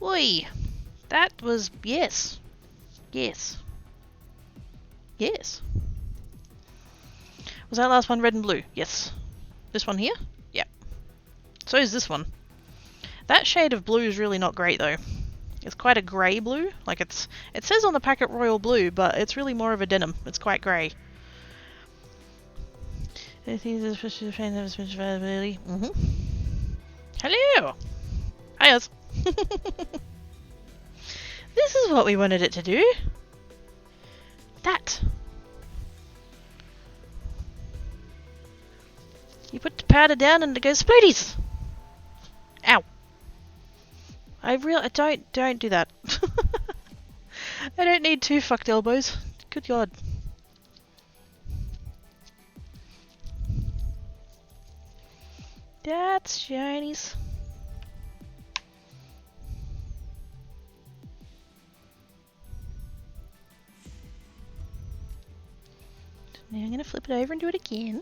S1: Oi! That was... yes. Yes. Yes. Was that last one red and blue? Yes. This one here? Yep. So is this one. That shade of blue is really not great though. It's quite a grey blue. Like it says on the packet royal blue, but it's really more of a denim. It's quite grey. Mm-hmm. Hello! Hiya! This is what we wanted it to do. That. You put the powder down and it goes splooties. Ow. Don't do that. I don't need 2 fucked elbows. Good God. That's shinies. Now I'm gonna flip it over and do it again.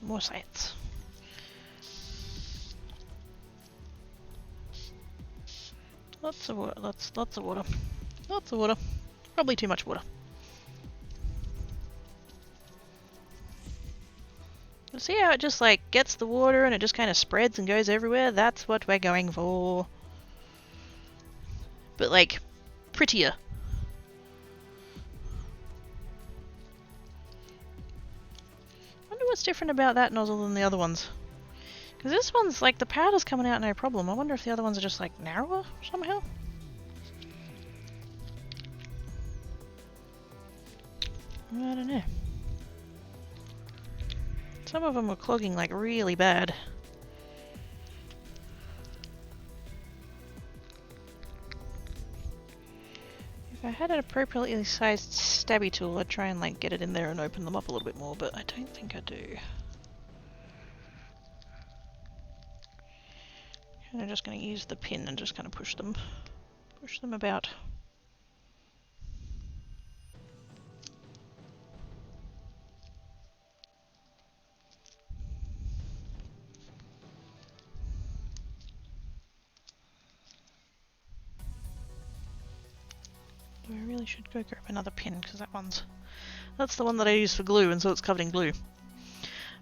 S1: More sides. Lots of water, lots of water. Lots of water. Probably too much water. See how it just like gets the water and it just kind of spreads and goes everywhere? That's what we're going for. But like, prettier. What's different about that nozzle than the other ones? Because this one's like the powder's coming out no problem. I wonder if the other ones are just like narrower somehow? I don't know. Some of them were clogging like really bad. I had an appropriately sized stabby tool, I'd try and like get it in there and open them up a little bit more, but I don't think I do. And I'm just going to use the pin and just kind of push them about. I really should go grab another pin because that's the one that I use for glue, and so it's covered in glue.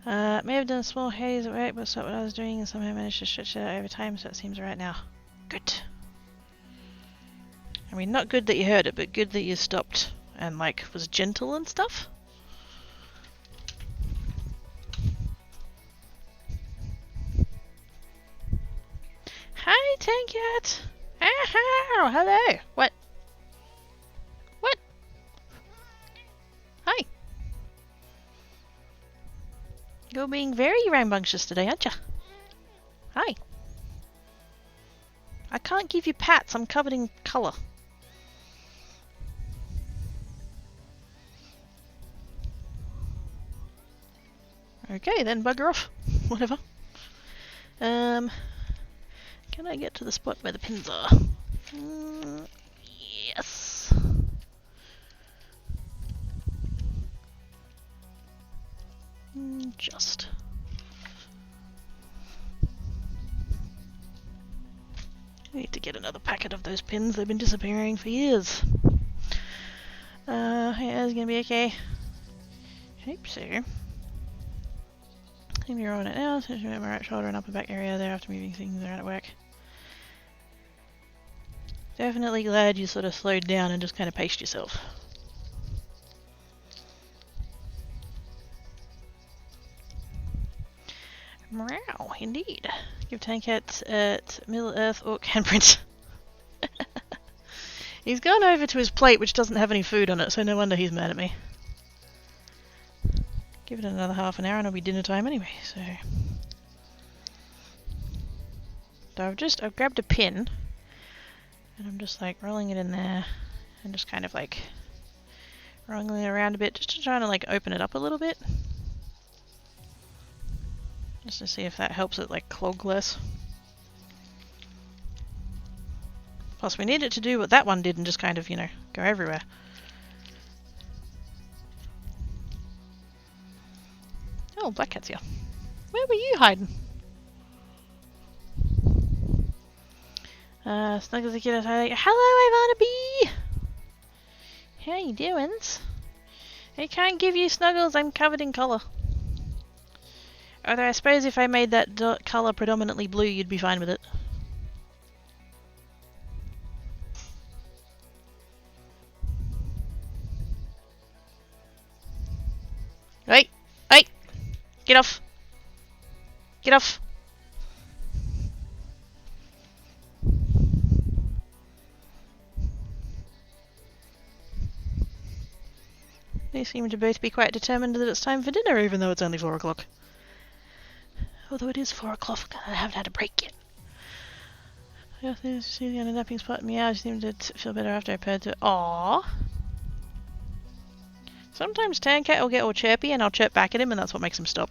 S1: May have done a small haze at work, but stopped what I was doing and somehow managed to stretch it out over time, so it seems right now. Good. I mean, not good that you heard it, but good that you stopped and like was gentle and stuff. Hi, Tankat! Oh, hello! What? What? Hi! You're being very rambunctious today, aren't you? Hi! I can't give you pats, I'm covered in colour. Okay, then bugger off. Whatever. Can I get to the spot where the pins are? Yes. Just. I need to get another packet of those pins. They've been disappearing for years. Yeah, it's gonna be okay. Hope so. Seem to be rolling it now. So my right shoulder and upper back area there after moving things around at work. Definitely glad you sort of slowed down and just kind of paced yourself. Meow, indeed. Give Tankat at Middle Earth Orc handprint. He's gone over to his plate, which doesn't have any food on it, so no wonder he's mad at me. Give it another half an hour and it'll be dinner time anyway, so... So I've grabbed a pin, and I'm just like rolling it in there, and just kind of like rolling it around a bit, just to try to like open it up a little bit. Just to see if that helps it like clog less. Plus we need it to do what that one did and just kind of, you know, go everywhere. Oh, Black Cat's here. Where were you hiding? Snuggles the kid outside. Hello, Ivana B! How you doing? I can't give you Snuggles, I'm covered in colour. Although I suppose if I made that colour predominantly blue, you'd be fine with it. Hey! Hey! Get off! Get off! They seem to both be quite determined that it's time for dinner, even though it's only 4 o'clock. Although it is 4 o'clock, I haven't had a break yet. I also see the napping spot. Meow, she seemed to feel better after I paired to it. Aww. Sometimes Tankat will get all chirpy and I'll chirp back at him and that's what makes him stop.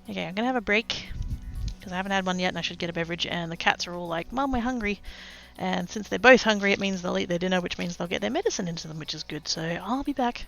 S1: Okay, I'm gonna have a break because I haven't had one yet and I should get a beverage, and the cats are all like, Mum, we're hungry. And since they're both hungry, it means they'll eat their dinner, which means they'll get their medicine into them, which is good. So I'll be back.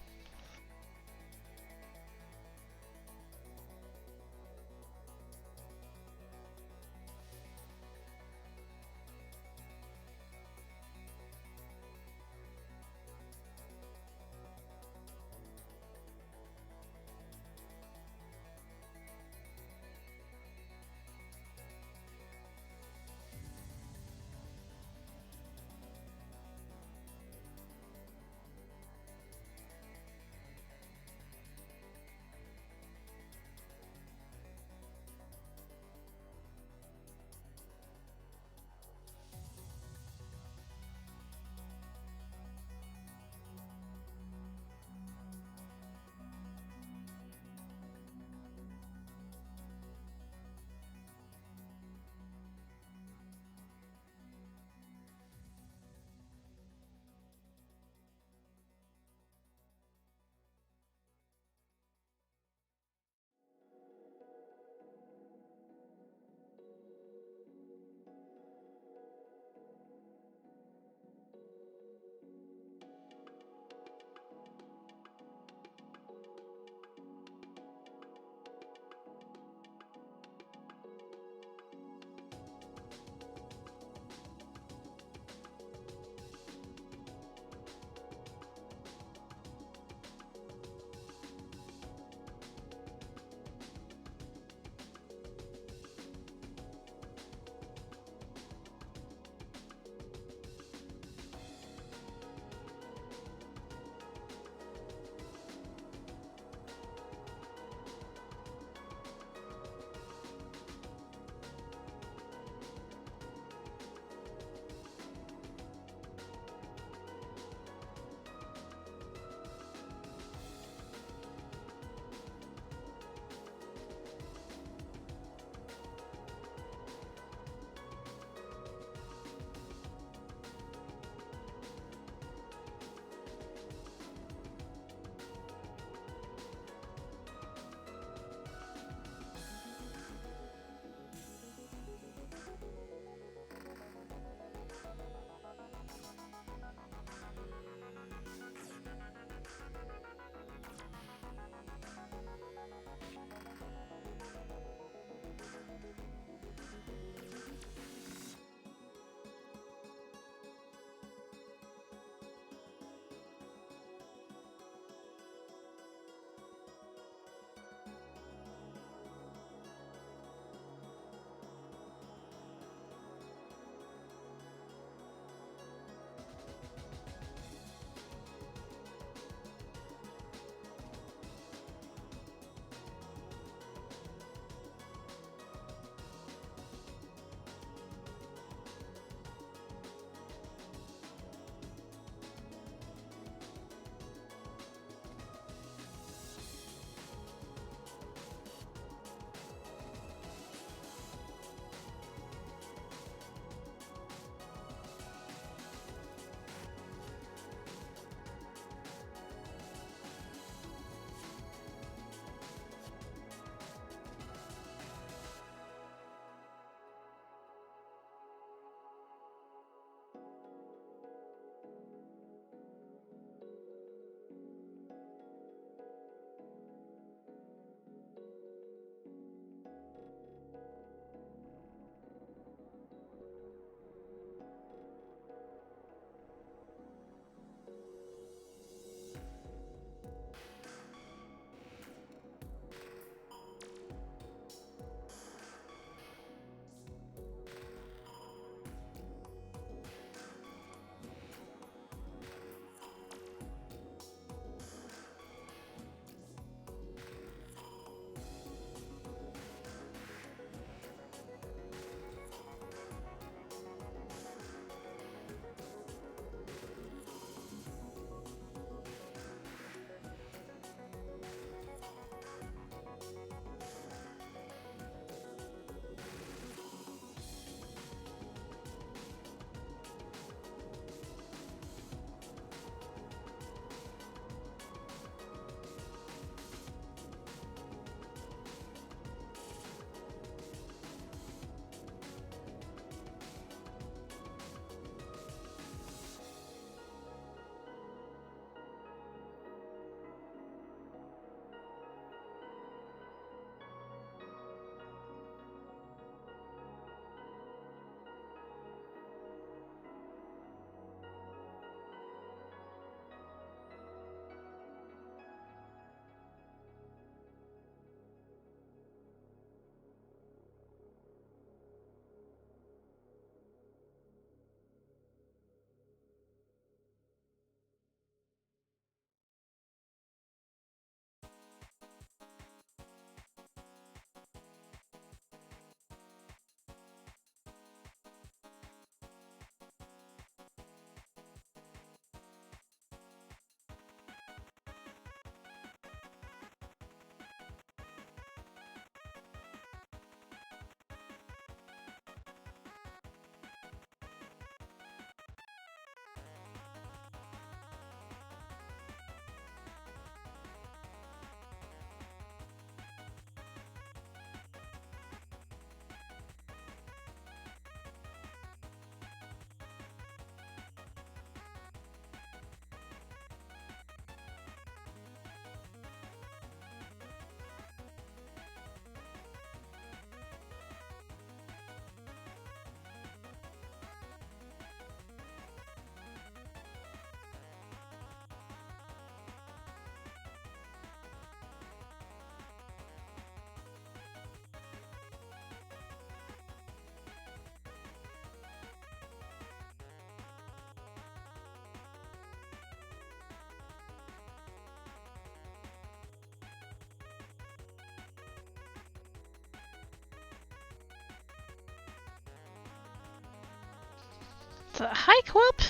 S1: So, hi, Quap!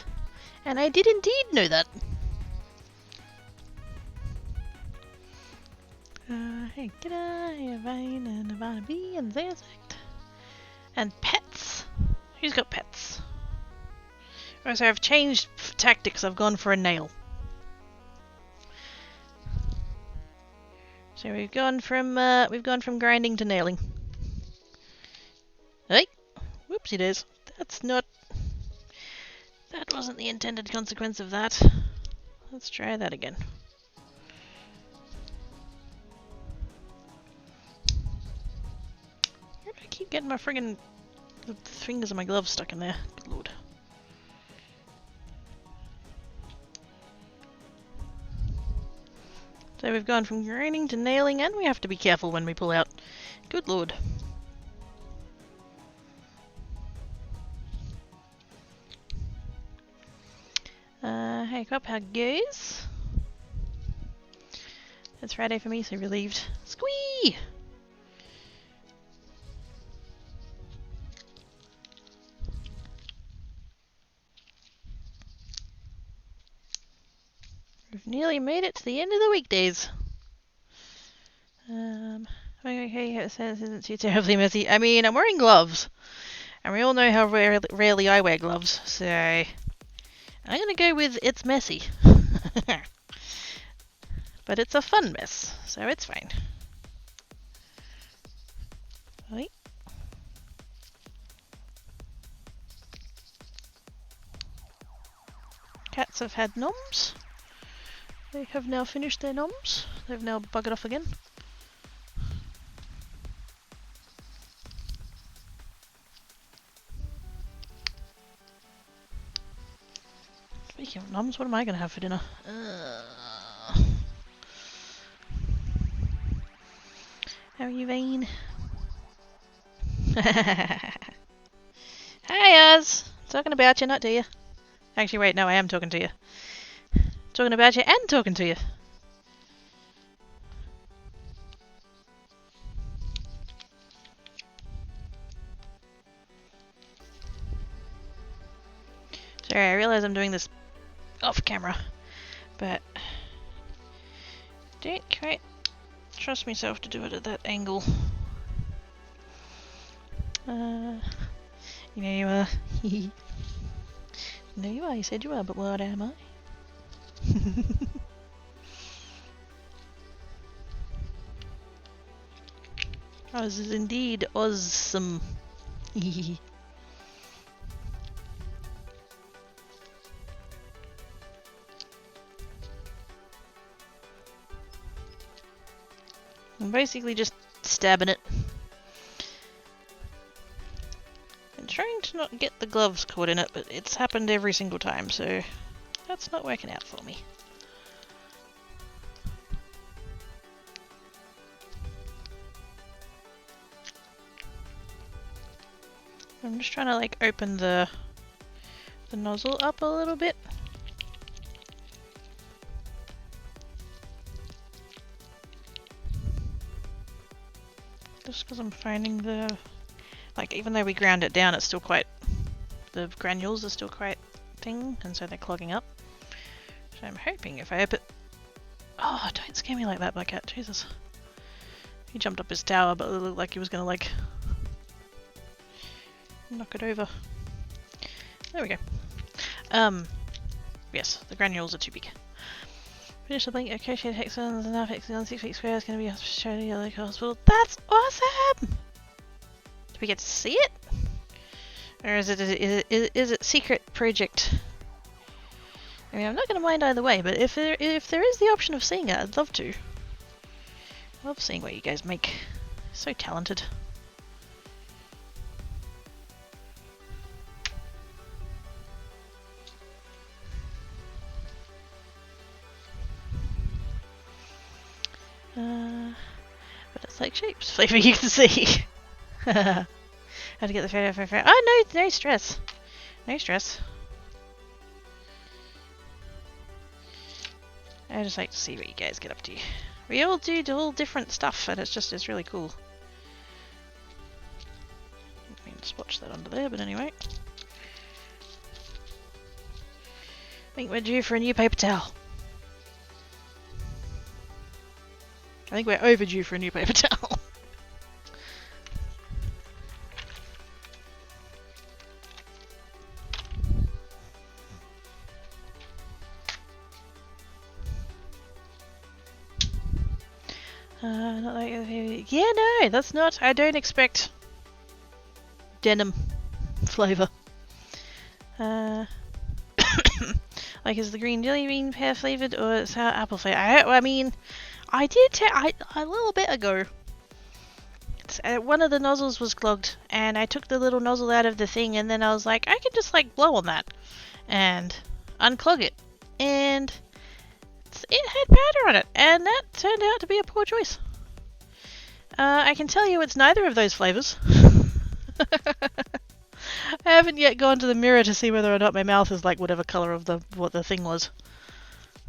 S1: And I did indeed know that. Hey, g'day, a Vane and a Barnaby and Zazect. And pets! Who's got pets? Oh, so I've changed tactics, I've gone for a nail. So we've gone from grinding to nailing. Hey! Whoopsie days. That wasn't the intended consequence of that. Let's try that again. Where do I keep getting my friggin' the fingers of my gloves stuck in there? Good lord. So we've gone from grinding to nailing, and we have to be careful when we pull out. Good lord. Hey Cop, how goes? It's Friday for me, so relieved. Squee! We've nearly made it to the end of the weekdays. Okay, it says it isn't too terribly messy. I mean, I'm wearing gloves. And we all know how rarely I wear gloves, so I'm gonna go with it's messy. But it's a fun mess, so it's fine. Right. Cats have had noms. They have now finished their noms. They've now buggered off again. Speaking of noms, what am I going to have for dinner? How are you, Vane? Hi, Oz! Talking about you, not to you. Actually, wait, no, I am talking to you. Talking about you and talking to you. Sorry, I realize I'm doing this off camera, but don't quite trust myself to do it at that angle. You know you are. No, you are. You said you are, but what am I? Oz is indeed awesome. I'm basically just stabbing it. I'm trying to not get the gloves caught in it, but it's happened every single time, so that's not working out for me. I'm just trying to like open the nozzle up a little bit. Just because I'm finding the, like, even though we ground it down, it's still quite, the granules are still quite thin, and so they're clogging up. So I'm hoping if I open, oh, don't scare me like that, Black Cat, Jesus. He jumped up his tower, but it looked like he was gonna like knock it over. There we go. Yes, the granules are too big. Finish the blank associated hexagons and now hexagon 6 feet square is going to be Australia Yellow Hospital. That's awesome! Do we get to see it? Or is it secret project? I mean, I'm not going to mind either way, but if there is the option of seeing it, I'd love to. I love seeing what you guys make. So talented. But it's like shapes, flavor you can see. How to get the photo. Oh no stress. No stress. I just like to see what you guys get up to. We all do all different stuff, and it's really cool. I mean, just watch that under there, but anyway. I think we're due for a new paper towel. I think we're overdue for a new paper towel. Not like, yeah, no, that's not. I don't expect denim flavor. Like, is the green jelly bean pear flavored or is sour apple flavored? I mean, I did a little bit ago. One of the nozzles was clogged, and I took the little nozzle out of the thing, and then I was like, I can just like blow on that and unclog it, and it had powder on it, and that turned out to be a poor choice. I can tell you it's neither of those flavors. I haven't yet gone to the mirror to see whether or not my mouth is like whatever color of what the thing was.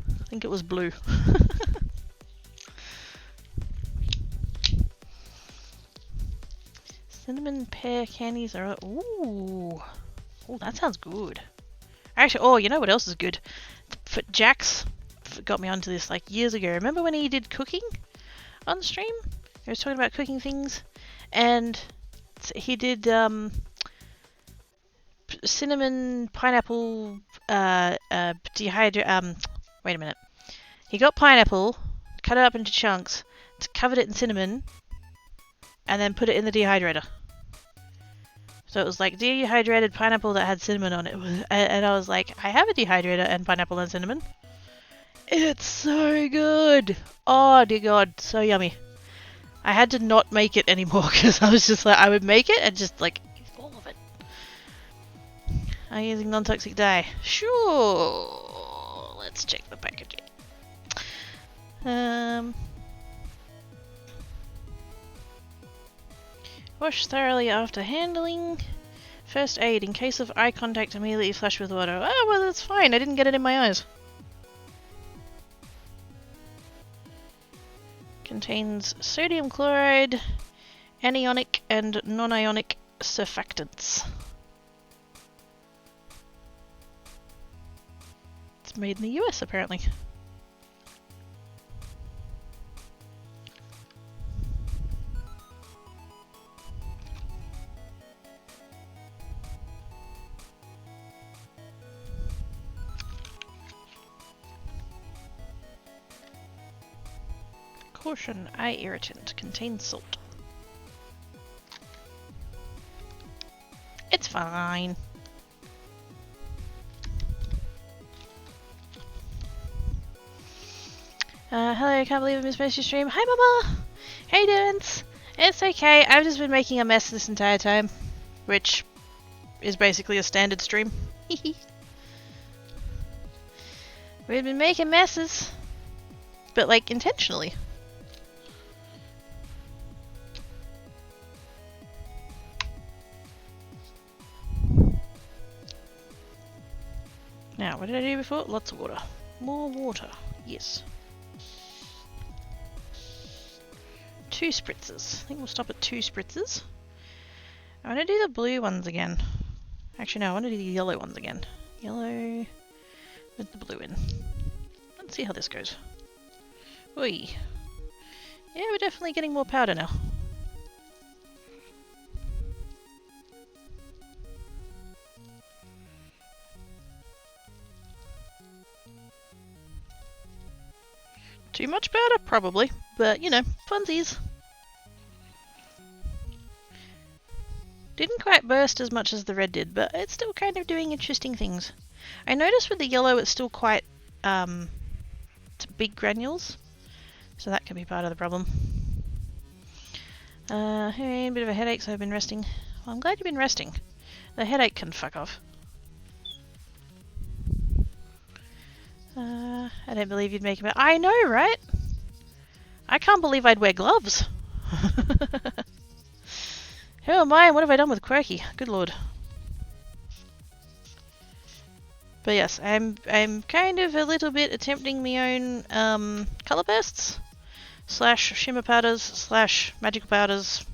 S1: I think it was blue. Cinnamon pear candies are... Ooh. Oh, that sounds good. Actually, oh, you know what else is good? Jax got me onto this like years ago. Remember when he did cooking on the stream? He was talking about cooking things, and he did cinnamon pineapple wait a minute. He got pineapple, cut it up into chunks, covered it in cinnamon, and then put it in the dehydrator. So it was like dehydrated pineapple that had cinnamon on it. And I was like, I have a dehydrator and pineapple and cinnamon. It's so good. Oh dear God, so yummy. I had to not make it anymore because I was just like, I would make it and just like eat all of it. I'm using non-toxic dye. Sure. Let's check the packaging. Wash thoroughly after handling. First aid. In case of eye contact, immediately flush with water. Oh, well, that's fine. I didn't get it in my eyes. Contains sodium chloride, anionic and non-ionic surfactants. It's made in the US, apparently. Caution, eye irritant, contains salt. It's fine. Hello, I can't believe I missed your stream. Hi, Mama! How you doing? It's okay, I've just been making a mess this entire time, which is basically a standard stream. We've been making messes, but like intentionally. Now, what did I do before? Lots of water. More water. Yes. 2 spritzers. I think we'll stop at 2 spritzers. I want to do the blue ones again. Actually, no, I want to do the yellow ones again. Yellow with the blue in. Let's see how this goes. Oi. Yeah, we're definitely getting more powder now. Too much powder? Probably. But, you know, funsies. Didn't quite burst as much as the red did, but it's still kind of doing interesting things. I noticed with the yellow it's still quite big granules, so that could be part of the problem. Hey, a bit of a headache, so I've been resting. Well, I'm glad you've been resting. The headache can fuck off. I don't believe you'd make a... I know, right? I can't believe I'd wear gloves. Who am I? What have I done with Quirky? Good lord. But yes, I'm kind of a little bit attempting my own colour bursts / shimmer powders / magical powders.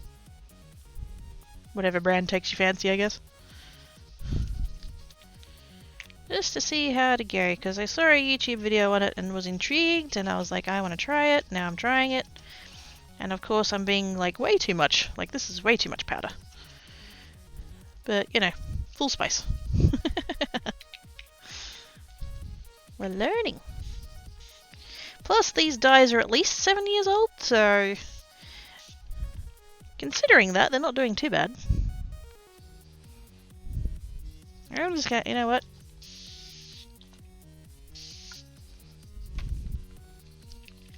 S1: Whatever brand takes your fancy, I guess. just to see how to go, because I saw a YouTube video on it and was intrigued, and I was like, I want to try it. Now I'm trying it, and of course I'm being like way too much. Like, this is way too much powder. But you know, full spice. We're learning. Plus, these dyes are at least 7 years old, so considering that, they're not doing too bad. I'm just gonna, you know what?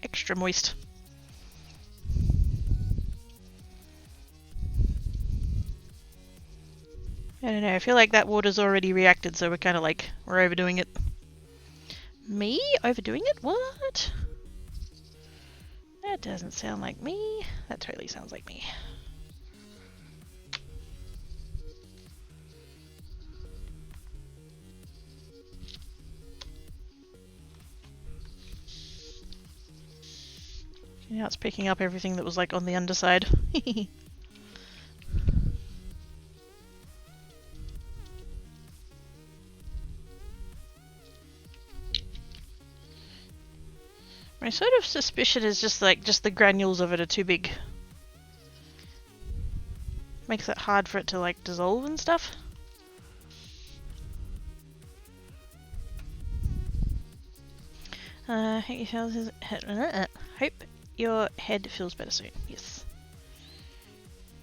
S1: Extra moist. I don't know, I feel like that water's already reacted, so we're kind of like, we're overdoing it. Me? Overdoing it? What? That doesn't sound like me. That totally sounds like me. Now it's picking up everything that was like on the underside. My sort of suspicion is just the granules of it are too big. Makes it hard for it to like dissolve and stuff. Hope your head feels better soon. Yes.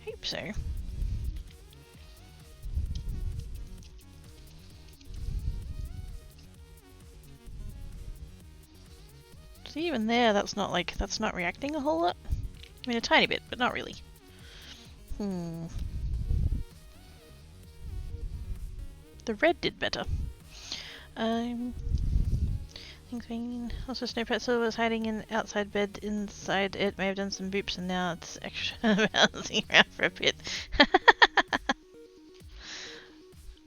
S1: Hope so. See, even there, that's not reacting a whole lot. I mean, a tiny bit, but not really. The red did better. Also, Snow Pretzel was hiding in outside bed inside it. May have done some boops, and now it's extra bouncing around for a bit.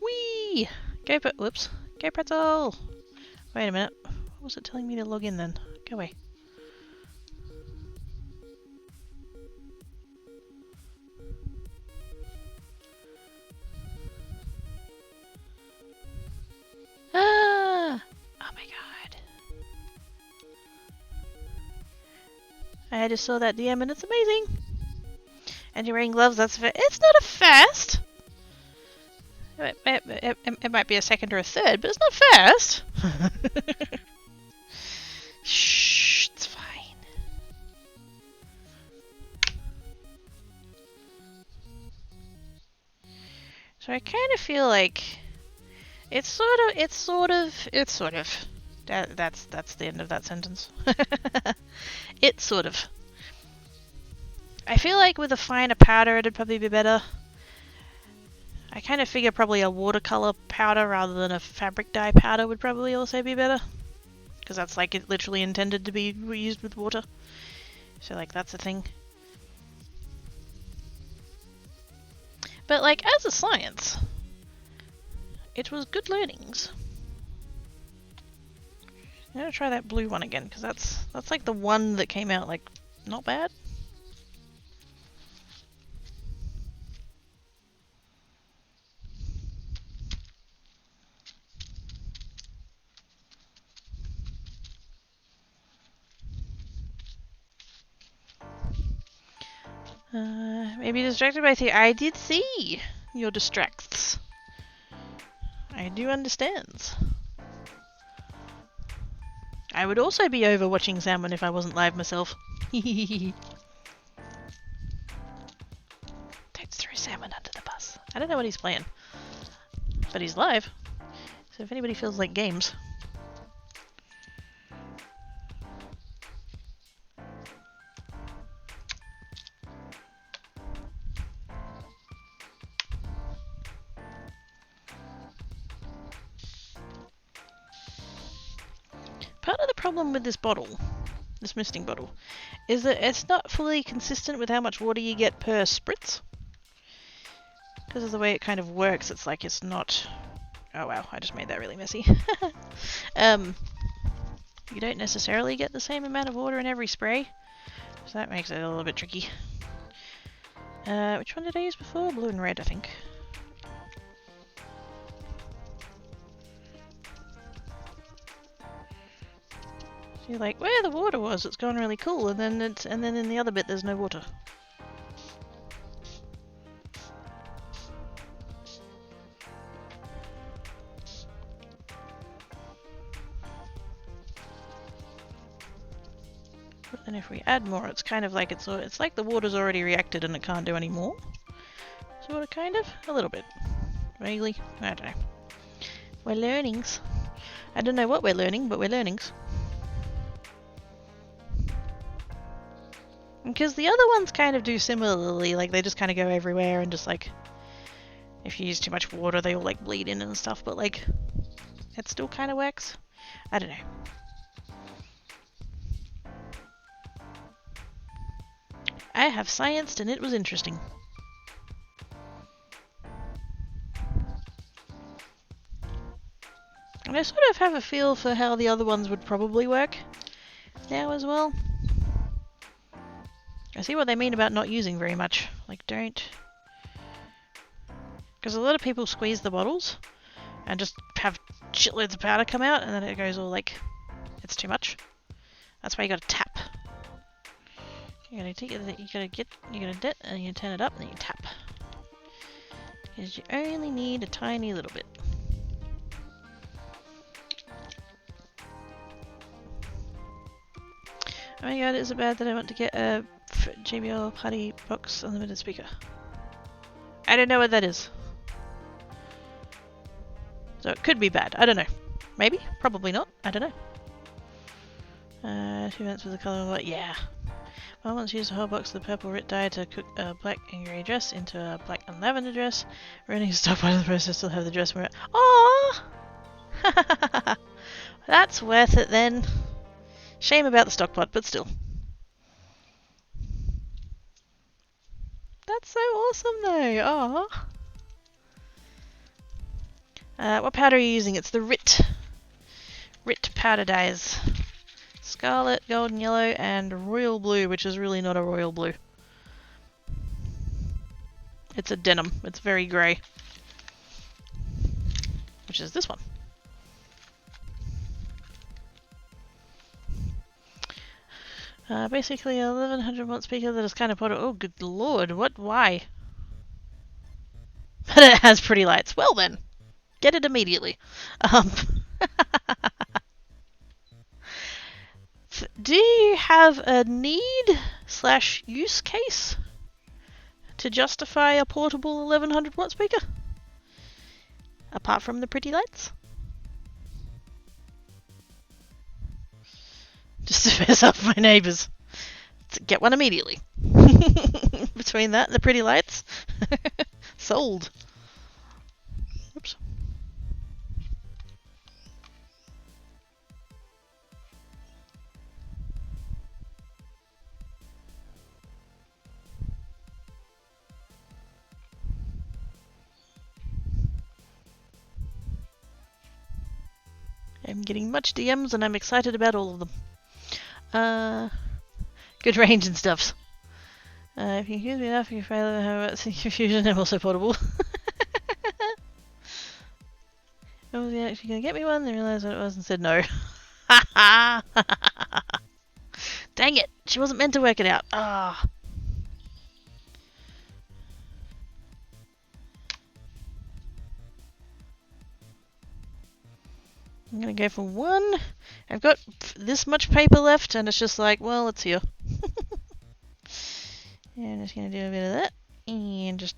S1: Whee! Whoops. Go Pretzel! Wait a minute. What was it telling me to log in then? Go away. Ah! Oh my god. I just saw that DM and it's amazing. And you're wearing gloves, that's it's not a first! It might be a second or a third, but it's not first! Shh, it's fine. So I kind of feel like it's sort of. That's the end of that sentence. It's sort of. I feel like with a finer powder it'd probably be better. I kind of figure probably a watercolor powder rather than a fabric dye powder would probably also be better. Because that's like it literally intended to be used with water. So like that's a thing. But like as a science, it was good learnings. I'm gonna try that blue one again because that's like the one that came out like not bad. Maybe distracted by the I did see your distracts. I do understand. I would also be over watching Salmon if I wasn't live myself. Don't throw Salmon under the bus. I don't know what he's playing, but he's live. So if anybody feels like games. Part of the problem with this bottle, this misting bottle, is that it's not fully consistent with how much water you get per spritz. Because of the way it kind of works, it's like it's not... Oh wow, I just made that really messy. You don't necessarily get the same amount of water in every spray, so that makes it a little bit tricky. Which one did I use before? Blue and red, I think. You're like, where the water was, it's gone really cool, and then in the other bit there's no water. But then if we add more, it's kind of like it's like the water's already reacted and it can't do any more. Sort of, kind of, a little bit, vaguely. I don't know. We're learnings. I don't know what we're learning, but we're learnings. Because the other ones kind of do similarly, like they just kind of go everywhere and just like, if you use too much water, they all like bleed in and stuff. But like, it still kind of works. I don't know. I have scienced and it was interesting. And I sort of have a feel for how the other ones would probably work now as well. I see what they mean about not using very much. Like, don't... Because a lot of people squeeze the bottles and just have shitloads of powder come out and then it goes all like, it's too much. That's why you gotta tap. You gotta take it, you gotta dip and you turn it up and then you tap. Because you only need a tiny little bit. Oh my god, is it bad that I want to get a JBL Party Box Unlimited speaker? I don't know what that is. So it could be bad, I don't know. Maybe? Probably not, I don't know. 2 minutes with the colour of light, yeah. Well, once used a whole box of the purple Rit dye to cook a black and grey dress into a black and lavender dress. Running stock part of the process still have the dress where Aww! That's worth it then. Shame about the stock pot, but still. That's so awesome though, aww. What powder are you using? It's the Rit powder dyes. Scarlet, golden yellow, and royal blue, which is really not a royal blue. It's a denim. It's very grey. Which is this one. Basically a 1100 watt speaker that is kind of portable. Oh, good lord, what? Why? But it has pretty lights. Well then, get it immediately. Do you have a need/use case to justify a portable 1100 watt speaker? Apart from the pretty lights? Just to piss off my neighbours. Get one immediately. Between that and the pretty lights. Sold. Oops. I'm getting much DMs and I'm excited about all of them. Good range and stuffs. If you use me enough, you fail to have confusion and also portable. Oh, was actually gonna get me one? They realised what it was and said no. Dang it! She wasn't meant to work it out. Ah. I'm gonna go for one. I've got this much paper left, and it's just like, well, it's here. And I'm just gonna do a bit of that, and just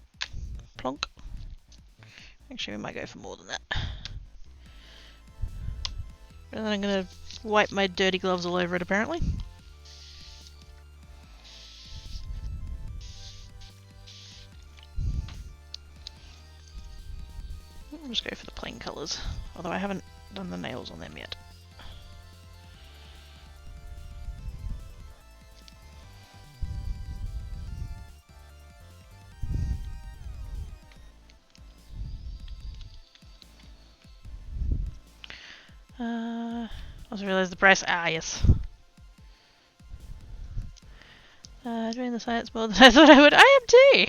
S1: plonk. Actually, we might go for more than that. And then I'm gonna wipe my dirty gloves all over it, apparently. I'll just go for the plain colours, although I haven't done the nails on them yet. I also realised the price. Ah, yes. Doing the science more than I thought I would. I am too!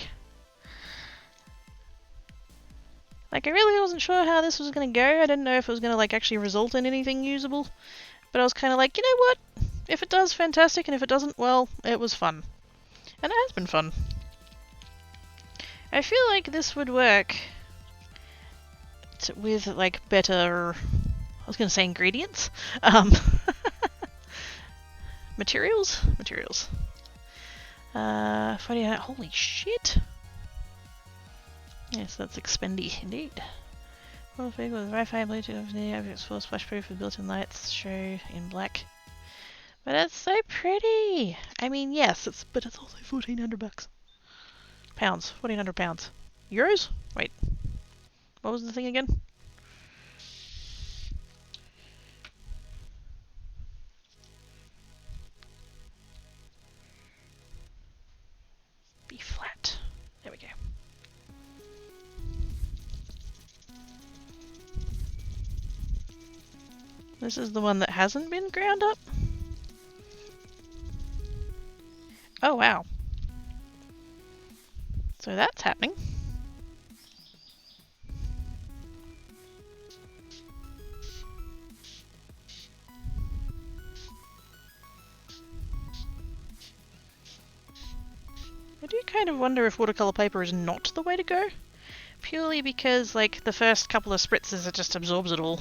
S1: Like, I really wasn't sure how this was gonna go. I didn't know if it was gonna, like, actually result in anything usable. But I was kind of like, you know what? If it does, fantastic, and if it doesn't, well, it was fun. And it has been fun. I feel like this would work with, like, better... I was going to say ingredients. Materials? Materials. 48, holy shit! Yes, that's expendy indeed. Full vehicle with Wi-Fi, Bluetooth, the object's full splash proof with built-in lights, show in black. But it's so pretty! I mean, yes, but it's also $1,400. Pounds. 1,400 pounds. Euros? Wait. What was the thing again? B flat. There we go. This is the one that hasn't been ground up? Oh wow. So that's happening. I do kind of wonder if watercolor paper is not the way to go. Purely because, like, the first couple of spritzes, it just absorbs it all.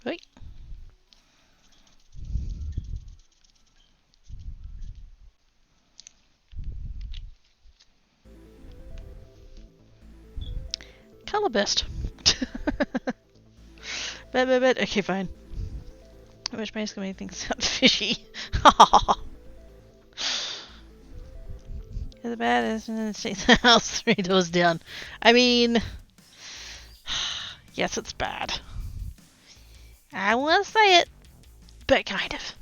S1: Wait. Color best. Bet. Okay, fine. Which basically makes things sound fishy. The bad is the house 3 doors down. I mean, yes, it's bad. I won't say it, but kind of.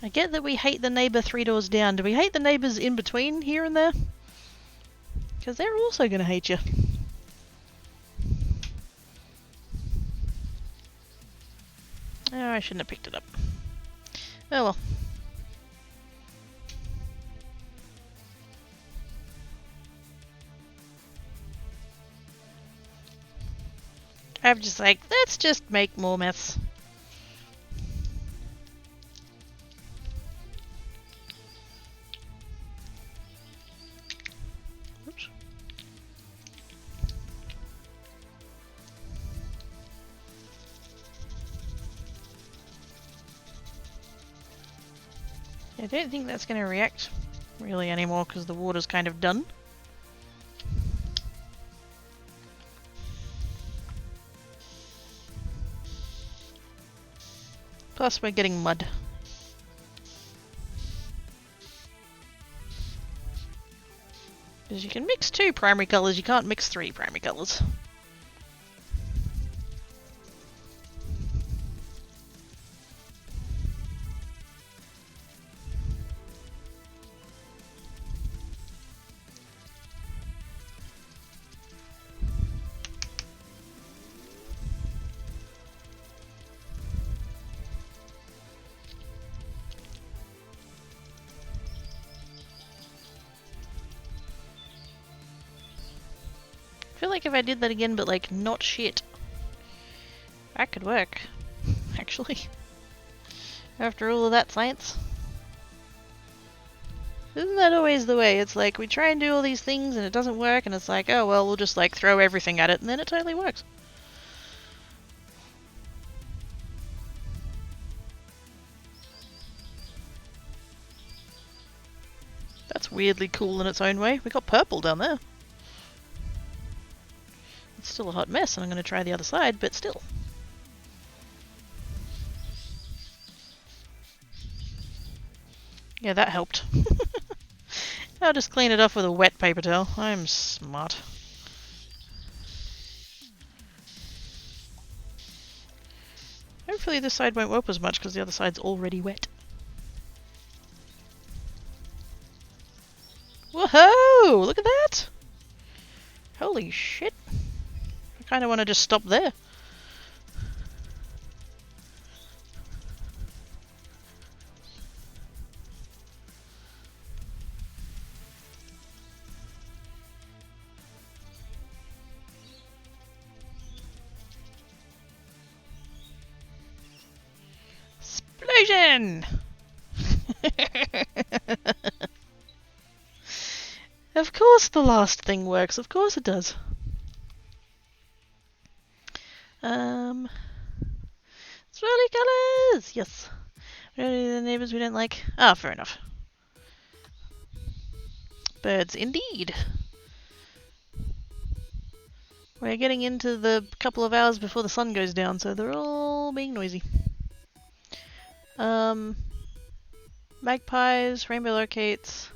S1: I get that we hate the neighbour 3 doors down. Do we hate the neighbours in between here and there? Because they're also going to hate you. Oh, I shouldn't have picked it up. Oh well. I'm just like, let's just make more mess. Oops. I don't think that's going to react really anymore because the water's kind of done. Plus we're getting mud. Because you can mix 2 primary colours, you can't mix 3 primary colours. I feel like if I did that again, but like not shit, that could work, actually. After all of that science. Isn't that always the way? It's like we try and do all these things and it doesn't work and it's like, oh well, we'll just like throw everything at it and then it totally works. That's weirdly cool in its own way. We got purple down there. It's still a hot mess and I'm going to try the other side, but still. Yeah, that helped. I'll just clean it off with a wet paper towel. I'm smart. Hopefully this side won't warp as much because the other side's already wet. Whoa! Look at that! Holy shit. I kind of want to just stop there. Explosion! Of course the last thing works, of course it does. Swirly colours! Yes. The neighbours we don't like. Ah, fair enough. Birds, indeed. We're getting into the couple of hours before the sun goes down, so they're all being noisy. Magpies, rainbow locates,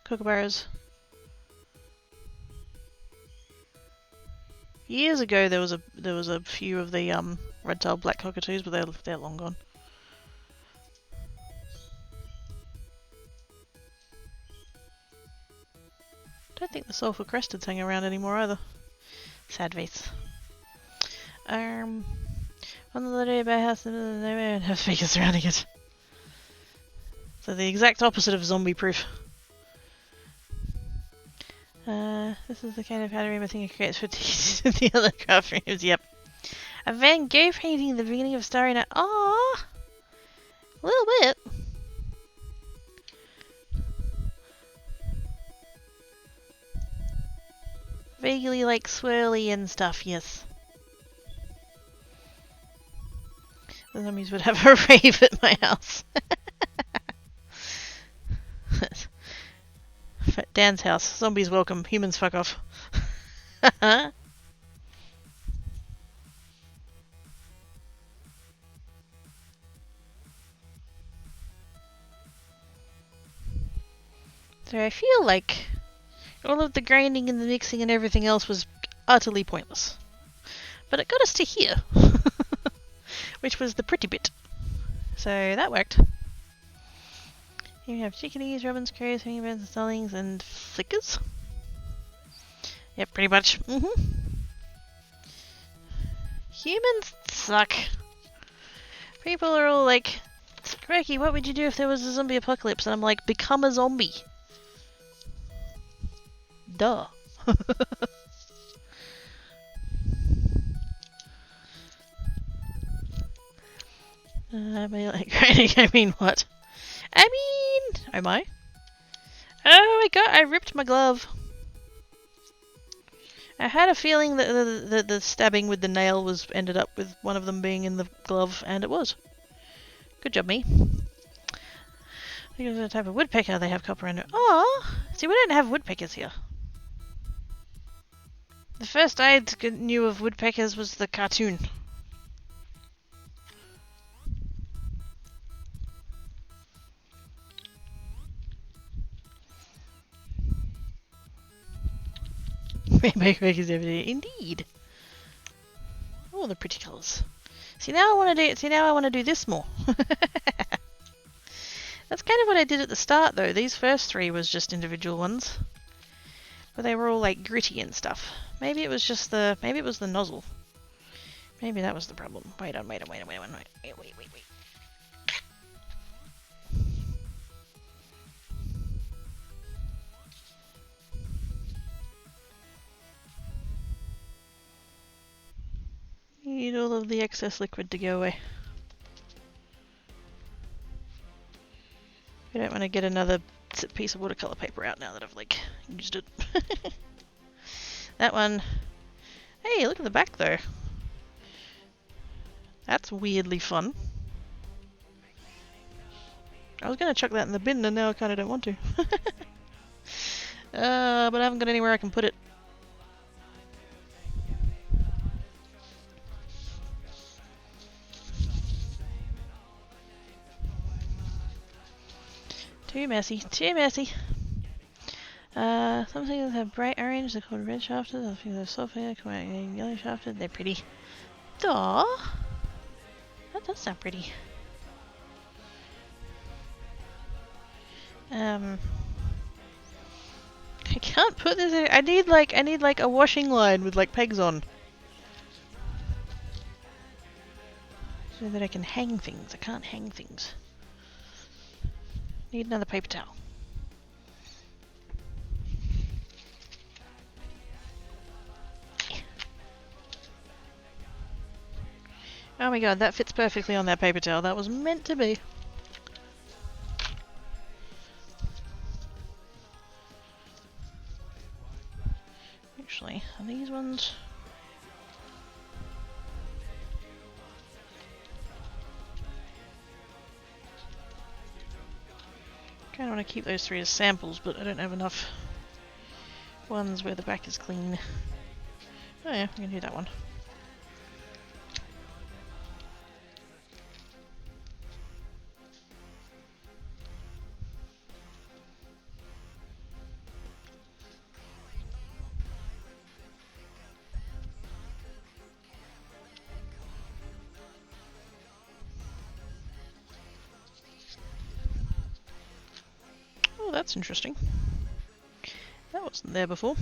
S1: kookaburras. Years ago there was a few of the red-tailed black cockatoos, but they're long gone. Don't think the sulphur cresteds hang around anymore either. Sad face. On the day about house, they don't have speakers surrounding it. So the exact opposite of zombie proof. This is the kind of pattern I think it creates for the other craft rooms. Yep. A Van Gogh painting, the beginning of Starry Night. Aww! A little bit. Vaguely like swirly and stuff, yes. The zombies would have a rave at my house. Dan's house. Zombies welcome. Humans fuck off. So I feel like all of the grinding and the mixing and everything else was utterly pointless. But it got us to here. Which was the pretty bit. So that worked. Here we have chickadees, robins, crows, hummingbirds, and starlings, and flickers. Yep, pretty much. Humans suck. People are all like, Cracky, what would you do if there was a zombie apocalypse? And I'm like, become a zombie. Duh. I mean, what? I mean, am I? Oh my god, I ripped my glove. I had a feeling that the stabbing with the nail ended up with one of them being in the glove, and it was. Good job, me. Because of the type of woodpecker, they have copper in it. Oh, see, we don't have woodpeckers here. The first I knew of woodpeckers was the cartoon. Woodpeckers every day, indeed. Oh, the pretty colours. See, now I want to do. See, now I want to do this more. That's kind of what I did at the start, though. These first three was just individual ones, but they were all like gritty and stuff. Maybe it was just the. Maybe it was the nozzle. Maybe that was the problem. Wait. Need all of the excess liquid to go away. We don't want to get another piece of watercolor paper out now that I've like used it. That one. Hey, look at the back though. That's weirdly fun. I was gonna chuck that in the bin and now I kinda don't want to. But I haven't got anywhere I can put it. Too messy, too messy. Some things have bright orange, they're called red shafted, other things have soft hair, come out yellow shafted, they're pretty. Aww! That does sound pretty. I can't put this in. I need like a washing line with like pegs on. So that I can hang things. I can't hang things. Need another paper towel. Oh my god, that fits perfectly on that paper towel. That was meant to be. Actually, are these ones? Kind of want to keep those 3 as samples, but I don't have enough ones where the back is clean. Oh yeah, we can do that one. Oh, that's interesting. That wasn't there before.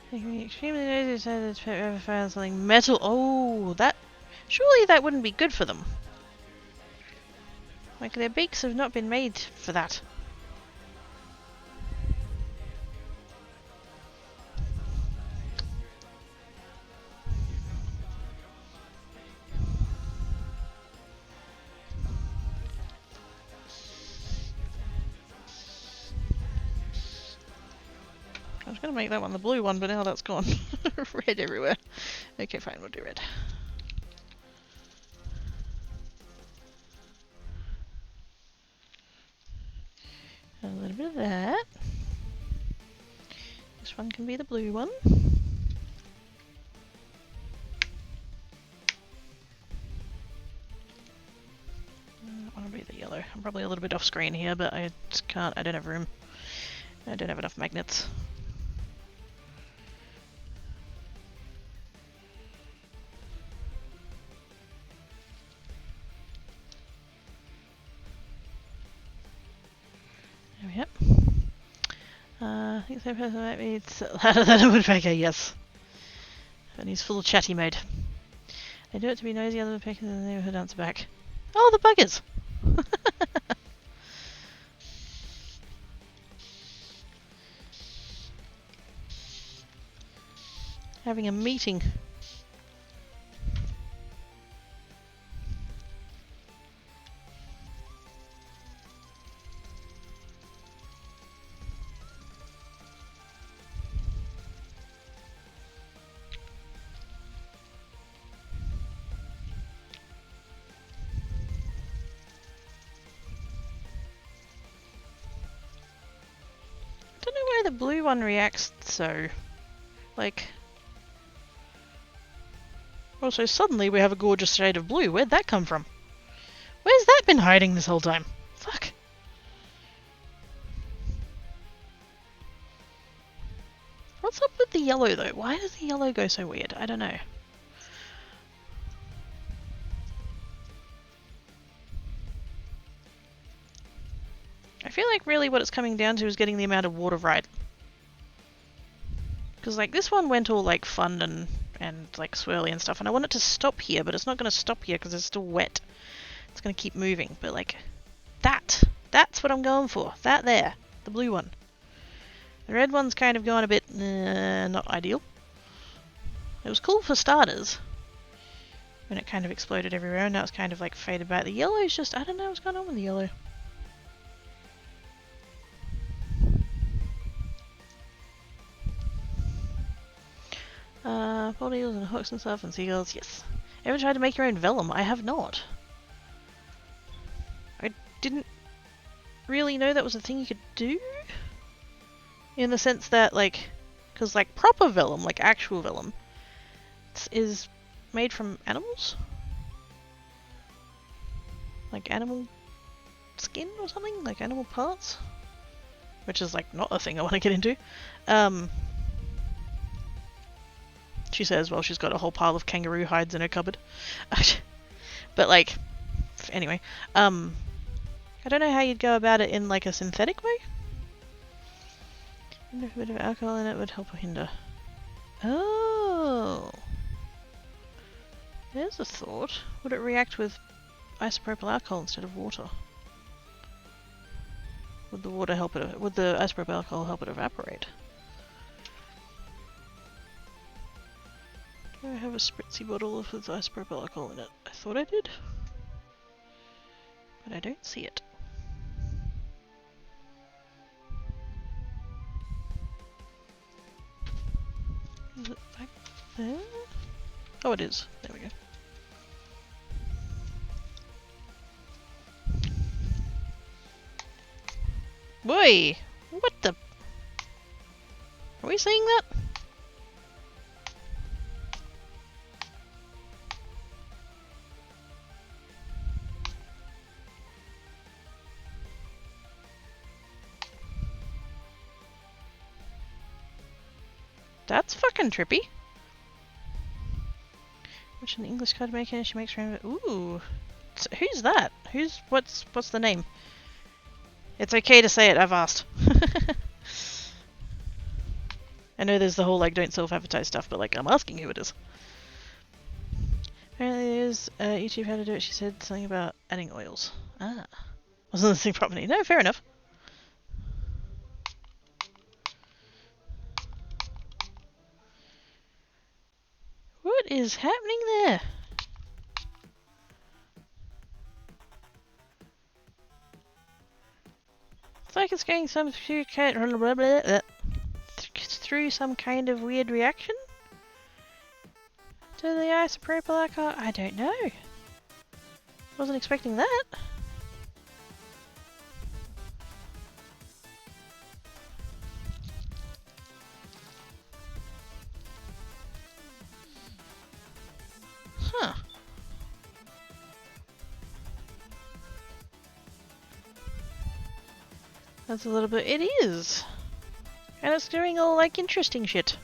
S1: They can be extremely noisy so that ever found something metal. Oh, that. Surely that wouldn't be good for them. Like, their beaks have not been made for that. I was going to make that one the blue one, but now that's gone. Red everywhere. Okay, fine, we'll do red. A little bit of that. This one can be the blue one. I want to be the yellow. I'm probably a little bit off screen here, but I just can't. I don't have room. I don't have enough magnets. There we go. I think the person might be louder than a woodpecker, yes. And he's full chatty mode. They do it to be nosy other woodpeckers and the neighborhood answer back. Oh, the buggers! Having a meeting. I don't know why the blue one reacts so. Like. Also, suddenly we have a gorgeous shade of blue. Where'd that come from? Where's that been hiding this whole time? Fuck. What's up with the yellow though? Why does the yellow go so weird? I don't know. I feel like really what it's coming down to is getting the amount of water right. Because like this one went all like fun and like swirly and stuff, and I want it to stop here, but it's not going to stop here because it's still wet. It's going to keep moving, but like that's what I'm going for. That there, the blue one. The red one's kind of going a bit not ideal. It was cool for starters when it kind of exploded everywhere, and now it's kind of like faded back. The yellow is just, I don't know what's going on with the yellow. Bald eagles and hawks and stuff and seagulls, yes. Ever tried to make your own vellum? I have not. I didn't really know that was a thing you could do. In the sense that, like, because like proper vellum, like actual vellum, is made from animals? Like animal skin or something? Like animal parts? Which is like not a thing I want to get into. She says while she's got a whole pile of kangaroo hides in her cupboard. But like, anyway, I don't know how you'd go about it in like a synthetic way. I wonder if a bit of alcohol in it would help or hinder. Oh, there's a thought. Would it react with isopropyl alcohol instead of water? Would the water help it? Would the isopropyl alcohol help it evaporate? Do I have a spritzy bottle with isopropyl alcohol in it? I thought I did, but I don't see it. Is it back there? Oh, it is. There we go. Boy! What the? Are we seeing that? That's fucking trippy. Which an English card maker, she makes her own. Ooh, so who's that? What's the name? It's okay to say it. I've asked. I know there's the whole like don't self-advertise stuff, but like I'm asking who it is. Apparently there's YouTube how to do it. She said something about adding oils. Ah, wasn't listening properly. No, fair enough. What is happening there? It's like it's going through some kind of weird reaction to the isopropyl alcohol. I don't know. Wasn't expecting that. Huh. That's a little bit. It is. And it's doing all like interesting shit.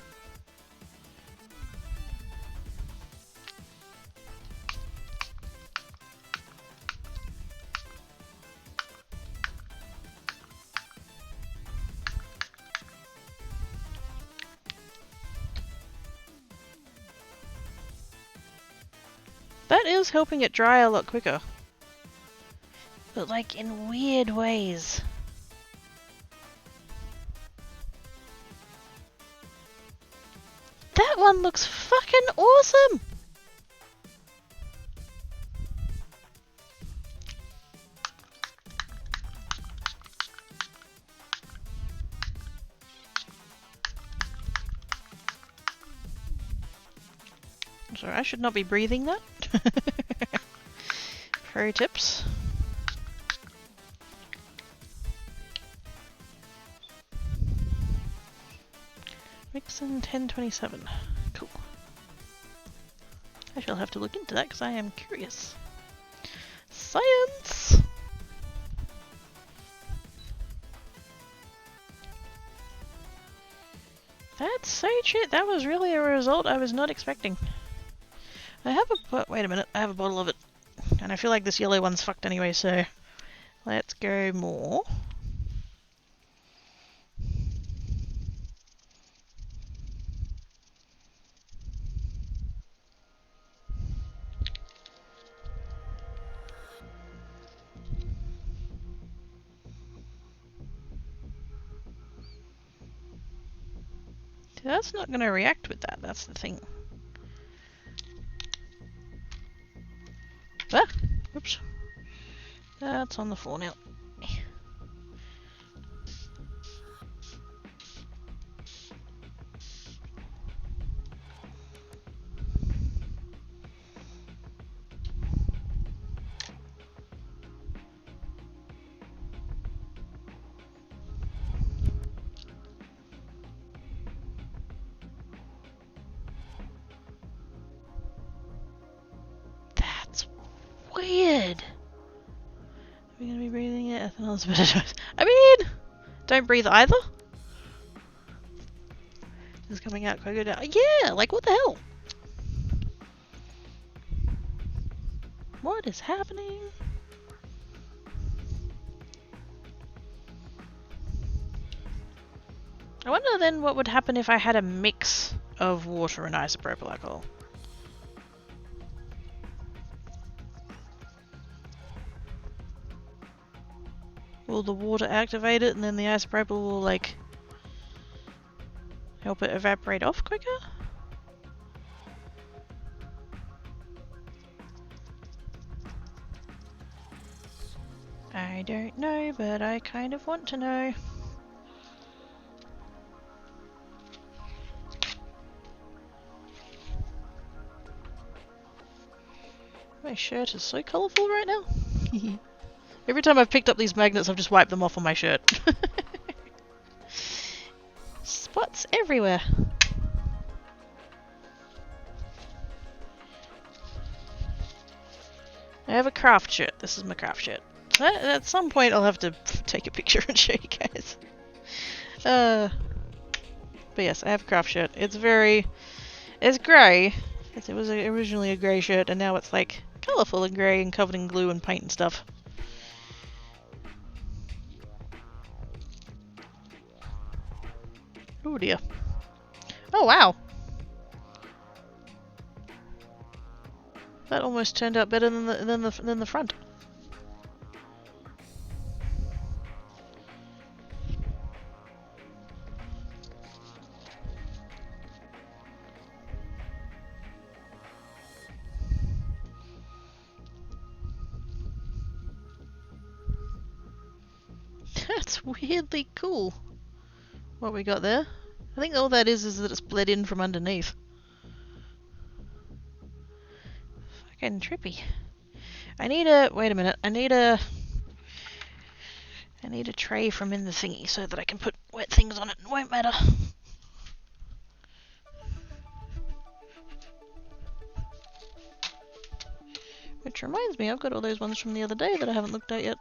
S1: That is helping it dry a lot quicker. But like in weird ways. That one looks fucking awesome! Sorry, I should not be breathing that. Pro tips. Mixin 1027. Cool. I shall have to look into that because I am curious. Science! That's so shit. That was really a result I was not expecting. I have a... wait a minute. I have a bottle of it. And I feel like this yellow one's fucked anyway, so... let's go more. That's not going to react with that, that's the thing. Ah! Oops. That's on the floor now. Weird. Are we gonna be breathing it? Ethanol's a better choice. I mean, don't breathe either. It's coming out quite good now. Yeah, like what the hell? What is happening? I wonder then what would happen if I had a mix of water and isopropyl alcohol. Will the water activate it and then the isopropyl will like help it evaporate off quicker? I don't know, but I kind of want to know. My shirt is so colourful right now. Every time I've picked up these magnets, I've just wiped them off on my shirt. Spots everywhere. I have a craft shirt. This is my craft shirt. So at some point I'll have to take a picture and show you guys. But yes, I have a craft shirt. It's grey. It was originally a grey shirt and now it's like colourful and grey and covered in glue and paint and stuff. Oh dear. Oh wow! That almost turned out better than the front. That's weirdly cool. What we got there? I think all that is that it's bled in from underneath. Fucking trippy. Wait a minute. I need a tray from in the thingy so that I can put wet things on it. It won't matter. Which reminds me, I've got all those ones from the other day that I haven't looked at yet.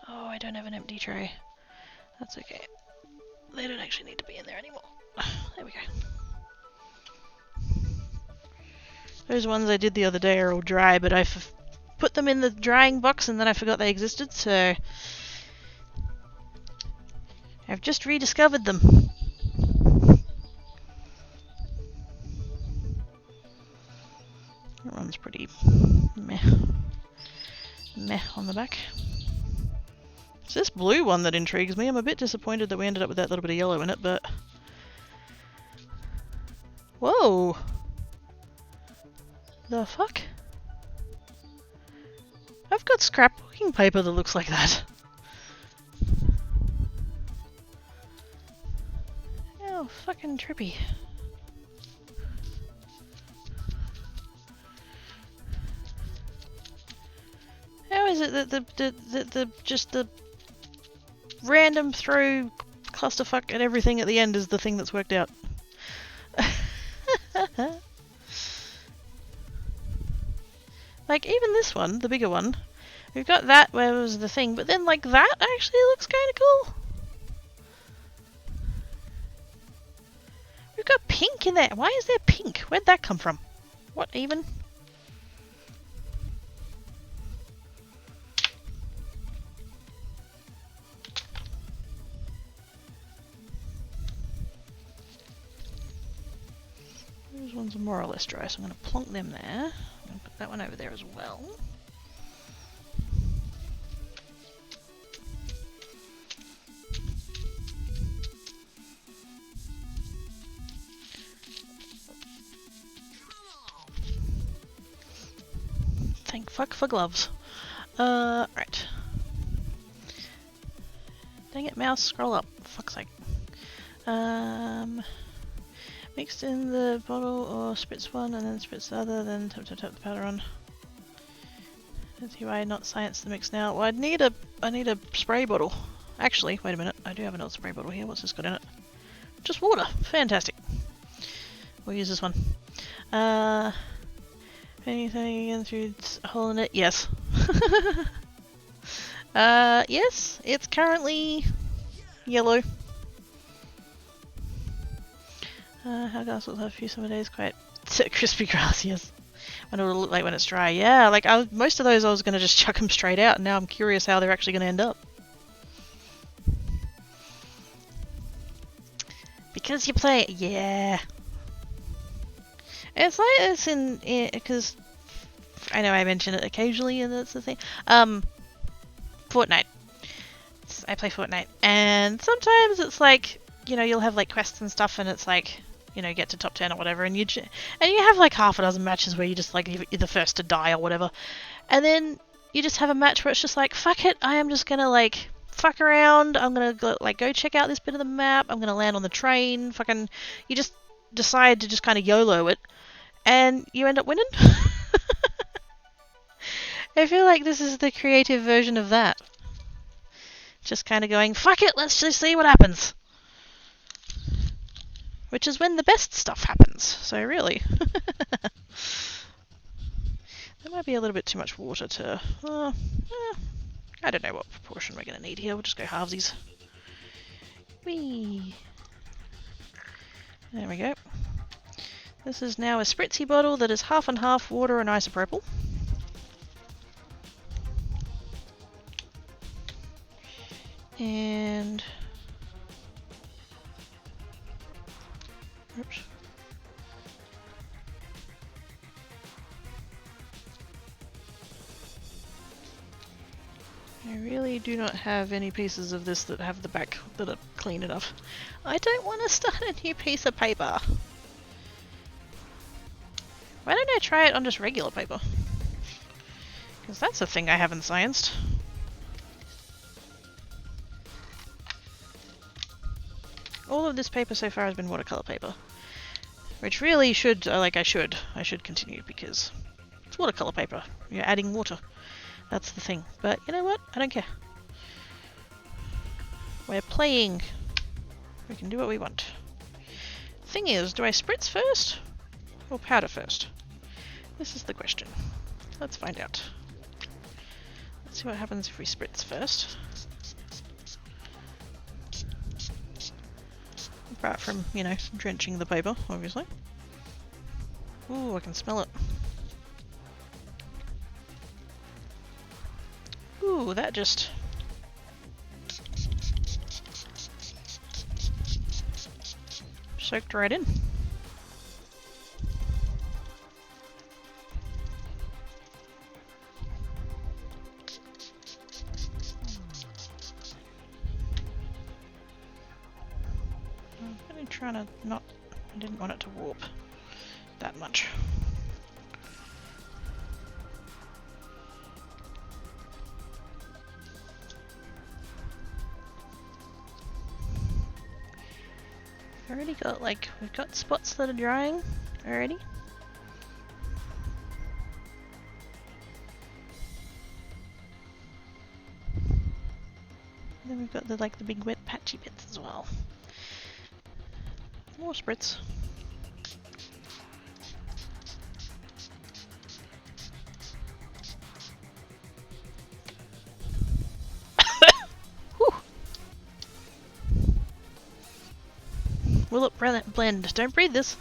S1: Oh, I don't have an empty tray. That's okay. They don't actually need to be in there anymore. There we go. Those ones I did the other day are all dry, but I put them in the drying box and then I forgot they existed, so I've just rediscovered them. That one's pretty meh on the back. It's this blue one that intrigues me. I'm a bit disappointed that we ended up with that little bit of yellow in it, but... Whoa! The fuck? I've got scrapbooking paper that looks like that. Oh, fucking trippy. How is it that the random throw clusterfuck and everything at the end is the thing that's worked out? Like, even this one, the bigger one, we've got that where it was the thing, but then, like, that actually looks kind of cool. We've got pink in there. Why is there pink? Where'd that come from? What, even? Those ones are more or less dry, so I'm going to plonk them there. I'm going to put that one over there as well. Thank fuck for gloves. Right. Dang it, mouse, scroll up. Fuck's sake. Mixed in the bottle or spritz one and then spritz the other, then tap the powder on. Let's see why not science the mix now. Well, I need a spray bottle. Actually, wait a minute. I do have another spray bottle here. What's this got in it? Just water. Fantastic. We'll use this one. Anything in through a hole in it? Yes. Yes. It's currently yellow. How grass will have a few summer days quite crispy grass, yes. What it'll look like when it's dry. Yeah, like most of those I was going to just chuck them straight out, and now I'm curious how they're actually going to end up. Because you play it, yeah. It's like this because I know I mention it occasionally, and that's the thing. Fortnite. I play Fortnite, and sometimes it's like, you know, you'll have like quests and stuff, and it's like, you know, get to top 10 or whatever, and you have like half a dozen matches where you just like you're the first to die or whatever, and then you just have a match where it's just like, fuck it, I am just gonna like fuck around. I'm gonna go check out this bit of the map. I'm gonna land on the train. Fucking, you just decide to just kind of YOLO it, and you end up winning. I feel like this is the creative version of that. Just kind of going, fuck it, let's just see what happens. Which is when the best stuff happens, so really. There might be a little bit too much water to... I don't know what proportion we're going to need here, we'll just go halvesies. Whee! There we go. This is now a spritzy bottle that is half and half water and isopropyl. And... oops. I really do not have any pieces of this that have the back that are clean enough. I don't want to start a new piece of paper. Why don't I try it on just regular paper? Because that's a thing I haven't scienced. All of this paper so far has been watercolor paper. Which really should, I should continue because it's watercolor paper. You're adding water. That's the thing. But you know what? I don't care. We're playing. We can do what we want. Thing is, do I spritz first? Or powder first? This is the question. Let's find out. Let's see what happens if we spritz first. Apart from, you know, drenching the paper, obviously. Ooh, I can smell it. Ooh, that just... soaked right in. I'm really trying to not... I didn't want it to warp that much. Already got like, we've got spots that are drying already. And then we've got the like the big wet patchy bits as well. More spritz. Will it blend? Don't breathe this.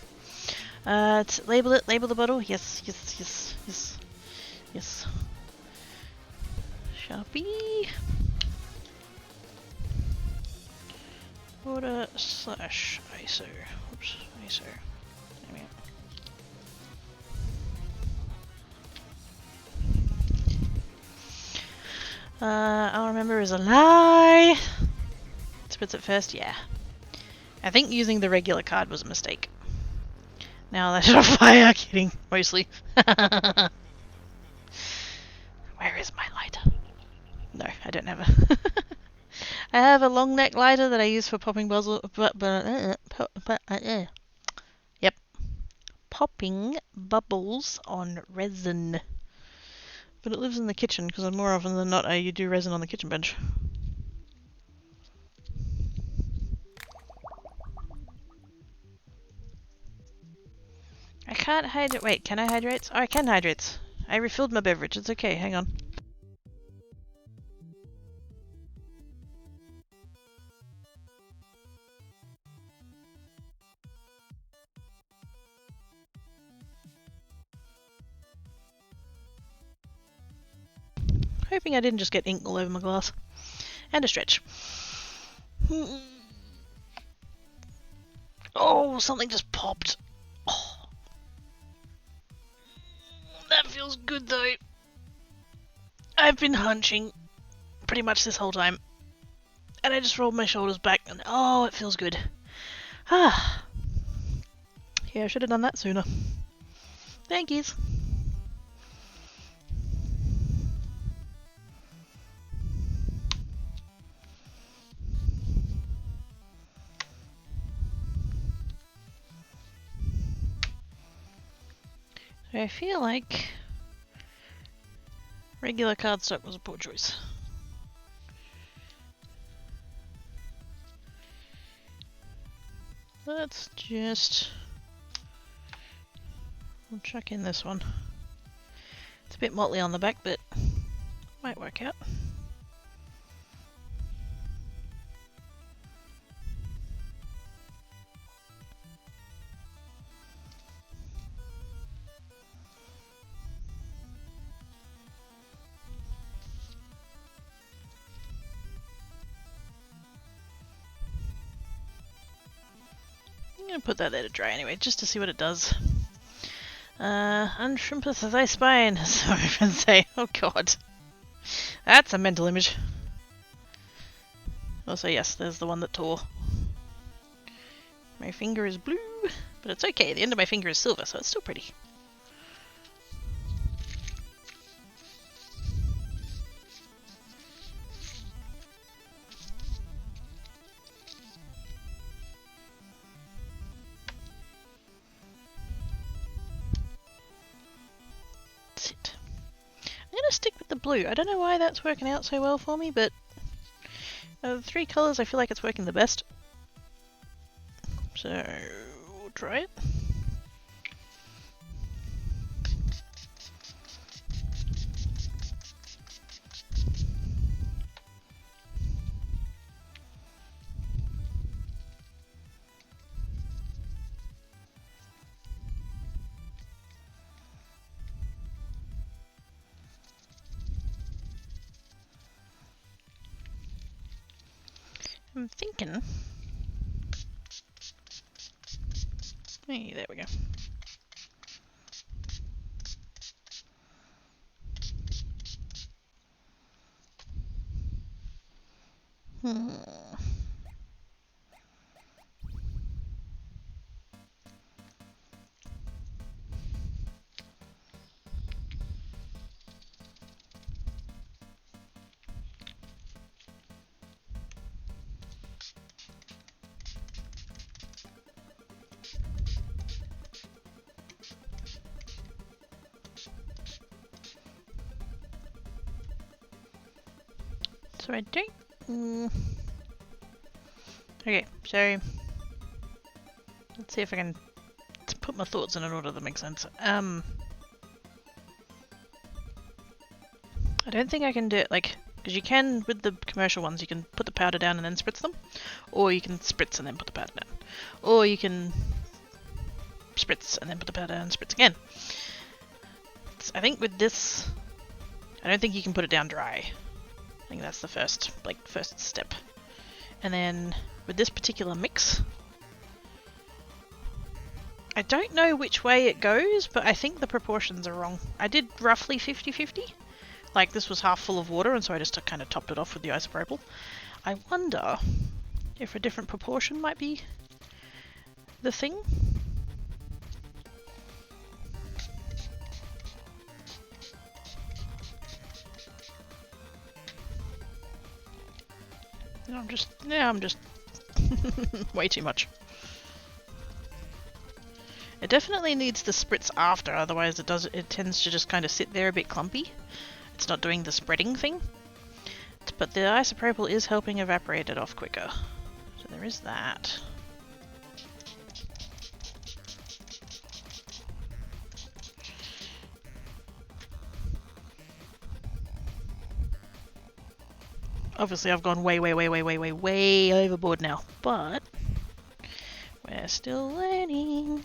S1: Label it, label the bottle. Yes, yes, yes, yes, yes. Sharpie. Water / ISO. Oops, ISO. There we go. I'll remember is a lie. Spritz it first, yeah. I think using the regular card was a mistake. Now that's on fire. Kidding, mostly. Where is my lighter? No, I don't have a. I have a long neck lighter that I use for popping bubbles. Yep, popping bubbles on resin. But it lives in the kitchen because more often than not I do resin on the kitchen bench. I can't hydrate. Wait, can I hydrate? Oh, I can hydrate. I refilled my beverage. It's okay. Hang on. hoping I didn't just get ink all over my glass. And a stretch. Oh, something just popped. Oh. That feels good though. I've been hunching pretty much this whole time. And I just rolled my shoulders back and oh, it feels good. Ah. Yeah, I should have done that sooner. Thank yous. I feel like regular cardstock was a poor choice. Let's just... I'll chuck in this one. It's a bit motley on the back, but might work out. I'm going to put that there to dry anyway, just to see what it does. Unshrimpeth thy spine, as my friends say. Oh god. That's a mental image. Also, yes, there's the one that tore. My finger is blue, but it's okay. The end of my finger is silver, so it's still pretty. I'm gonna stick with the blue. I don't know why that's working out so well for me, but of the three colours I feel like it's working the best. So, we'll try it. I'm thinking... Hey, there we go. So I don't... Okay, so... Let's see if I can put my thoughts in an order that makes sense. I don't think I can do it, like... Because you can, with the commercial ones, you can put the powder down and then spritz them. Or you can spritz and then put the powder down. Or you can spritz and then put the powder down and spritz again. I think with this... I don't think you can put it down dry. I think that's the first step. And then with this particular mix, I don't know which way it goes, but I think the proportions are wrong. I did roughly 50-50. Like this was half full of water, and so I just kind of topped it off with the isopropyl. I wonder if a different proportion might be the thing. I'm just way too much. It definitely needs the spritz after, otherwise it tends to just kind of sit there a bit clumpy. It's not doing the spreading thing. But the isopropyl is helping evaporate it off quicker. So there is that. Obviously I've gone way overboard now, but we're still learning.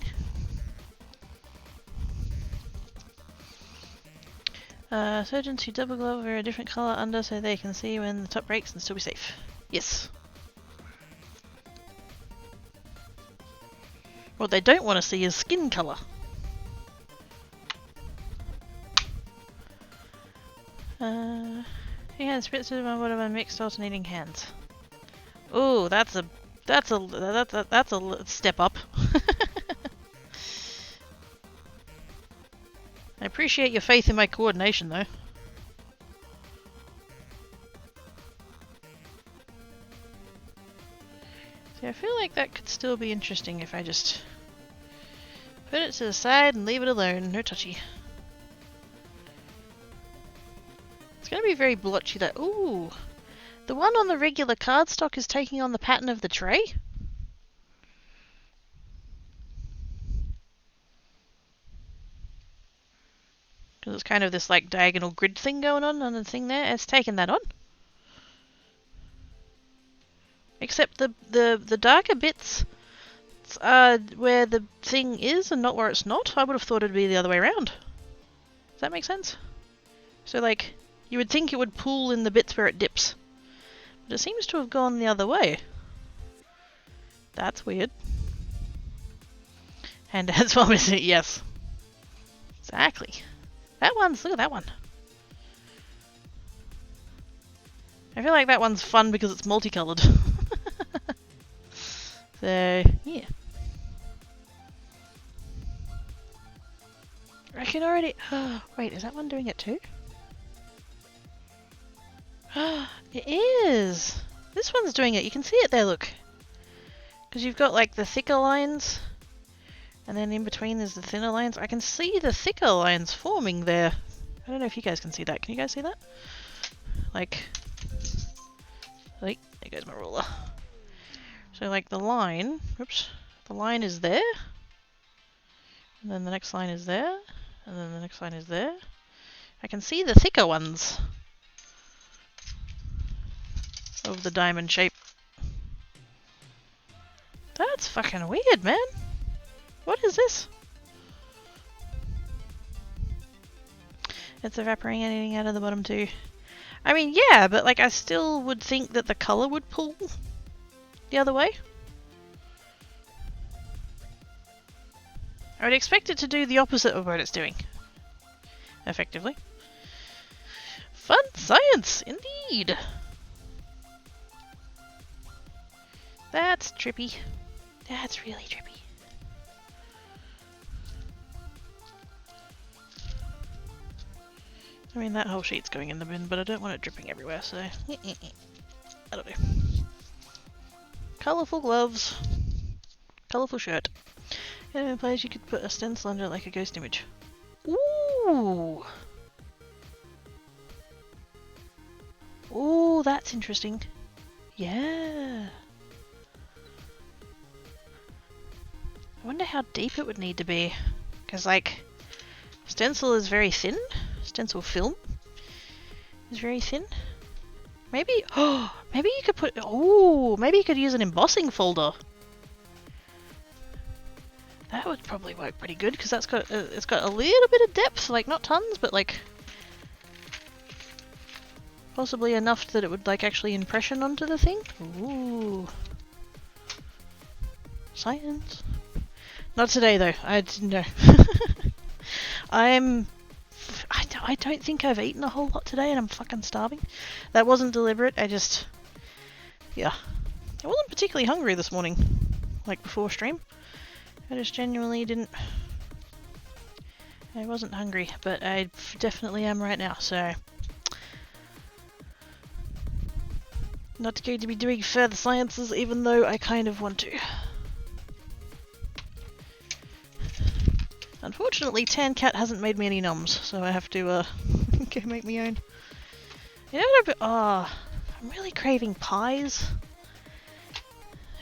S1: Surgeons who double glove wear a different colour under so they can see when the top breaks and still be safe. Yes. What they don't want to see is skin colour. Two hands spritz with one of my mixed alternating hands. Oh, that's a step up. I appreciate your faith in my coordination, though. See, I feel like that could still be interesting if I just put it to the side and leave it alone. No touchy. It's going to be very blotchy, though. Ooh! The one on the regular cardstock is taking on the pattern of the tray. Because it's kind of this like diagonal grid thing going on the thing there. It's taken that on. Except the darker bits are where the thing is and not where it's not. I would have thought it'd be the other way around. Does that make sense? So like, you would think it would pool in the bits where it dips. But it seems to have gone the other way. That's weird. And that's what was it, yes. Exactly. That one's, look at that one. I feel like that one's fun because it's multicoloured. So, yeah. I can already... wait, is that one doing it too? It is! This one's doing it. You can see it there, look. Because you've got like the thicker lines. And then in between there's the thinner lines. I can see the thicker lines forming there. I don't know if you guys can see that. Can you guys see that? Like... there goes my ruler. So like the line... oops. The line is there. And then the next line is there. And then the next line is there. I can see the thicker ones of the diamond shape. That's fucking weird, man. What is this? It's evaporating anything out of the bottom too. I mean, yeah, but like I still would think that the colour would pull the other way. I would expect it to do the opposite of what it's doing. Effectively. Fun science, indeed! That's trippy. That's really trippy. I mean, that whole sheet's going in the bin, but I don't want it dripping everywhere, so... that'll do. Colourful gloves. Colourful shirt. Yeah, implies you could put a stencil under it like a ghost image. Ooh! Ooh, that's interesting. Yeah! I wonder how deep it would need to be. Because, like, stencil is very thin. Stencil film is very thin. Maybe, oh, maybe you could put, oh, maybe you could use an embossing folder. That would probably work pretty good because that's got, it's got a little bit of depth, like not tons, but like possibly enough that it would like actually impression onto the thing. Ooh, science. Not today though. I didn't know. I don't think I've eaten a whole lot today and I'm fucking starving. That wasn't deliberate, I just... yeah. I wasn't particularly hungry this morning. Like before stream. I just genuinely didn't... I wasn't hungry, but I definitely am right now, so... not going to be doing further sciences even though I kind of want to. Unfortunately, Tan Cat hasn't made me any noms, so I have to go make my own. You know what I'm really craving pies.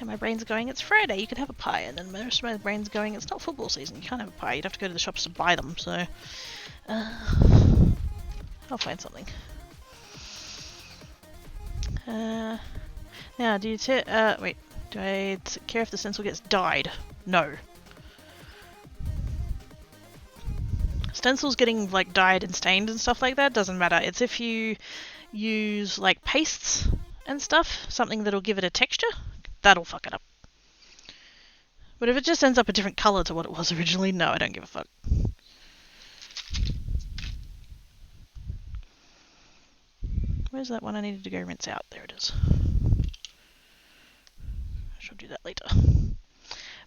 S1: And my brain's going, it's Friday, you could have a pie. And then most of my brain's going, it's not football season, you can't have a pie, you'd have to go to the shops to buy them, so... I'll find something. Now, do you wait, do I care if the stencil gets dyed? No. Stencils getting like dyed and stained and stuff like that doesn't matter. It's if you use like pastes and stuff, something that'll give it a texture, that'll fuck it up. But if it just ends up a different colour to what it was originally, no, I don't give a fuck. Where's that one I needed to go rinse out? There it is. I shall do that later.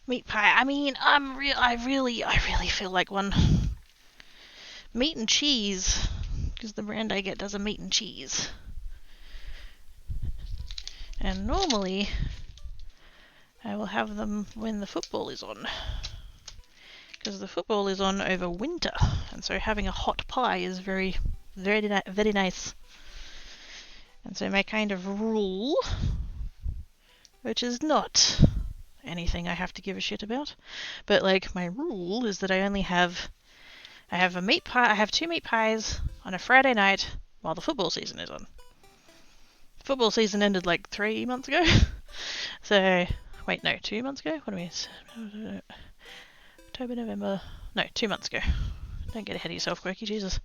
S1: Meat pie. I mean, I really feel like one. Meat and cheese, because the brand I get does a meat and cheese. And normally, I will have them when the football is on. Because the football is on over winter, and so having a hot pie is very, very nice. And so my kind of rule, which is not anything I have to give a shit about, but like my rule is that I have a meat pie. I have 2 meat pies on a Friday night while the football season is on. Football season ended like 3 months ago. So wait, no, 2 months ago. What do we? October, November. No, 2 months ago. Don't get ahead of yourself, Quirky. Jesus.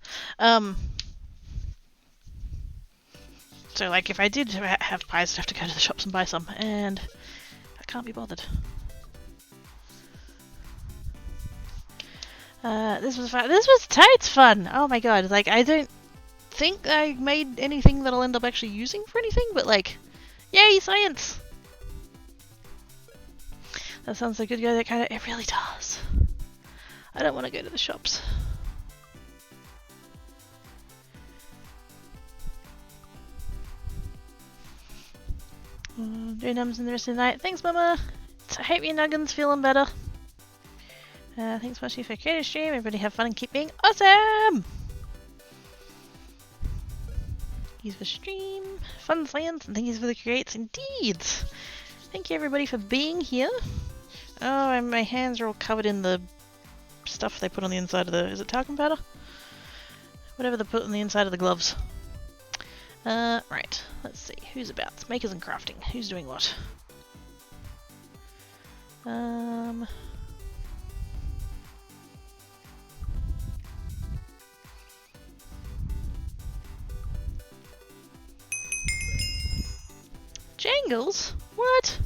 S1: So like if I did have pies, I'd have to go to the shops and buy some, and I can't be bothered. This was fun. This was totes fun. Oh my god! Like I don't think I made anything that I'll end up actually using for anything, but like, yay science! That sounds like a good go. That kind of it really does. I don't want to go to the shops. Doing numbers in the rest of the night. Thanks, Mama. I hope your nugget's feeling better. Thanks much for creative stream. Everybody have fun and keep being awesome. Thanks for stream, fun science, and thank you for the creates. Indeed. Thank you everybody for being here. Oh, and my hands are all covered in the stuff they put on the inside of the. Is it talcum powder? Whatever they put on the inside of the gloves. Right, let's see, who's about? Makers and crafting, who's doing what? Jangles? What?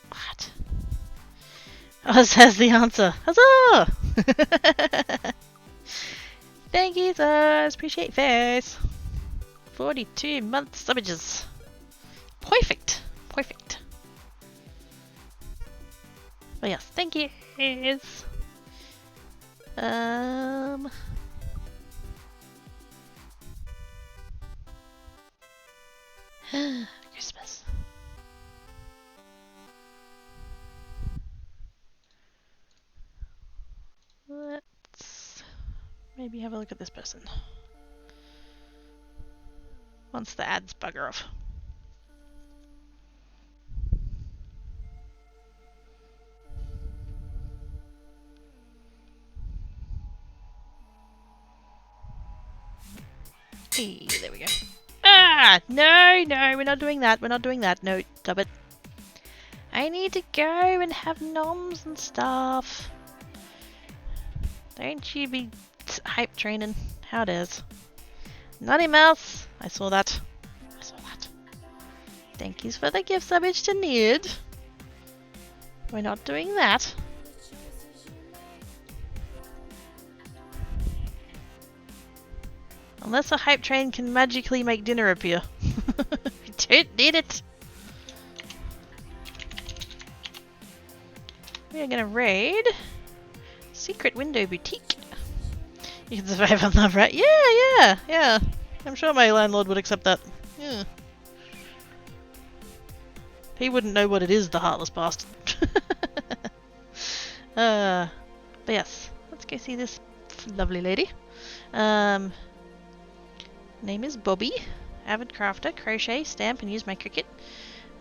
S1: What? Oh, says the answer. Huzzah! Thank you, sir. Appreciate face. 42 months savages. Perfect. Perfect. But yes, thank you. Christmas. Let's maybe have a look at this person. Once the ads bugger off. Hey, there we go. Ah! No, no, we're not doing that. We're not doing that. No, stop it. I need to go and have noms and stuff. Don't you be hype training. How it is. Naughty mouse. I saw that. I saw that. Thank yous for the gift subbage to Nid. We're not doing that. Unless a hype train can magically make dinner appear. We don't need it. We are gonna raid Secret Window Boutique. You can survive on love, right? Yeah. I'm sure my landlord would accept that. Yeah. He wouldn't know what it is, the heartless bastard. But yes, let's go see this lovely lady. Name is Bobby. Avid crafter, crochet, stamp, and use my Cricut.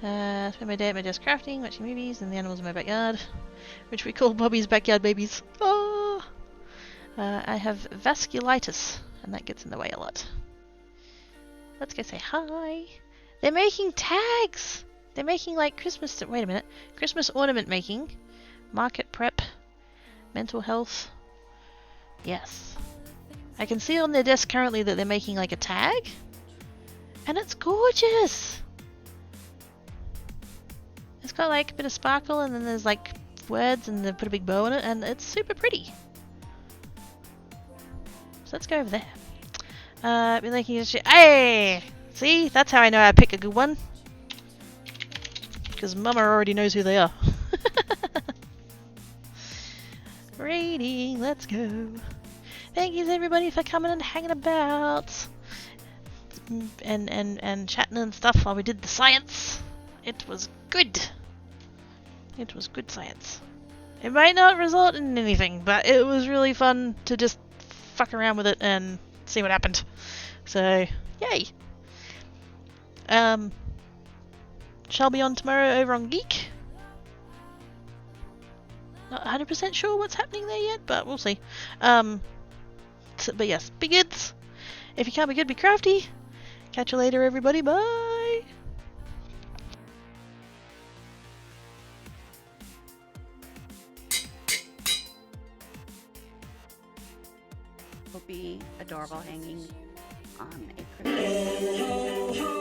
S1: Spend my day at my desk crafting, watching movies, and the animals in my backyard, which we call Bobby's backyard babies. Oh! I have vasculitis, and that gets in the way a lot. Let's go say hi. They're making tags! They're making like Christmas... Wait a minute. Christmas ornament making. Market prep. Mental health. Yes. I can see on their desk currently that they're making like a tag. And it's gorgeous! It's got like a bit of sparkle and then there's like words and they put a big bow on it and it's super pretty. So let's go over there. Be like, hey! See? That's how I know I pick a good one. Because Mama already knows who they are. Rating, let's go. Thank you everybody for coming and hanging about. And chatting and stuff while we did the science. It was good. It was good science. It might not result in anything, but it was really fun to just fuck around with it and see what happened. So, yay! Shall be on tomorrow over on Geek. Not 100% sure what's happening there yet, but we'll see. But yes, be good. If you can't be good, be crafty. Catch you later, everybody. Bye!
S2: Will be adorable hanging on a Christmas.